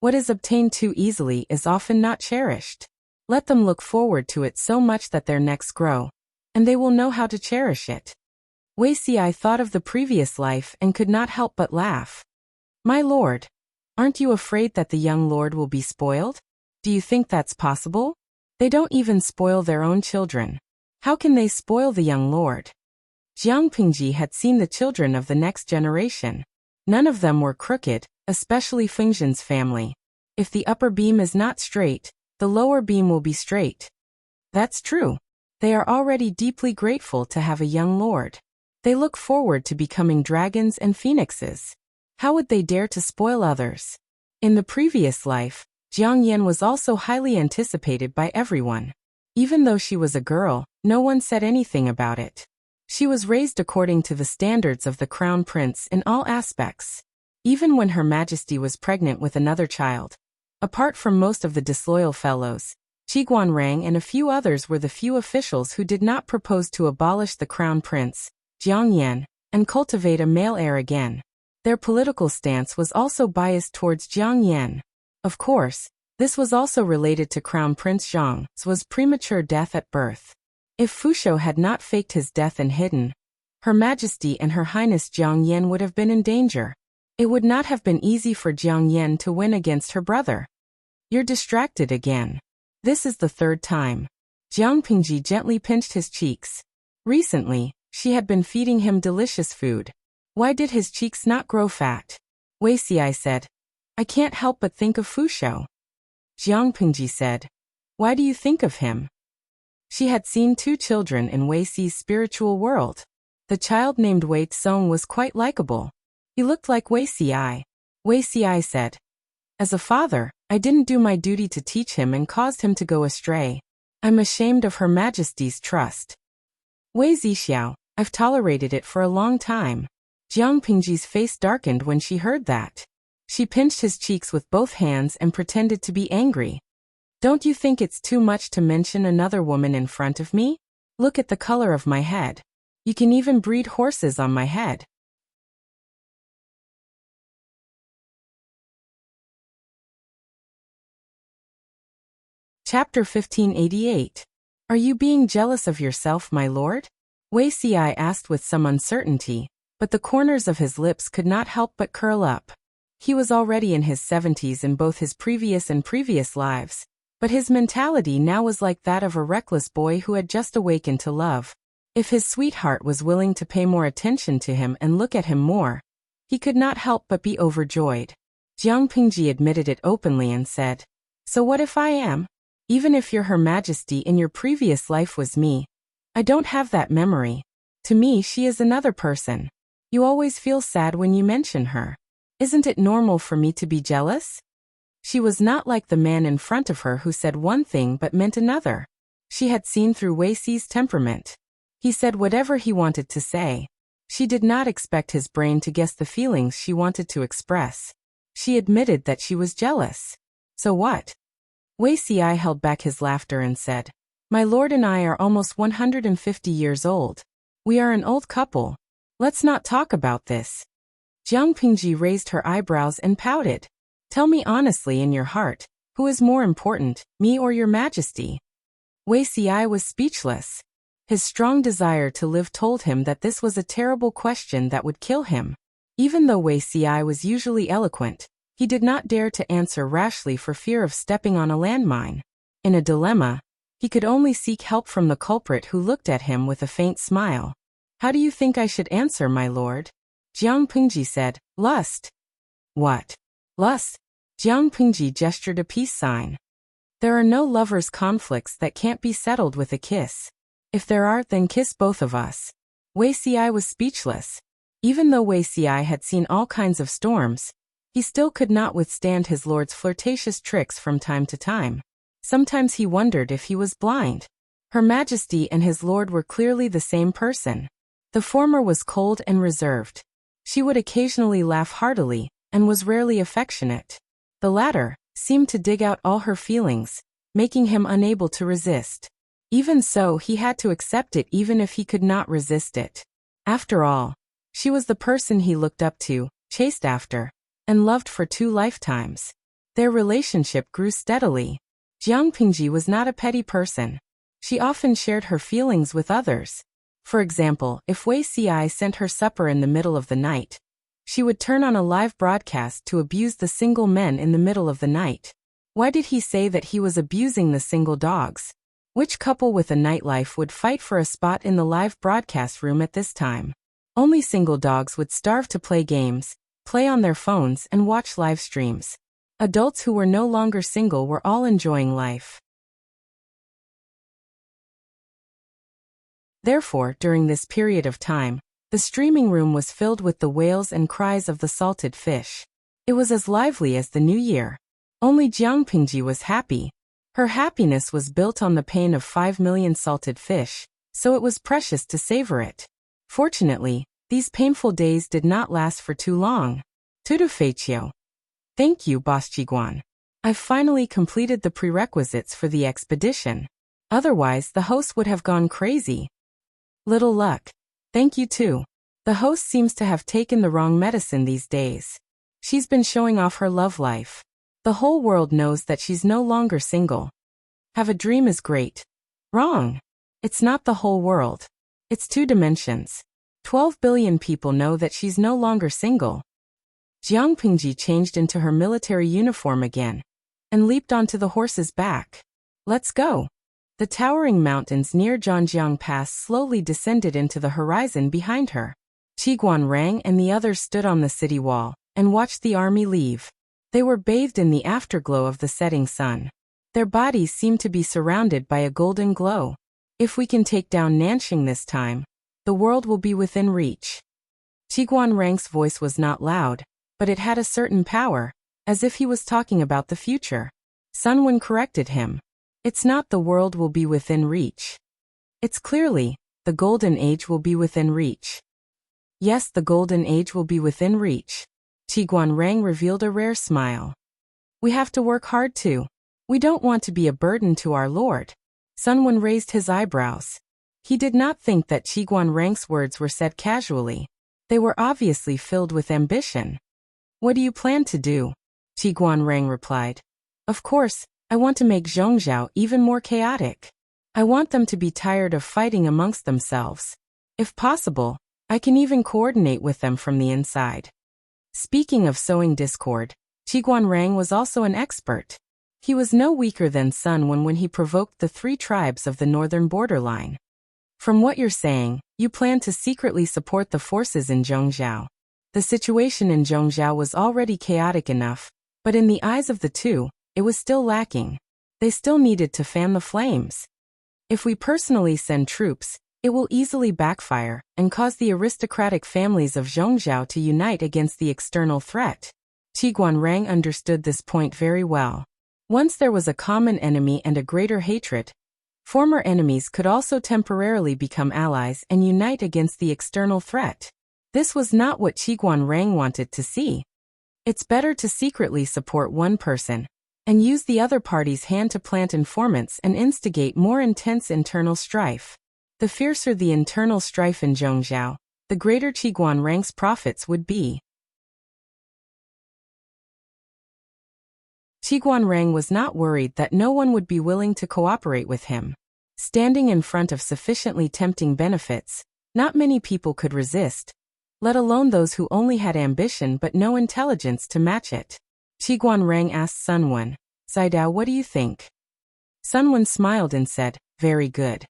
"What is obtained too easily is often not cherished. Let them look forward to it so much that their necks grow, and they will know how to cherish it." Wuxia thought of the previous life and could not help but laugh. My lord, aren't you afraid that the young lord will be spoiled? Do you think that's possible? They don't even spoil their own children. How can they spoil the young lord? Jiang Pingji had seen the children of the next generation. None of them were crooked, especially Fengzhen's family. If the upper beam is not straight, the lower beam will be straight. That's true. They are already deeply grateful to have a young lord. They look forward to becoming dragons and phoenixes. How would they dare to spoil others? In the previous life, Jiang Yan was also highly anticipated by everyone. Even though she was a girl, no one said anything about it. She was raised according to the standards of the crown prince in all aspects. Even when Her Majesty was pregnant with another child. Apart from most of the disloyal fellows, Qiguanrang and a few others were the few officials who did not propose to abolish the crown prince, Jiang Yan, and cultivate a male heir again. Their political stance was also biased towards Jiang Yan. Of course, this was also related to Crown Prince Zhang's premature death at birth. If Fushou had not faked his death and hidden, Her Majesty and Her Highness Jiang Yan would have been in danger. It would not have been easy for Jiang Yan to win against her brother. You're distracted again. This is the third time. Jiang Pingji gently pinched his cheeks. Recently, she had been feeding him delicious food. Why did his cheeks not grow fat? Wuxia said. I can't help but think of Fushou. Jiang Pingji said. Why do you think of him? She had seen two children in Wuxia's spiritual world. The child named Wei Tsong was quite likable. He looked like Wuxia. Wuxia said. As a father, I didn't do my duty to teach him and caused him to go astray. I'm ashamed of Her Majesty's trust. Wei Zixiao, I've tolerated it for a long time. Jiang Pingji's face darkened when she heard that. She pinched his cheeks with both hands and pretended to be angry. Don't you think it's too much to mention another woman in front of me? Look at the color of my head. You can even breed horses on my head. Chapter 1588. Are you being jealous of yourself, my lord? Wuxia asked with some uncertainty, but the corners of his lips could not help but curl up. He was already in his 70s in both his previous and previous lives, but his mentality now was like that of a reckless boy who had just awakened to love. If his sweetheart was willing to pay more attention to him and look at him more, he could not help but be overjoyed. Jiang Pingji admitted it openly and said, So what if I am? Even if Her Majesty in your previous life was me, I don't have that memory. To me she is another person. You always feel sad when you mention her. Isn't it normal for me to be jealous? She was not like the man in front of her who said one thing but meant another. She had seen through Wuxi's temperament. He said whatever he wanted to say. She did not expect his brain to guess the feelings she wanted to express. She admitted that she was jealous. So what? Wuxia held back his laughter and said, My lord and I are almost 150 years old. We are an old couple. Let's not talk about this. Jiang Pingji raised her eyebrows and pouted. Tell me honestly in your heart, who is more important, me or Your Majesty? Wuxia was speechless. His strong desire to live told him that this was a terrible question that would kill him. Even though Wuxia was usually eloquent, he did not dare to answer rashly for fear of stepping on a landmine. In a dilemma, he could only seek help from the culprit who looked at him with a faint smile. How do you think I should answer, my lord? Jiang Pingji said, Lust. What? Lust? Jiang Pingji gestured a peace sign. There are no lovers' conflicts that can't be settled with a kiss. If there are, then kiss both of us. Wuxia was speechless. Even though Wuxia had seen all kinds of storms, he still could not withstand his lord's flirtatious tricks from time to time. Sometimes he wondered if he was blind. Her Majesty and his lord were clearly the same person. The former was cold and reserved. She would occasionally laugh heartily, and was rarely affectionate. The latter seemed to dig out all her feelings, making him unable to resist. Even so, he had to accept it even if he could not resist it. After all, she was the person he looked up to, chased after, and loved for 2 lifetimes. Their relationship grew steadily. Jiang Pingji was not a petty person. She often shared her feelings with others. For example, if Wuxia sent her supper in the middle of the night, she would turn on a live broadcast to abuse the single men in the middle of the night. Why did he say that he was abusing the single dogs? Which couple with a nightlife would fight for a spot in the live broadcast room at this time? Only single dogs would starve to play games, play on their phones and watch live streams. Adults who were no longer single were all enjoying life. Therefore, during this period of time, the streaming room was filled with the wails and cries of the salted fish. It was as lively as the new year. Only Jiang Pingji was happy. Her happiness was built on the pain of 5 million salted fish, so it was precious to savor it. Fortunately, these painful days did not last for too long. Tudufeichio. Thank you, Boss Jiguan. I've finally completed the prerequisites for the expedition. Otherwise, the host would have gone crazy. Little luck. Thank you too. The host seems to have taken the wrong medicine these days. She's been showing off her love life. The whole world knows that she's no longer single. Have a dream is great. Wrong. It's not the whole world. It's 2 dimensions. 12 billion people know that she's no longer single. Jiang Pingji changed into her military uniform again and leaped onto the horse's back. Let's go. The towering mountains near Zhangjiang Pass slowly descended into the horizon behind her. Qiguan Rang and the others stood on the city wall and watched the army leave. They were bathed in the afterglow of the setting sun. Their bodies seemed to be surrounded by a golden glow. If we can take down Nanxing this time, the world will be within reach. Qiguan Rang's voice was not loud, but it had a certain power, as if he was talking about the future. Sun Wen corrected him. It's not the world will be within reach. It's clearly, the golden age will be within reach. Yes, the golden age will be within reach. Qiguan Rang revealed a rare smile. We have to work hard too. We don't want to be a burden to our Lord. Sun Wen raised his eyebrows. He did not think that Qiguan Rang's words were said casually. They were obviously filled with ambition. What do you plan to do? Qiguan Rang replied. Of course, I want to make Zhongzhou even more chaotic. I want them to be tired of fighting amongst themselves. If possible, I can even coordinate with them from the inside. Speaking of sowing discord, Qiguan Rang was also an expert. He was no weaker than Sun Wen when he provoked the 3 tribes of the northern borderline. From what you're saying, you plan to secretly support the forces in Zhongzhou. The situation in Zhongzhou was already chaotic enough, but in the eyes of the 2, it was still lacking. They still needed to fan the flames. If we personally send troops, it will easily backfire and cause the aristocratic families of Zhongzhou to unite against the external threat. Qiguan Rang understood this point very well. Once there was a common enemy and a greater hatred, former enemies could also temporarily become allies and unite against the external threat. This was not what Qiguan Rang wanted to see. It's better to secretly support one person and use the other party's hand to plant informants and instigate more intense internal strife. The fiercer the internal strife in Zhongzhou, the greater Qiguan Rang's profits would be. Qiguan Rang was not worried that no one would be willing to cooperate with him. Standing in front of sufficiently tempting benefits, not many people could resist, let alone those who only had ambition but no intelligence to match it. Qiguan Rang asked Sun Wen, Zidao, what do you think? Sun Wen smiled and said, very good.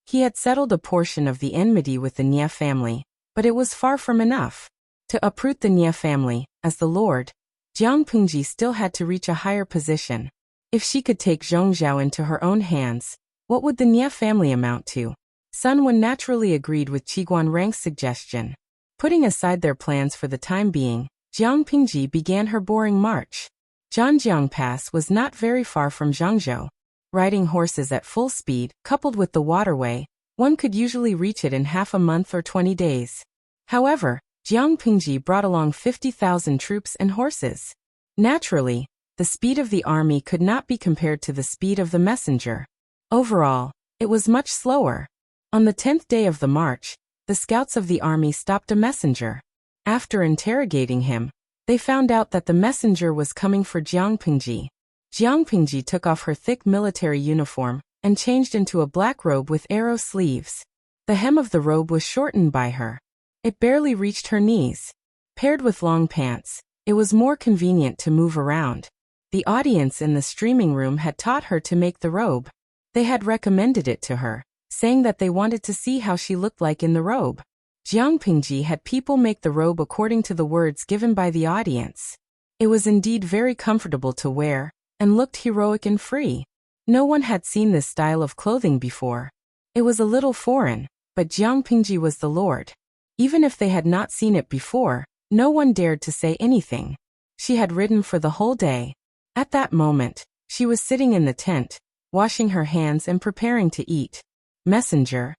He had settled a portion of the enmity with the Nie family, but it was far from enough. To uproot the Nie family, as the Lord, Jiang Pingji still had to reach a higher position. If she could take Zhongzhou into her own hands, what would the Nie family amount to? Sun Wen naturally agreed with Qiguan Rang's suggestion. Putting aside their plans for the time being, Jiang Pingji began her boring march. Zhangjiang Pass was not very far from Zhangzhou. Riding horses at full speed, coupled with the waterway, one could usually reach it in half a month or 20 days. However, Jiang Pingji brought along 50,000 troops and horses. Naturally, the speed of the army could not be compared to the speed of the messenger. Overall, it was much slower. On the 10th day of the march, the scouts of the army stopped a messenger. After interrogating him, they found out that the messenger was coming for Jiang Pingji. Jiang Pingji took off her thick military uniform and changed into a black robe with arrow sleeves. The hem of the robe was shortened by her. It barely reached her knees. Paired with long pants, it was more convenient to move around. The audience in the streaming room had taught her to make the robe. They had recommended it to her, saying that they wanted to see how she looked like in the robe. Jiang Pingji had people make the robe according to the words given by the audience. It was indeed very comfortable to wear, and looked heroic and free. No one had seen this style of clothing before. It was a little foreign, but Jiang Pingji was the lord. Even if they had not seen it before, no one dared to say anything. She had ridden for the whole day. At that moment, she was sitting in the tent, washing her hands and preparing to eat. Messenger.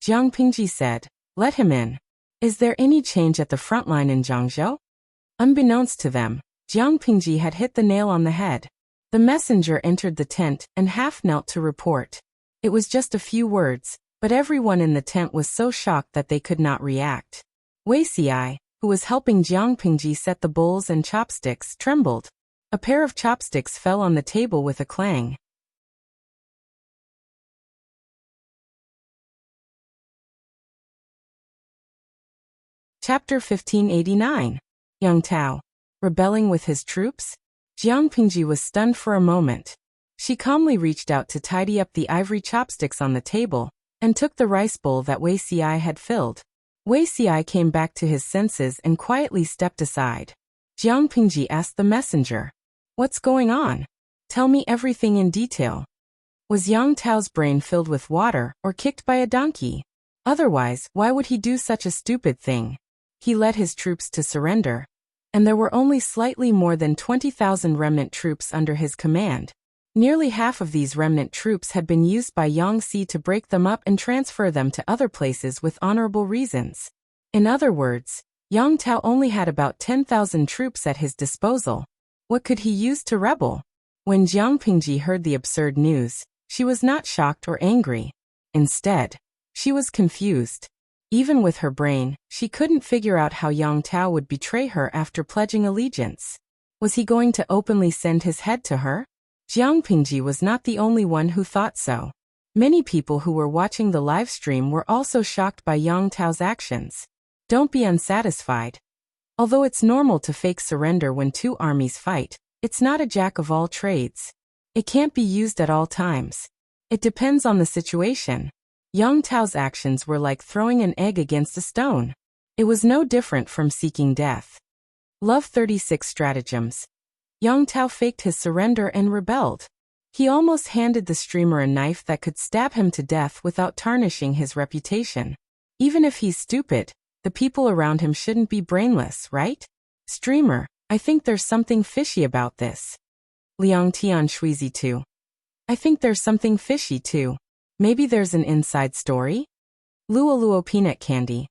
Jiang Pingji said, "Let him in. Is there any change at the front line in Zhangzhou?" Unbeknownst to them, Jiang Pingji had hit the nail on the head. The messenger entered the tent and half knelt to report. It was just a few words, but everyone in the tent was so shocked that they could not react. Wuxia, who was helping Jiang Pingji set the bowls and chopsticks, trembled. A pair of chopsticks fell on the table with a clang. Chapter 1589. Young Tao. Rebelling with his troops? Jiang Pingji was stunned for a moment. She calmly reached out to tidy up the ivory chopsticks on the table, and took the rice bowl that Wuxia had filled. Wuxia came back to his senses and quietly stepped aside. Jiang Pingji asked the messenger, "What's going on? Tell me everything in detail." Was Yang Tao's brain filled with water or kicked by a donkey? Otherwise, why would he do such a stupid thing? He led his troops to surrender, and there were only slightly more than 20,000 remnant troops under his command. Nearly half of these remnant troops had been used by Yang Si to break them up and transfer them to other places with honorable reasons. In other words, Yang Tao only had about 10,000 troops at his disposal. What could he use to rebel? When Jiang Pingji heard the absurd news, she was not shocked or angry. Instead, she was confused. Even with her brain, she couldn't figure out how Yang Tao would betray her after pledging allegiance. Was he going to openly send his head to her? Jiang Pingji was not the only one who thought so. Many people who were watching the live stream were also shocked by Yang Tao's actions. Don't be unsatisfied. Although it's normal to fake surrender when two armies fight, it's not a jack of all trades. It can't be used at all times. It depends on the situation. Yang Tao's actions were like throwing an egg against a stone. It was no different from seeking death. Love 36 stratagems. Yang Tao faked his surrender and rebelled. He almost handed the streamer a knife that could stab him to death without tarnishing his reputation. Even if he's stupid, the people around him shouldn't be brainless, right? Streamer, I think there's something fishy about this. Liang Tian Shuizi too. I think there's something fishy too. Maybe there's an inside story? Luo Luo Peanut Candy.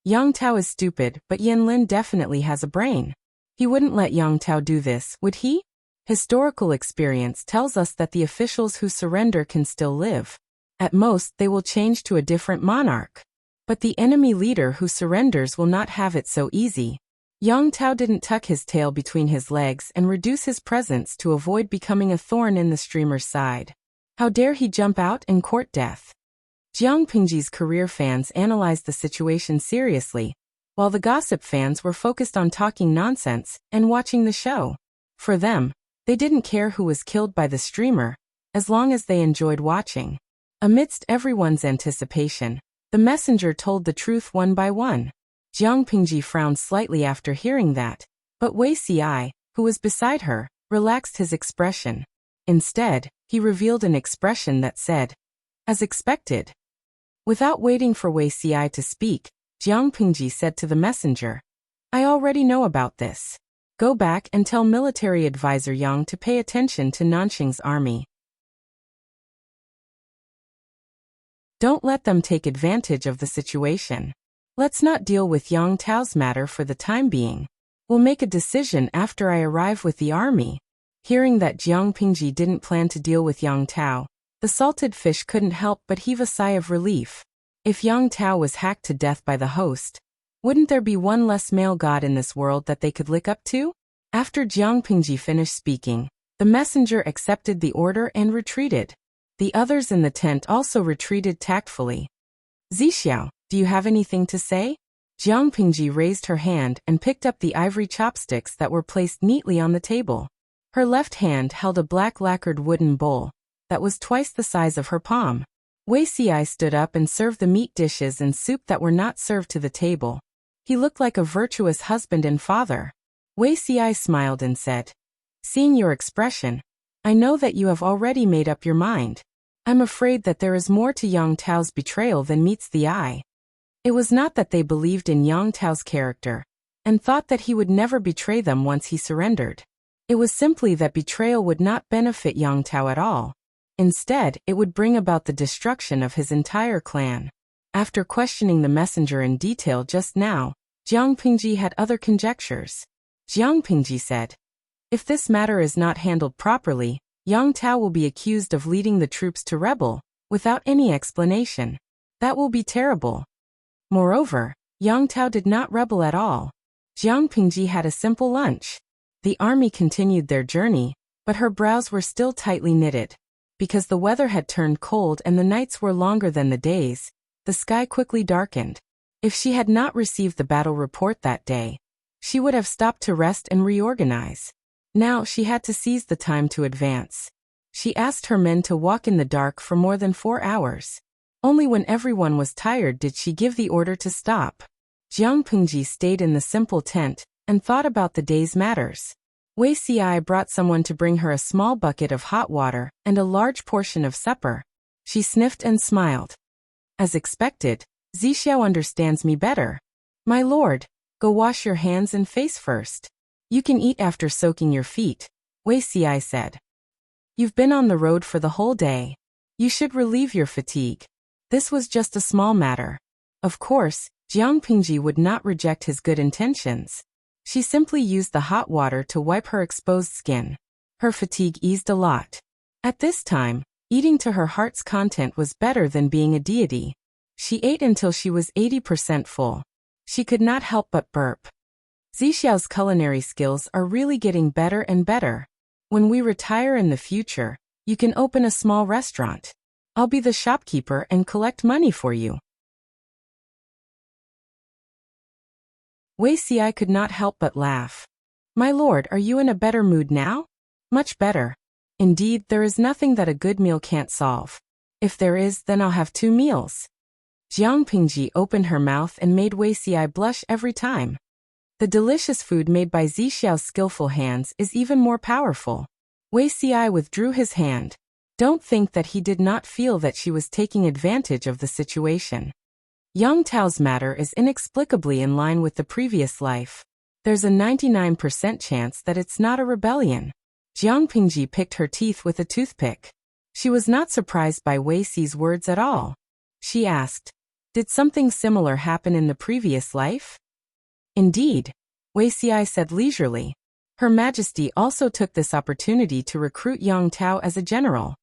Yang Tao is stupid, but Yan Lin definitely has a brain. He wouldn't let Yang Tao do this, would he? Historical experience tells us that the officials who surrender can still live. At most, they will change to a different monarch. But the enemy leader who surrenders will not have it so easy. Yang Tao didn't tuck his tail between his legs and reduce his presence to avoid becoming a thorn in the streamer's side. How dare he jump out and court death? Jiang Pingji's career fans analyzed the situation seriously, while the gossip fans were focused on talking nonsense and watching the show. For them, they didn't care who was killed by the streamer, as long as they enjoyed watching. Amidst everyone's anticipation, the messenger told the truth one by one. Jiang Pingji frowned slightly after hearing that, but Wuxia, who was beside her, relaxed his expression. Instead, he revealed an expression that said, "As expected." Without waiting for Wuxia to speak, Jiang Pingji said to the messenger, "I already know about this. Go back and tell military advisor Yang to pay attention to Nanxing's army. Don't let them take advantage of the situation. Let's not deal with Yang Tao's matter for the time being. We'll make a decision after I arrive with the army." Hearing that Jiang Pingji didn't plan to deal with Yang Tao, the salted fish couldn't help but heave a sigh of relief. If Yang Tao was hacked to death by the host, wouldn't there be one less male god in this world that they could lick up to? After Jiang Pingji finished speaking, the messenger accepted the order and retreated. The others in the tent also retreated tactfully. Zixiao, do you have anything to say? Jiang Pingji raised her hand and picked up the ivory chopsticks that were placed neatly on the table. Her left hand held a black lacquered wooden bowl that was twice the size of her palm. Wei Xi stood up and served the meat dishes and soup that were not served to the table. He looked like a virtuous husband and father. Wei Xi smiled and said, "Seeing your expression, I know that you have already made up your mind. I'm afraid that there is more to Yang Tao's betrayal than meets the eye." It was not that they believed in Yang Tao's character and thought that he would never betray them once he surrendered. It was simply that betrayal would not benefit Yang Tao at all. Instead, it would bring about the destruction of his entire clan. After questioning the messenger in detail just now, Jiang Pingji had other conjectures. Jiang Pingji said, "If this matter is not handled properly, Yang Tao will be accused of leading the troops to rebel, without any explanation. That will be terrible." Moreover, Yang Tao did not rebel at all. Jiang Pingji had a simple lunch. The army continued their journey, but her brows were still tightly knitted. Because the weather had turned cold and the nights were longer than the days, the sky quickly darkened. If she had not received the battle report that day, she would have stopped to rest and reorganize. Now she had to seize the time to advance. She asked her men to walk in the dark for more than 4 hours. Only when everyone was tired did she give the order to stop. Jiang Pingji stayed in the simple tent and thought about the day's matters. Wei Xi brought someone to bring her a small bucket of hot water and a large portion of supper. She sniffed and smiled. As expected, Zixiao understands me better. "My lord, go wash your hands and face first. You can eat after soaking your feet," Wei Xi said. "You've been on the road for the whole day. You should relieve your fatigue." This was just a small matter. Of course, Jiang Pingji would not reject his good intentions. She simply used the hot water to wipe her exposed skin. Her fatigue eased a lot. At this time, eating to her heart's content was better than being a deity. She ate until she was 80% full. She could not help but burp. Zixiao's culinary skills are really getting better and better. When we retire in the future, you can open a small restaurant. I'll be the shopkeeper and collect money for you. Wei Xi could not help but laugh. "My lord, are you in a better mood now?" "Much better. Indeed, there is nothing that a good meal can't solve. If there is, then I'll have 2 meals. Jiang Pingji opened her mouth and made Wei Xi blush every time. The delicious food made by Zixiao's skillful hands is even more powerful. Wei Xi withdrew his hand. Don't think that he did not feel that she was taking advantage of the situation. Yang Tao's matter is inexplicably in line with the previous life. There's a 99% chance that it's not a rebellion. Jiang Pingji picked her teeth with a toothpick. She was not surprised by Wei Xi's words at all. She asked, "Did something similar happen in the previous life?" "Indeed," Wei Xi said leisurely. Her Majesty also took this opportunity to recruit Yang Tao as a general.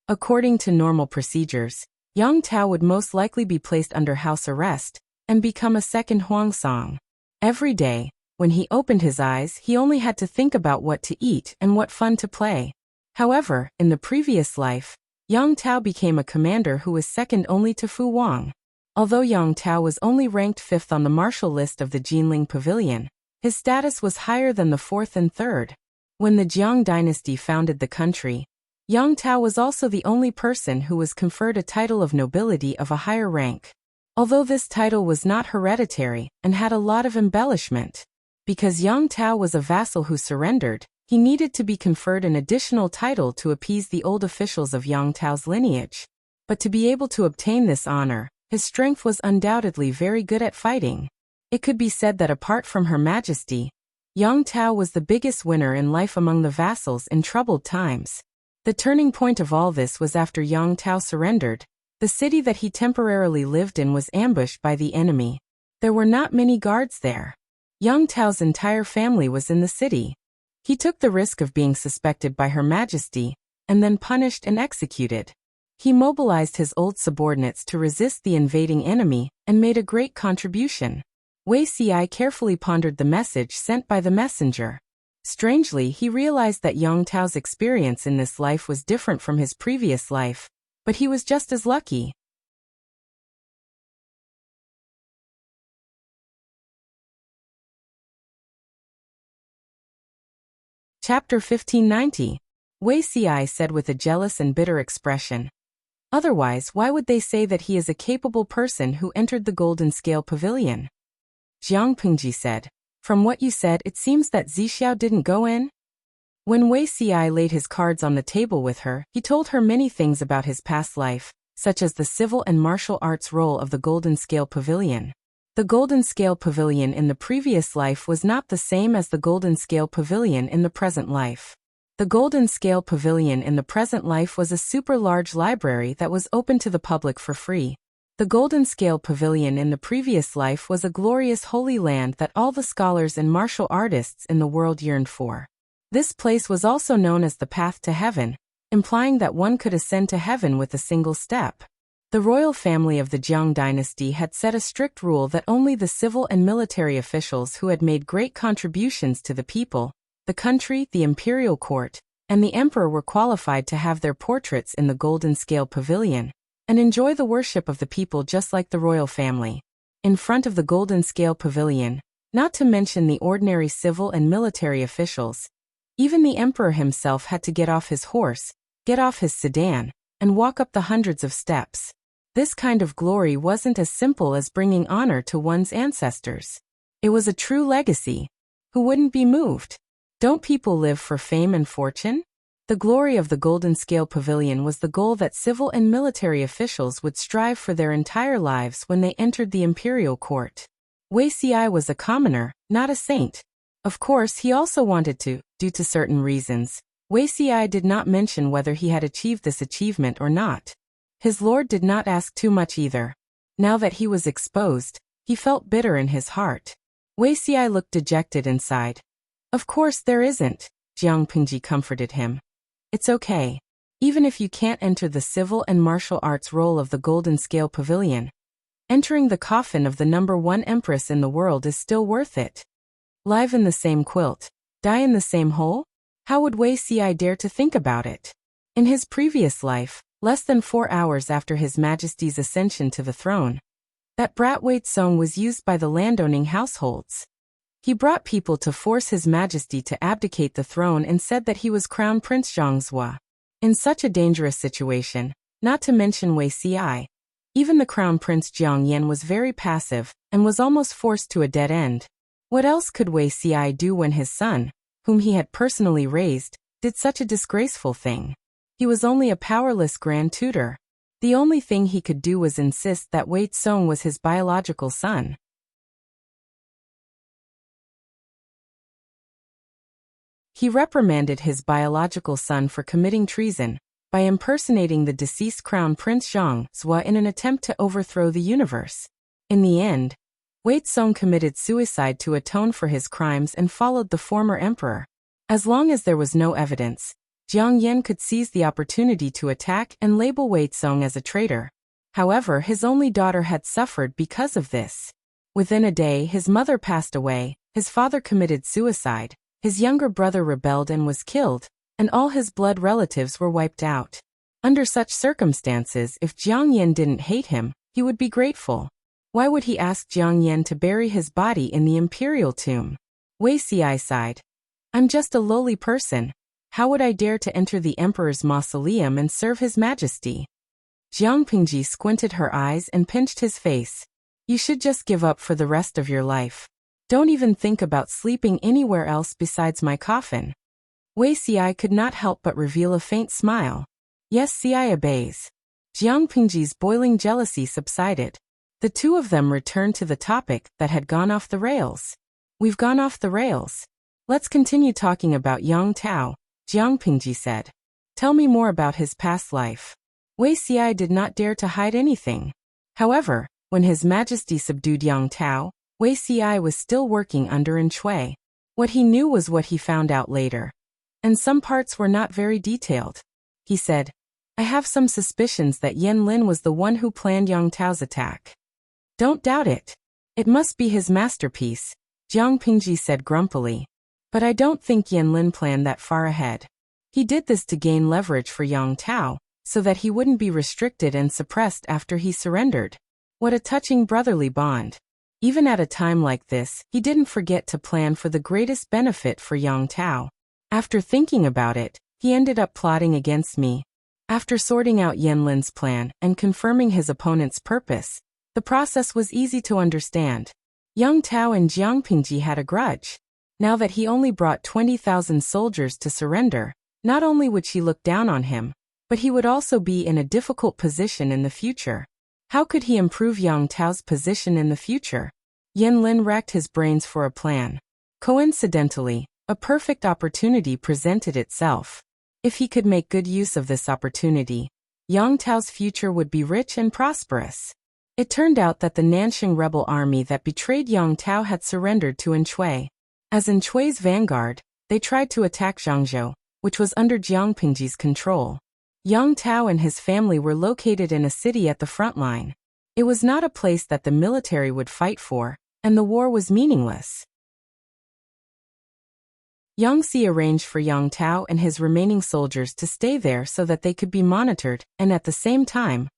According to normal procedures, Yang Tao would most likely be placed under house arrest and become a second Huangsong. Every day, when he opened his eyes, he only had to think about what to eat and what fun to play. However, in the previous life, Yang Tao became a commander who was second only to Fu Wang. Although Yang Tao was only ranked 5th on the martial list of the Jinling Pavilion, his status was higher than the 4th and 3rd. When the Jiang dynasty founded the country, Yang Tao was also the only person who was conferred a title of nobility of a higher rank. Although this title was not hereditary and had a lot of embellishment. Because Yang Tao was a vassal who surrendered, he needed to be conferred an additional title to appease the old officials of Yang Tao's lineage. But to be able to obtain this honor, his strength was undoubtedly very good at fighting. It could be said that apart from Her Majesty, Yang Tao was the biggest winner in life among the vassals in troubled times. The turning point of all this was after Yang Tao surrendered. The city that he temporarily lived in was ambushed by the enemy. There were not many guards there. Yang Tao's entire family was in the city. He took the risk of being suspected by Her Majesty, and then punished and executed. He mobilized his old subordinates to resist the invading enemy, and made a great contribution. Wei Xi carefully pondered the message sent by the messenger. Strangely, he realized that Yang Tao's experience in this life was different from his previous life, but he was just as lucky. Chapter 1590. Wuxia said with a jealous and bitter expression. Otherwise, why would they say that he is a capable person who entered the Golden Scale Pavilion? Jiang Pingji said. From what you said, it seems that Zixiao didn't go in? When Wuxia laid his cards on the table with her, he told her many things about his past life, such as the civil and martial arts role of the Golden Scale Pavilion. The Golden Scale Pavilion in the previous life was not the same as the Golden Scale Pavilion in the present life. The Golden Scale Pavilion in the present life was a super large library that was open to the public for free. The Golden Scale Pavilion in the previous life was a glorious holy land that all the scholars and martial artists in the world yearned for. This place was also known as the path to heaven, implying that one could ascend to heaven with a single step. The royal family of the Jiang dynasty had set a strict rule that only the civil and military officials who had made great contributions to the people, the country, the imperial court, and the emperor were qualified to have their portraits in the Golden Scale Pavilion and enjoy the worship of the people just like the royal family. In front of the Golden Scale Pavilion, not to mention the ordinary civil and military officials, even the emperor himself had to get off his horse, get off his sedan, and walk up the hundreds of steps. This kind of glory wasn't as simple as bringing honor to one's ancestors. It was a true legacy. Who wouldn't be moved? Don't people live for fame and fortune? The glory of the Golden Scale Pavilion was the goal that civil and military officials would strive for their entire lives when they entered the imperial court. Wuxia was a commoner, not a saint. Of course, he also wanted to, due to certain reasons. Wuxia did not mention whether he had achieved this achievement or not. His lord did not ask too much either. Now that he was exposed, he felt bitter in his heart. Wuxia looked dejected and sighed. Of course there isn't, Jiang Pingji comforted him. It's okay. Even if you can't enter the civil and martial arts role of the Golden Scale Pavilion, entering the coffin of the #1 empress in the world is still worth it. Live in the same quilt, die in the same hole? How would Wuxia dare to think about it? In his previous life, less than 4 hours after His Majesty's ascension to the throne, that brat Wei Song was used by the landowning households. He brought people to force His Majesty to abdicate the throne and said that he was Crown Prince Zhangzhua. In such a dangerous situation, not to mention Wuxia, even the Crown Prince Jiang Yan was very passive and was almost forced to a dead end. What else could Wuxia do when his son, whom he had personally raised, did such a disgraceful thing? He was only a powerless grand tutor. The only thing he could do was insist that Wei Song was his biological son. He reprimanded his biological son for committing treason by impersonating the deceased Crown Prince Zhangzhua in an attempt to overthrow the universe. In the end, Wei Song committed suicide to atone for his crimes and followed the former emperor. As long as there was no evidence, Jiang Yan could seize the opportunity to attack and label Wei Song as a traitor. However, his only daughter had suffered because of this. Within a day, his mother passed away, his father committed suicide, his younger brother rebelled and was killed, and all his blood relatives were wiped out. Under such circumstances, if Jiang Yan didn't hate him, he would be grateful. Why would he ask Jiang Yan to bury his body in the imperial tomb? Wuxia sighed. I'm just a lowly person. How would I dare to enter the emperor's mausoleum and serve His Majesty? Jiang Pingji squinted her eyes and pinched his face. You should just give up for the rest of your life. Don't even think about sleeping anywhere else besides my coffin. Wuxia could not help but reveal a faint smile. Yes, Ci obeys. Jiang Pingji's boiling jealousy subsided. The two of them returned to the topic that had gone off the rails. We've gone off the rails. Let's continue talking about Yang Tao, Jiang Pingji said. Tell me more about his past life. Wuxia did not dare to hide anything. However, when His Majesty subdued Yang Tao, Wuxia was still working under Yin Shui. What he knew was what he found out later. And some parts were not very detailed. He said, I have some suspicions that Yan Lin was the one who planned Yang Tao's attack. Don't doubt it. It must be his masterpiece, Jiang Pingji said grumpily. But I don't think Yan Lin planned that far ahead. He did this to gain leverage for Yang Tao, so that he wouldn't be restricted and suppressed after he surrendered. What a touching brotherly bond. Even at a time like this, he didn't forget to plan for the greatest benefit for Yang Tao. After thinking about it, he ended up plotting against me. After sorting out Yanlin's plan and confirming his opponent's purpose, the process was easy to understand. Yang Tao and Jiang Pingji had a grudge. Now that he only brought 20,000 soldiers to surrender, not only would she look down on him, but he would also be in a difficult position in the future. How could he improve Yang Tao's position in the future? Yanlin racked his brains for a plan. Coincidentally, a perfect opportunity presented itself. If he could make good use of this opportunity, Yang Tao's future would be rich and prosperous. It turned out that the Nanxing rebel army that betrayed Yang Tao had surrendered to Anshui. As Anshui's vanguard, they tried to attack Zhangzhou, which was under Jiang Pingji's control. Yang Tao and his family were located in a city at the front line. It was not a place that the military would fight for, and the war was meaningless. Yang Si arranged for Yang Tao and his remaining soldiers to stay there so that they could be monitored and at the same time,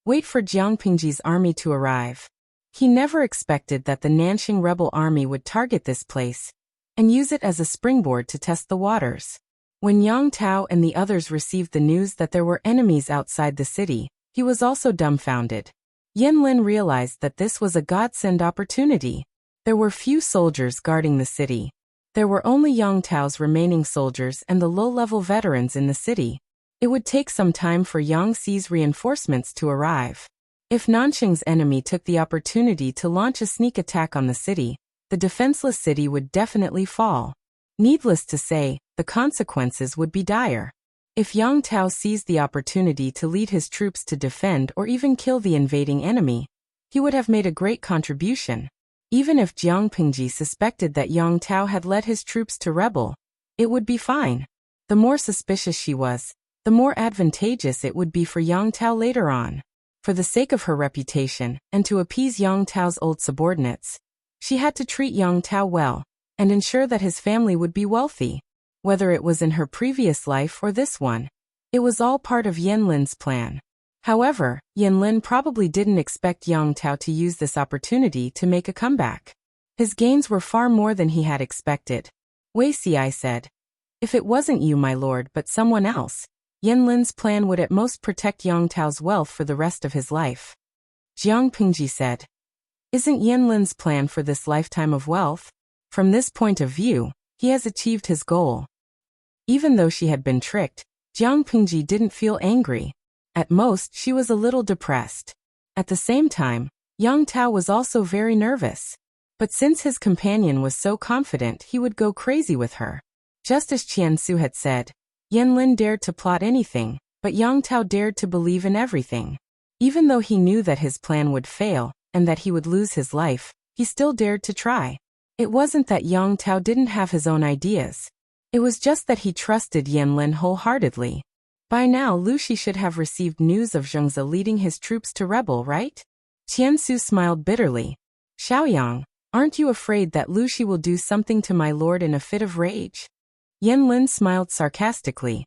wait for Jiang Pingji's army to arrive. He never expected that the Nanxing rebel army would target this place and use it as a springboard to test the waters. When Yang Tao and the others received the news that there were enemies outside the city, he was also dumbfounded. Yanlin realized that this was a godsend opportunity. There were few soldiers guarding the city. There were only Yang Tao's remaining soldiers and the low-level veterans in the city. It would take some time for Yang Si's reinforcements to arrive. If Nanxing's enemy took the opportunity to launch a sneak attack on the city, the defenseless city would definitely fall. Needless to say, the consequences would be dire. If Yang Tao seized the opportunity to lead his troops to defend or even kill the invading enemy, he would have made a great contribution. Even if Jiang Pingji suspected that Yang Tao had led his troops to rebel, it would be fine. The more suspicious she was, the more advantageous it would be for Yang Tao later on. For the sake of her reputation, and to appease Yang Tao's old subordinates, she had to treat Yang Tao well, and ensure that his family would be wealthy. Whether it was in her previous life or this one, it was all part of Yanlin's plan. However, Yanlin probably didn't expect Yang Tao to use this opportunity to make a comeback. His gains were far more than he had expected. Wuxia said, "If it wasn't you, my lord, but someone else, Yanlin's plan would at most protect Yang Tao's wealth for the rest of his life." Jiang Pingji said, "Isn't Yanlin's plan for this lifetime of wealth? From this point of view, he has achieved his goal." Even though she had been tricked, Jiang Pingji didn't feel angry. At most, she was a little depressed. At the same time, Yang Tao was also very nervous. But since his companion was so confident, he would go crazy with her. Just as Qian Su had said, Yanlin dared to plot anything, but Yang Tao dared to believe in everything. Even though he knew that his plan would fail, and that he would lose his life, he still dared to try. It wasn't that Yang Tao didn't have his own ideas. It was just that he trusted Yanlin wholeheartedly. By now Lu Shi should have received news of Zhengzi leading his troops to rebel, right? Qian Su smiled bitterly. "Xiaoyang, aren't you afraid that Lu Shi will do something to my lord in a fit of rage?" Yanlin smiled sarcastically.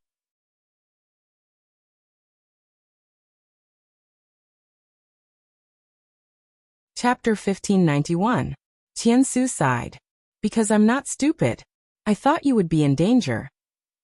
Chapter 1591. Qian Su sighed. "Because I'm not stupid. I thought you would be in danger."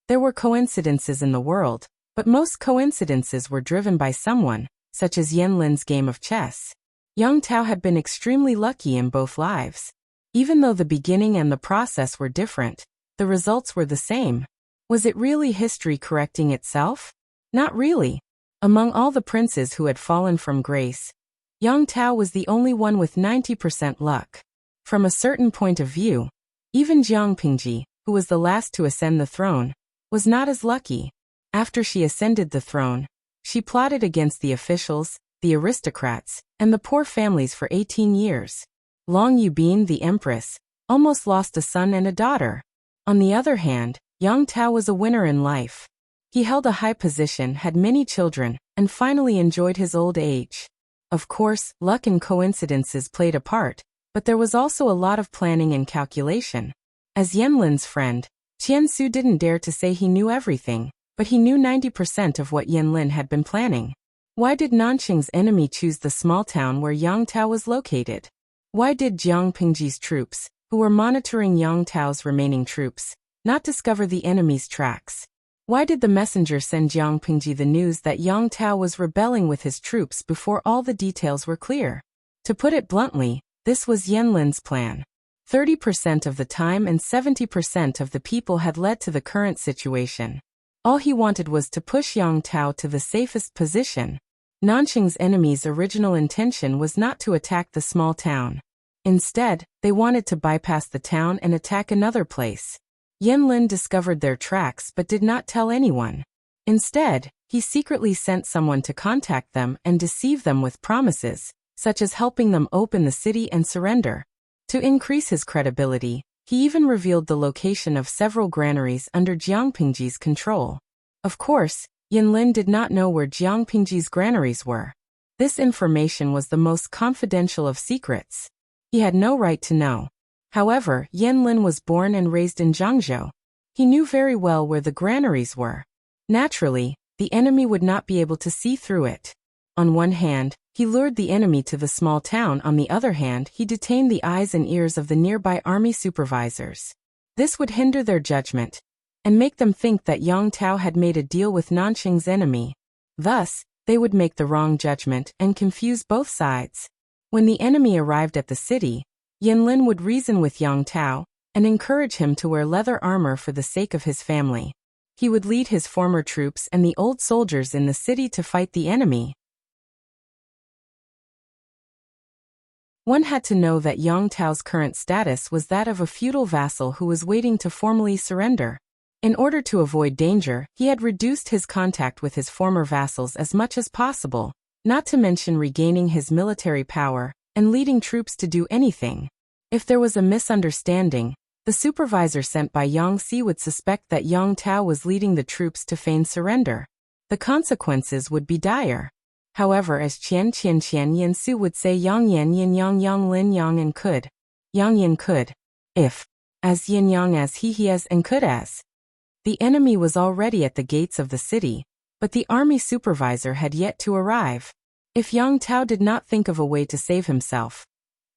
There were coincidences in the world, but most coincidences were driven by someone, such as Yanlin's game of chess. Yang Tao had been extremely lucky in both lives. Even though the beginning and the process were different, the results were the same. Was it really history correcting itself? Not really. Among all the princes who had fallen from grace, Yang Tao was the only one with 90% luck. From a certain point of view, even Jiang Pingji, who was the last to ascend the throne, was not as lucky. After she ascended the throne, she plotted against the officials, the aristocrats, and the poor families for 18 years. Long Yubin, the empress, almost lost a son and a daughter. On the other hand, Yang Tao was a winner in life. He held a high position, had many children, and finally enjoyed his old age. Of course, luck and coincidences played a part, but there was also a lot of planning and calculation. As Yanlin's friend, Qian Su didn't dare to say he knew everything, but he knew 90% of what Yanlin had been planning. Why did Nanxing's enemy choose the small town where Yang Tao was located? Why did Jiang Pingji's troops, who were monitoring Yang Tao's remaining troops, not discover the enemy's tracks. Why did the messenger send Jiang Pingji the news that Yang Tao was rebelling with his troops before all the details were clear? To put it bluntly, this was Yan Lin's plan. 30% of the time and 70% of the people had led to the current situation. All he wanted was to push Yang Tao to the safest position. Nanqing's enemy's original intention was not to attack the small town. Instead, they wanted to bypass the town and attack another place. Yan Lin discovered their tracks but did not tell anyone. Instead, he secretly sent someone to contact them and deceive them with promises, such as helping them open the city and surrender. To increase his credibility, he even revealed the location of several granaries under Jiang Pingji's control. Of course, Yan Lin did not know where Jiang Pingji's granaries were. This information was the most confidential of secrets. He had no right to know. However, Yan Lin was born and raised in Zhangzhou. He knew very well where the granaries were. Naturally, the enemy would not be able to see through it. On one hand, he lured the enemy to the small town. On the other hand, he detained the eyes and ears of the nearby army supervisors. This would hinder their judgment and make them think that Yang Tao had made a deal with Nanqing's enemy. Thus, they would make the wrong judgment and confuse both sides. When the enemy arrived at the city, Yan Lin would reason with Yang Tao and encourage him to wear leather armor for the sake of his family. He would lead his former troops and the old soldiers in the city to fight the enemy. One had to know that Yang Tao's current status was that of a feudal vassal who was waiting to formally surrender. In order to avoid danger, he had reduced his contact with his former vassals as much as possible, not to mention regaining his military power and leading troops to do anything. If there was a misunderstanding, the supervisor sent by Yang Si would suspect that Yang Tao was leading the troops to feign surrender. The consequences would be dire. However, as Qian Yan Su would say, Yang Yan Yin Yang Lin Yang and could. Yang Yin could. If. As Yin Yang as he as and could as. The enemy was already at the gates of the city, but the army supervisor had yet to arrive. If Yang Tao did not think of a way to save himself,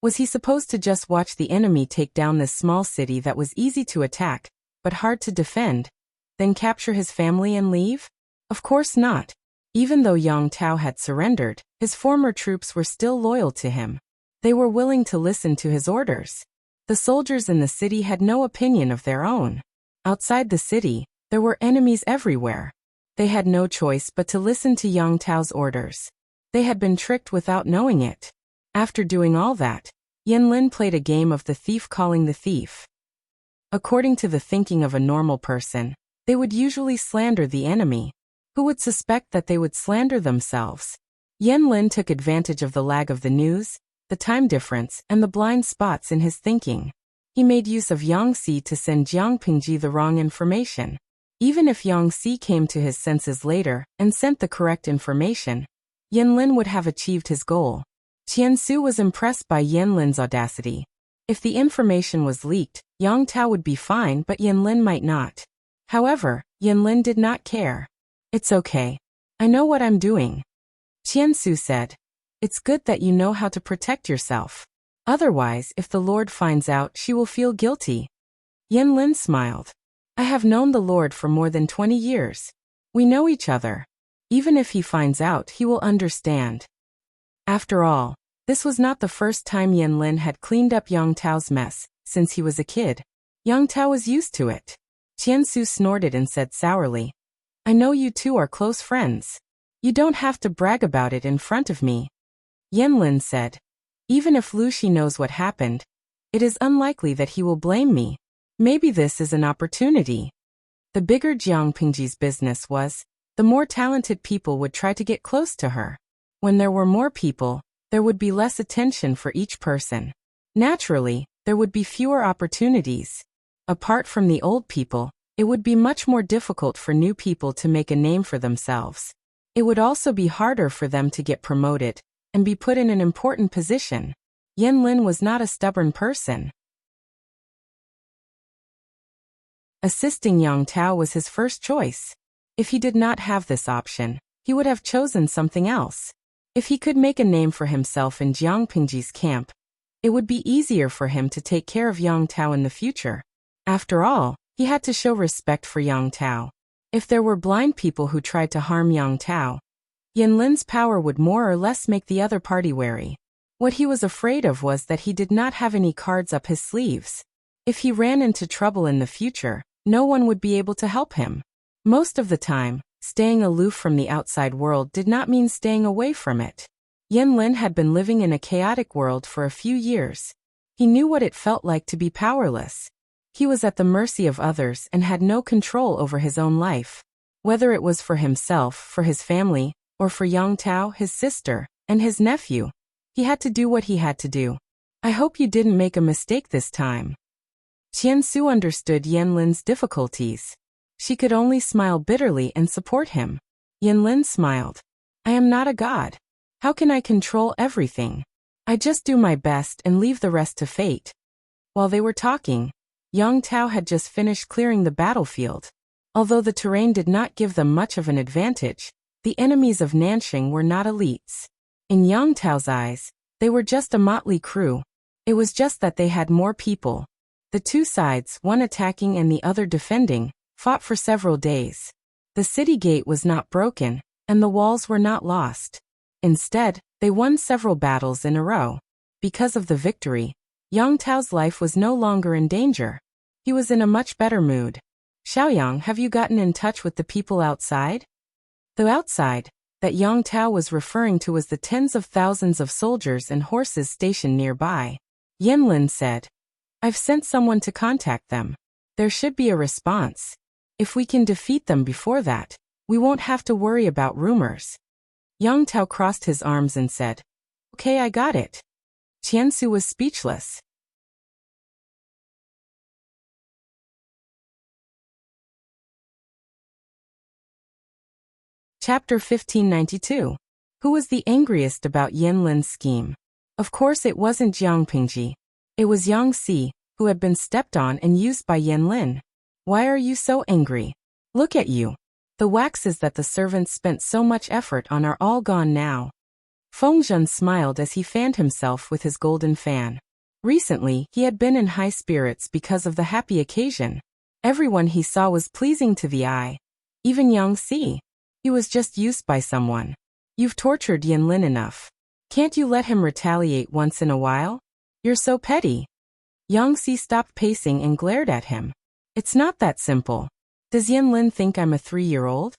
was he supposed to just watch the enemy take down this small city that was easy to attack, but hard to defend, then capture his family and leave? Of course not. Even though Yang Tao had surrendered, his former troops were still loyal to him. They were willing to listen to his orders. The soldiers in the city had no opinion of their own. Outside the city, there were enemies everywhere. They had no choice but to listen to Yang Tao's orders. They had been tricked without knowing it. After doing all that, Yan Lin played a game of the thief calling the thief. According to the thinking of a normal person, they would usually slander the enemy. Who would suspect that they would slander themselves? Yan Lin took advantage of the lag of the news, the time difference, and the blind spots in his thinking. He made use of Yang Si to send Jiang Pingji the wrong information. Even if Yang Si came to his senses later and sent the correct information, Yan Lin would have achieved his goal. Qian Su was impressed by Yan Lin's audacity. If the information was leaked, Yang Tao would be fine, but Yan Lin might not. However, Yan Lin did not care. It's okay. I know what I'm doing. Qian Su said. It's good that you know how to protect yourself. Otherwise, if the Lord finds out, she will feel guilty. Yan Lin smiled. I have known the Lord for more than 20 years. We know each other. Even if he finds out, he will understand. After all, this was not the first time Yan Lin had cleaned up Yang Tao's mess, since he was a kid. Yang Tao was used to it. Qian Su snorted and said sourly, I know you two are close friends. You don't have to brag about it in front of me. Yan Lin said, even if Lu Shi knows what happened, it is unlikely that he will blame me. Maybe this is an opportunity. The bigger Jiang Pingji's business was, the more talented people would try to get close to her. When there were more people, there would be less attention for each person. Naturally, there would be fewer opportunities. Apart from the old people, it would be much more difficult for new people to make a name for themselves. It would also be harder for them to get promoted and be put in an important position. Yan Lin was not a stubborn person. Assisting Yang Tao was his first choice. If he did not have this option, he would have chosen something else. If he could make a name for himself in Jiang Pingji's camp, it would be easier for him to take care of Yang Tao in the future. After all, He had to show respect for Yang Tao. If there were blind people who tried to harm Yang Tao, Yanlin's power would more or less make the other party wary. What he was afraid of was that he did not have any cards up his sleeves. If he ran into trouble in the future, no one would be able to help him. Most of the time, staying aloof from the outside world did not mean staying away from it. Yanlin had been living in a chaotic world for a few years. He knew what it felt like to be powerless. He was at the mercy of others and had no control over his own life. Whether it was for himself, for his family, or for Yang Tao, his sister, and his nephew, he had to do what he had to do. I hope you didn't make a mistake this time. Qiansu understood Yanlin's difficulties. She could only smile bitterly and support him. Yanlin smiled. I am not a god. How can I control everything? I just do my best and leave the rest to fate. While they were talking, Yang Tao had just finished clearing the battlefield. Although the terrain did not give them much of an advantage, the enemies of Nanxing were not elites. In Yang Tao's eyes, they were just a motley crew. It was just that they had more people. The two sides, one attacking and the other defending, fought for several days. The city gate was not broken, and the walls were not lost. Instead, they won several battles in a row. Because of the victory, Yang Tao's life was no longer in danger. He was in a much better mood. Xiaoyang, have you gotten in touch with the people outside? The outside that Yang Tao was referring to was the tens of thousands of soldiers and horses stationed nearby. Yanlin said, I've sent someone to contact them. There should be a response. If we can defeat them before that, we won't have to worry about rumors. Yang Tao crossed his arms and said, Okay, I got it. Qiansu was speechless. Chapter 1592. Who was the angriest about Yanlin's scheme? Of course it wasn't Jiang Pingji. It was Yang Si, who had been stepped on and used by Yanlin. Why are you so angry? Look at you. The waxes that the servants spent so much effort on are all gone now. Feng Zhen smiled as he fanned himself with his golden fan. Recently, he had been in high spirits because of the happy occasion. Everyone he saw was pleasing to the eye. Even Yang Si. He was just used by someone. You've tortured Yanlin enough. Can't you let him retaliate once in a while? You're so petty. Yang Si stopped pacing and glared at him. It's not that simple. Does Yanlin think I'm a 3-year-old?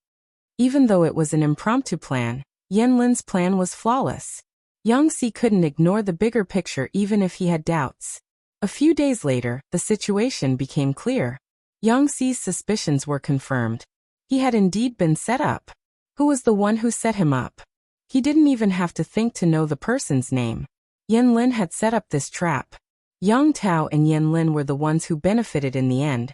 Even though it was an impromptu plan, Yanlin's plan was flawless. Yang Si couldn't ignore the bigger picture even if he had doubts. A few days later, the situation became clear. Yang Si's suspicions were confirmed. He had indeed been set up. Who was the one who set him up? He didn't even have to think to know the person's name. Yanlin had set up this trap. Yang Tao and Yanlin were the ones who benefited in the end.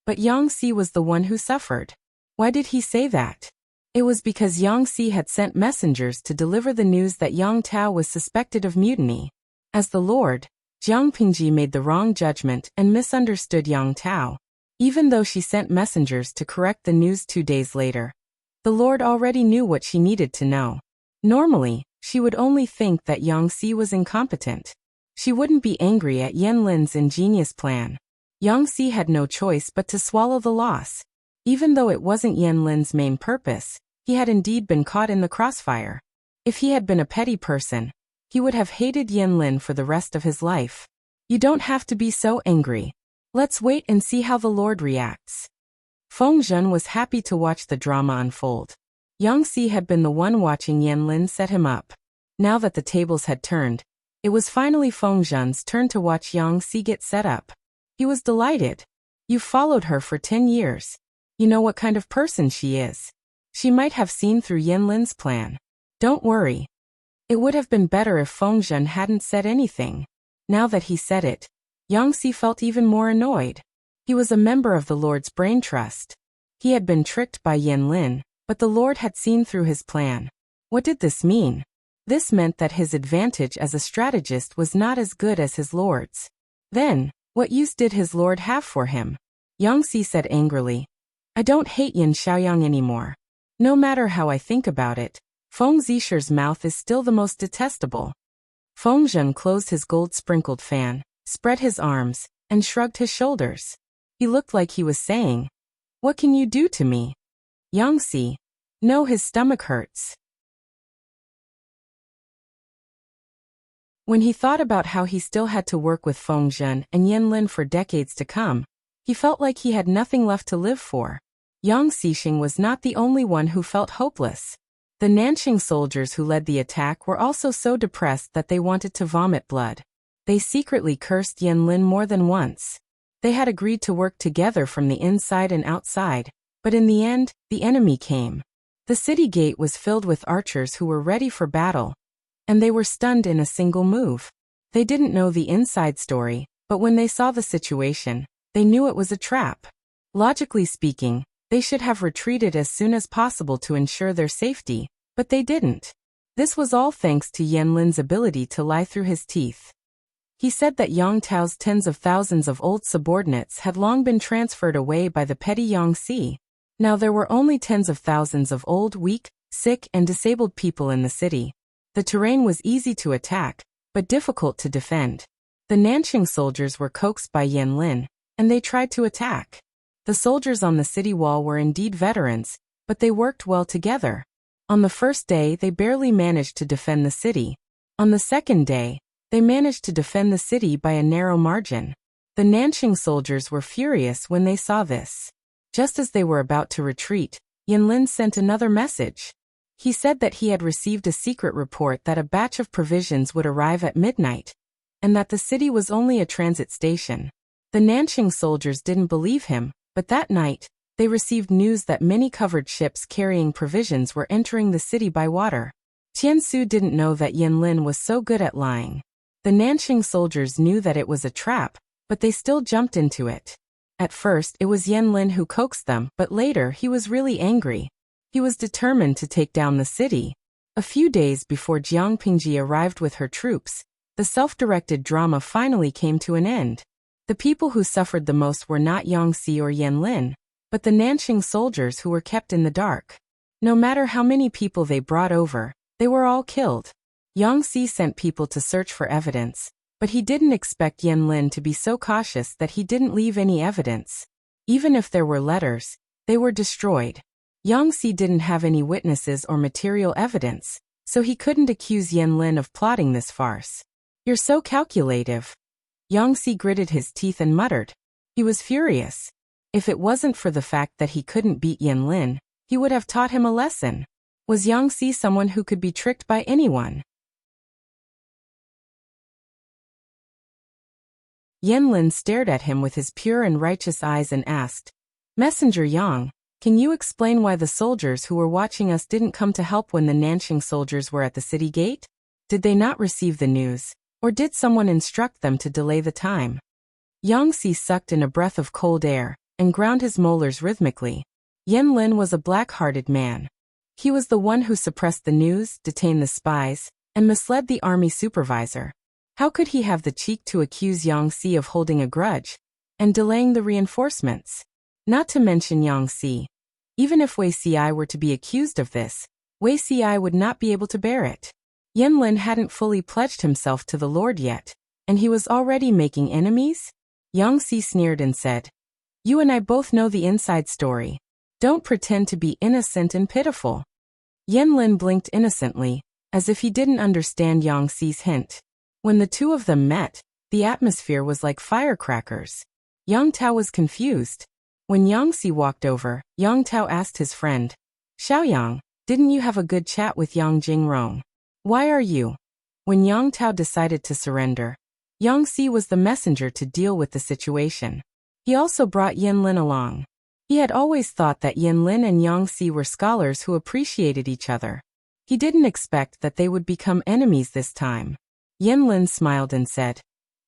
But Yang Si was the one who suffered. Why did he say that? It was because Yang Si had sent messengers to deliver the news that Yang Tao was suspected of mutiny. As the Lord, Jiang Pingji made the wrong judgment and misunderstood Yang Tao. Even though she sent messengers to correct the news 2 days later, the Lord already knew what she needed to know. Normally, she would only think that Yang Si was incompetent. She wouldn't be angry at Yanlin's ingenious plan. Yang Si had no choice but to swallow the loss. Even though it wasn't Yanlin's main purpose, he had indeed been caught in the crossfire. If he had been a petty person, he would have hated Yanlin for the rest of his life. You don't have to be so angry. Let's wait and see how the Lord reacts. Feng Zhen was happy to watch the drama unfold. Yang Si had been the one watching Yanlin set him up. Now that the tables had turned, it was finally Feng Zhen's turn to watch Yang Si get set up. He was delighted. You've followed her for 10 years. You know what kind of person she is. She might have seen through Yanlin's plan. Don't worry. It would have been better if Feng Zhen hadn't said anything. Now that he said it, Yang Si felt even more annoyed. He was a member of the Lord's brain trust. He had been tricked by Yanlin, but the Lord had seen through his plan. What did this mean? This meant that his advantage as a strategist was not as good as his Lord's. Then, what use did his Lord have for him? Yang Si said angrily, I don't hate Yin Xiaoyang anymore. No matter how I think about it, Feng Zisher's mouth is still the most detestable. Feng Zhen closed his gold-sprinkled fan, spread his arms, and shrugged his shoulders. He looked like he was saying, "What can you do to me?" Yangtze. No, his stomach hurts. When he thought about how he still had to work with Feng Zhen and Yanlin for decades to come, he felt like he had nothing left to live for. Yang Xixing was not the only one who felt hopeless. The Nanqing soldiers who led the attack were also so depressed that they wanted to vomit blood. They secretly cursed Yanlin more than once. They had agreed to work together from the inside and outside, but in the end, the enemy came. The city gate was filled with archers who were ready for battle, and they were stunned in a single move. They didn't know the inside story, but when they saw the situation, they knew it was a trap. Logically speaking, they should have retreated as soon as possible to ensure their safety, but they didn't. This was all thanks to Yanlin's ability to lie through his teeth. He said that Yang Tao's tens of thousands of old subordinates had long been transferred away by the petty Yangtze. Now there were only tens of thousands of old, weak, sick, and disabled people in the city. The terrain was easy to attack, but difficult to defend. The Nanqing soldiers were coaxed by Yanlin, and they tried to attack. The soldiers on the city wall were indeed veterans, but they worked well together. On the first day they barely managed to defend the city. On the second day, they managed to defend the city by a narrow margin. The Nanqing soldiers were furious when they saw this. Just as they were about to retreat, Yanlin sent another message. He said that he had received a secret report that a batch of provisions would arrive at midnight, and that the city was only a transit station. The Nanqing soldiers didn't believe him, but that night, they received news that many covered ships carrying provisions were entering the city by water. Tiansu didn't know that Yanlin was so good at lying. The Nanqing soldiers knew that it was a trap, but they still jumped into it. At first it was Yanlin who coaxed them, but later he was really angry. He was determined to take down the city. A few days before Jiang Pingji arrived with her troops, the self-directed drama finally came to an end. The people who suffered the most were not Yangtze or Yanlin, but the Nanqing soldiers who were kept in the dark. No matter how many people they brought over, they were all killed. Yangtze sent people to search for evidence, but he didn't expect Yanlin to be so cautious that he didn't leave any evidence. Even if there were letters, they were destroyed. Yangtze didn't have any witnesses or material evidence, so he couldn't accuse Yanlin of plotting this farce. "You're so calculative." Yangtze gritted his teeth and muttered. He was furious. If it wasn't for the fact that he couldn't beat Yanlin, he would have taught him a lesson. Was Yangtze someone who could be tricked by anyone? Yanlin stared at him with his pure and righteous eyes and asked, "Messenger Yang, can you explain why the soldiers who were watching us didn't come to help when the Nanqing soldiers were at the city gate? Did they not receive the news, or did someone instruct them to delay the time?" Yangtze sucked in a breath of cold air, and ground his molars rhythmically. Yanlin was a black-hearted man. He was the one who suppressed the news, detained the spies, and misled the army supervisor. How could he have the cheek to accuse Yangtze of holding a grudge and delaying the reinforcements? Not to mention Yangtze. Even if Wei Ci were to be accused of this, Wei Ci would not be able to bear it. Yanlin hadn't fully pledged himself to the Lord yet, and he was already making enemies? Yangtze sneered and said, "You and I both know the inside story. Don't pretend to be innocent and pitiful." Yanlin blinked innocently, as if he didn't understand Yangtze's hint. When the two of them met, the atmosphere was like firecrackers. Yang Tao was confused. When Yangtze walked over, Yang Tao asked his friend, "Xiaoyang, didn't you have a good chat with Yang Jingrong? Why are you?" When Yang Tao decided to surrender, Yangtze was the messenger to deal with the situation. He also brought Yanlin along. He had always thought that Yanlin and Yangtze were scholars who appreciated each other. He didn't expect that they would become enemies this time. Yanlin smiled and said,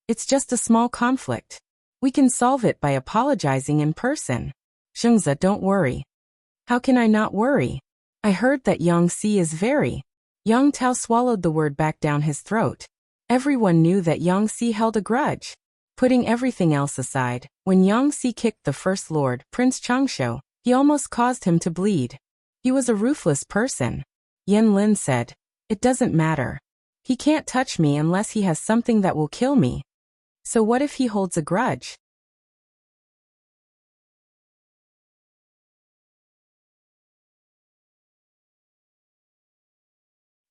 "It's just a small conflict. We can solve it by apologizing in person. Shengzi, don't worry." "How can I not worry? I heard that Yangtze is very..." Yang Tao swallowed the word back down his throat. Everyone knew that Yangtze held a grudge. Putting everything else aside, when Yangtze kicked the First Lord, Prince Changshu, he almost caused him to bleed. He was a ruthless person. Yanlin said, "It doesn't matter. He can't touch me unless he has something that will kill me. So what if he holds a grudge?"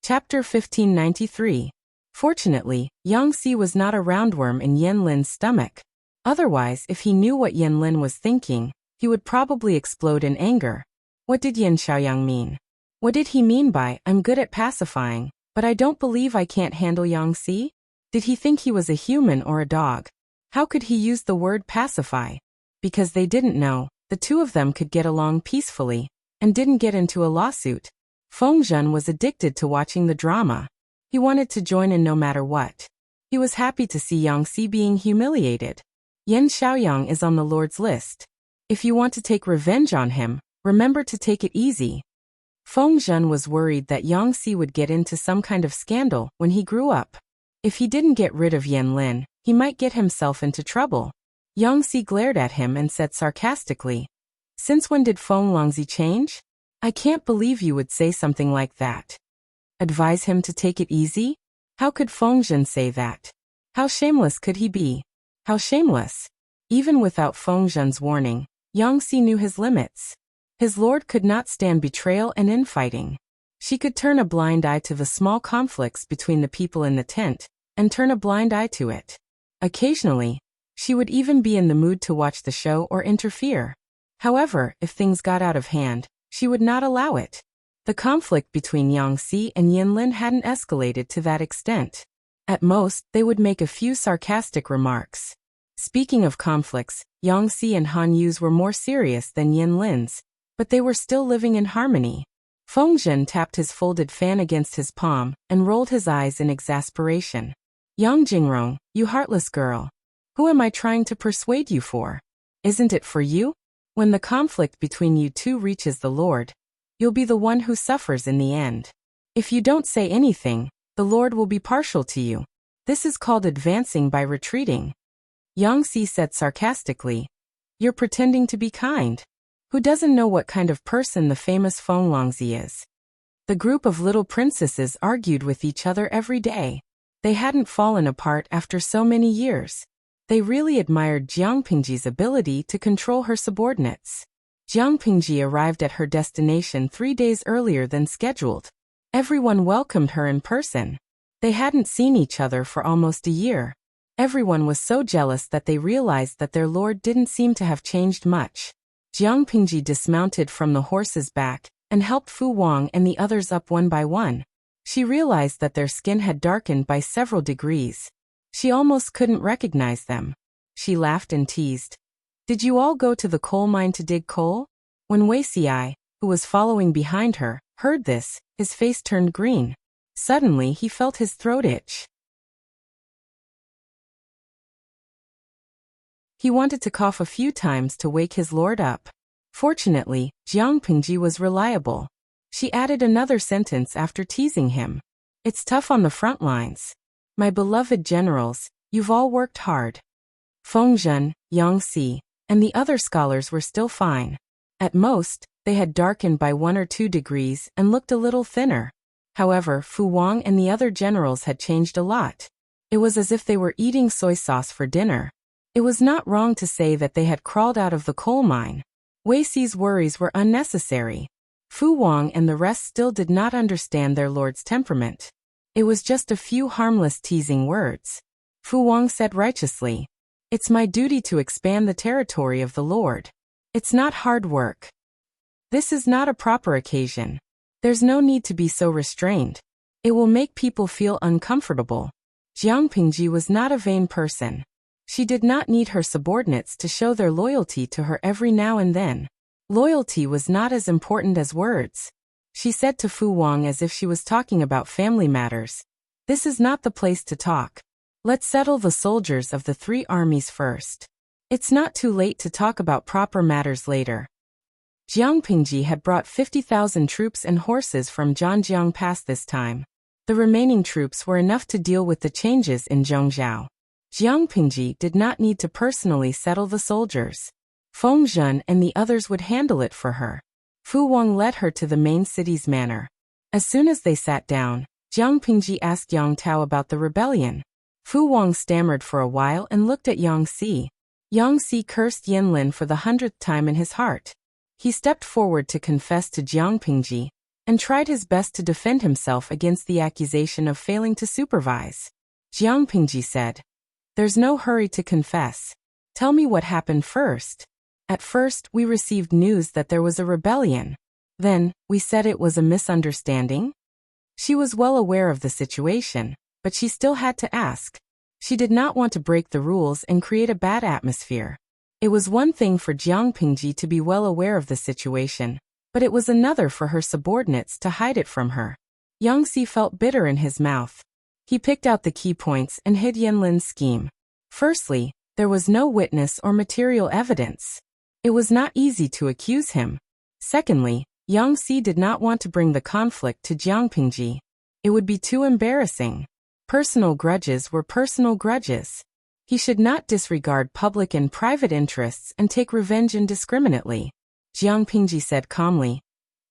Chapter 1593. Fortunately, Yang Si was not a roundworm in Yan Lin's stomach. Otherwise, if he knew what Yan Lin was thinking, he would probably explode in anger. What did Yan Xiaoyang mean? What did he mean by, "I'm good at pacifying, but I don't believe I can't handle Yang Si"? Did he think he was a human or a dog? How could he use the word pacify? Because they didn't know, the two of them could get along peacefully, and didn't get into a lawsuit. Feng Zhen was addicted to watching the drama. He wanted to join in no matter what. He was happy to see Yang Si being humiliated. Yan Xiaoyang is on the Lord's list. If you want to take revenge on him, remember to take it easy. Feng Zhen was worried that Yang Si would get into some kind of scandal when he grew up. If he didn't get rid of Yan Lin, he might get himself into trouble. Yang Si glared at him and said sarcastically, "Since when did Feng Longzi change? I can't believe you would say something like that." Advise him to take it easy? How could Feng Zhen say that? How shameless could he be? How shameless? Even without Feng Zhen's warning, Yang Si knew his limits. His lord could not stand betrayal and infighting. She could turn a blind eye to the small conflicts between the people in the tent, and turn a blind eye to it. Occasionally, she would even be in the mood to watch the show or interfere. However, if things got out of hand, she would not allow it. The conflict between Yang Si and Yan Lin hadn't escalated to that extent. At most, they would make a few sarcastic remarks. Speaking of conflicts, Yang Si and Han Yu's were more serious than Yan Lin's, but they were still living in harmony. Feng Zhen tapped his folded fan against his palm and rolled his eyes in exasperation. "Yang Jingrong, you heartless girl. Who am I trying to persuade you for? Isn't it for you? When the conflict between you two reaches the Lord, you'll be the one who suffers in the end. If you don't say anything, the Lord will be partial to you. This is called advancing by retreating." Yang Si said sarcastically, "You're pretending to be kind. Who doesn't know what kind of person the famous Feng Longzi is?" The group of little princesses argued with each other every day. They hadn't fallen apart after so many years. They really admired Jiang Pingji's ability to control her subordinates. Jiang Pingji arrived at her destination 3 days earlier than scheduled. Everyone welcomed her in person. They hadn't seen each other for almost a year. Everyone was so jealous that they realized that their lord didn't seem to have changed much. Jiang Pingji dismounted from the horse's back and helped Fu Wang and the others up one by one. She realized that their skin had darkened by several degrees. She almost couldn't recognize them. She laughed and teased, "Did you all go to the coal mine to dig coal?" When Wei Xiai, who was following behind her, heard this, his face turned green. Suddenly he felt his throat itch. He wanted to cough a few times to wake his lord up. Fortunately, Jiang Pingji was reliable. She added another sentence after teasing him. "It's tough on the front lines. My beloved generals, you've all worked hard." Feng Zhen, Yang Si, and the other scholars were still fine. At most, they had darkened by 1 or 2 degrees and looked a little thinner. However, Fu Wang and the other generals had changed a lot. It was as if they were eating soy sauce for dinner. It was not wrong to say that they had crawled out of the coal mine. Wei Xi's worries were unnecessary. Fu Wang and the rest still did not understand their lord's temperament. It was just a few harmless teasing words. Fu Wang said righteously, "It's my duty to expand the territory of the Lord. It's not hard work. This is not a proper occasion. There's no need to be so restrained. It will make people feel uncomfortable." Jiang Pingji was not a vain person. She did not need her subordinates to show their loyalty to her every now and then. Loyalty was not as important as words. She said to Fu Wang as if she was talking about family matters, "This is not the place to talk. Let's settle the soldiers of the 3 armies first. It's not too late to talk about proper matters later." Jiang Pingji had brought 50,000 troops and horses from Zhanjiang Pass this time. The remaining troops were enough to deal with the changes in Zhongzhou. Jiang Pingji did not need to personally settle the soldiers. Feng Zhen and the others would handle it for her. Fu Wang led her to the main city's manor. As soon as they sat down, Jiang Pingji asked Yang Tao about the rebellion. Fu Wang stammered for a while and looked at Yang Si. Yang Si cursed Yan Lin for the 100th time in his heart. He stepped forward to confess to Jiang Pingji, and tried his best to defend himself against the accusation of failing to supervise. Jiang Pingji said, "There's no hurry to confess. Tell me what happened first." At first, we received news that there was a rebellion. Then, we said it was a misunderstanding. She was well aware of the situation, but she still had to ask. She did not want to break the rules and create a bad atmosphere. It was one thing for Jiang Pingji to be well aware of the situation, but it was another for her subordinates to hide it from her. Yang Si felt bitter in his mouth. He picked out the key points and hid Yanlin's scheme. Firstly, there was no witness or material evidence. It was not easy to accuse him. Secondly, Yang Si did not want to bring the conflict to Jiang Pingji. It would be too embarrassing. Personal grudges were personal grudges. He should not disregard public and private interests and take revenge indiscriminately. Jiang Pingji said calmly,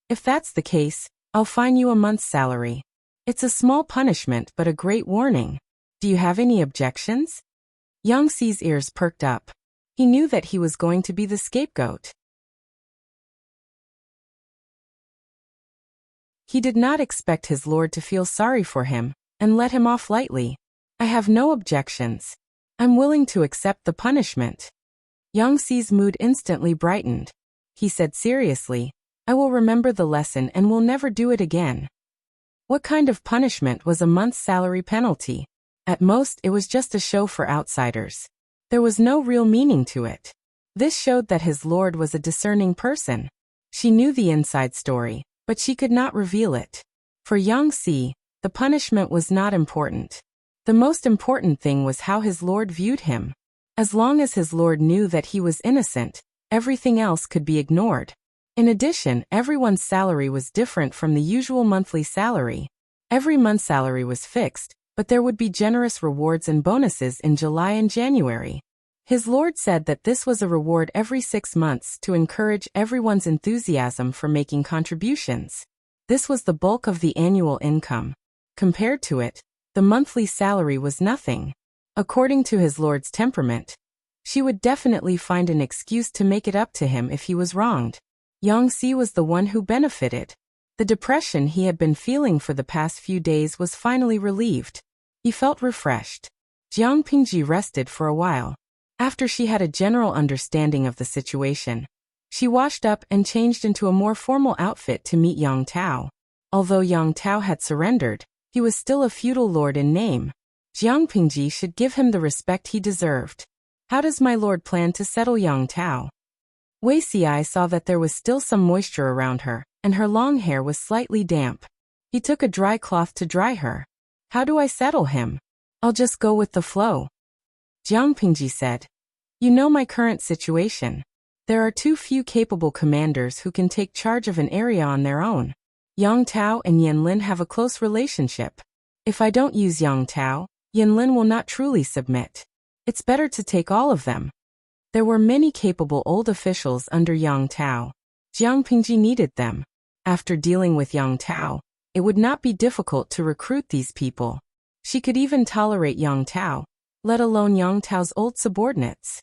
"If that's the case, I'll fine you a month's salary. It's a small punishment but a great warning. Do you have any objections?" Yang Si's ears perked up. He knew that he was going to be the scapegoat. He did not expect his lord to feel sorry for him and let him off lightly. "I have no objections. I'm willing to accept the punishment." Yang Si's mood instantly brightened. He said seriously, "I will remember the lesson and will never do it again." What kind of punishment was a month's salary penalty? At most, it was just a show for outsiders. There was no real meaning to it. This showed that his lord was a discerning person. She knew the inside story, but she could not reveal it. For Yang Si, the punishment was not important. The most important thing was how his lord viewed him. As long as his lord knew that he was innocent, everything else could be ignored. In addition, everyone's salary was different from the usual monthly salary. Every month's salary was fixed, but there would be generous rewards and bonuses in July and January. His lord said that this was a reward every 6 months to encourage everyone's enthusiasm for making contributions. This was the bulk of the annual income. Compared to it, the monthly salary was nothing. According to his lord's temperament, she would definitely find an excuse to make it up to him if he was wronged. Yang Si was the one who benefited. The depression he had been feeling for the past few days was finally relieved. He felt refreshed. Jiang Pingji rested for a while. After she had a general understanding of the situation, she washed up and changed into a more formal outfit to meet Yang Tao. Although Yang Tao had surrendered, he was still a feudal lord in name. Jiang Pingji should give him the respect he deserved. How does my lord plan to settle Yang Tao? Wei Xi saw that there was still some moisture around her, and her long hair was slightly damp. He took a dry cloth to dry her. "How do I settle him? I'll just go with the flow." Jiang Pingji said, "You know my current situation. There are too few capable commanders who can take charge of an area on their own. Yang Tao and Yanlin have a close relationship. If I don't use Yang Tao, Yanlin will not truly submit. It's better to take all of them." There were many capable old officials under Yang Tao. Jiang Pingji needed them. After dealing with Yang Tao, it would not be difficult to recruit these people. She could even tolerate Yang Tao, let alone Yang Tao's old subordinates.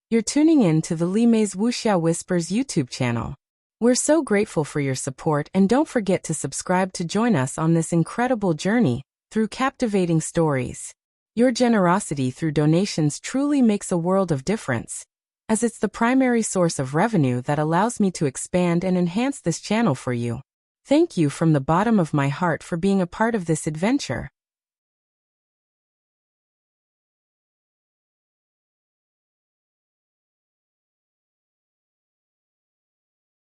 You're tuning in to the Li Mei's Wuxia Whispers YouTube channel. We're so grateful for your support, and don't forget to subscribe to join us on this incredible journey through captivating stories. Your generosity through donations truly makes a world of difference, as it's the primary source of revenue that allows me to expand and enhance this channel for you. Thank you from the bottom of my heart for being a part of this adventure.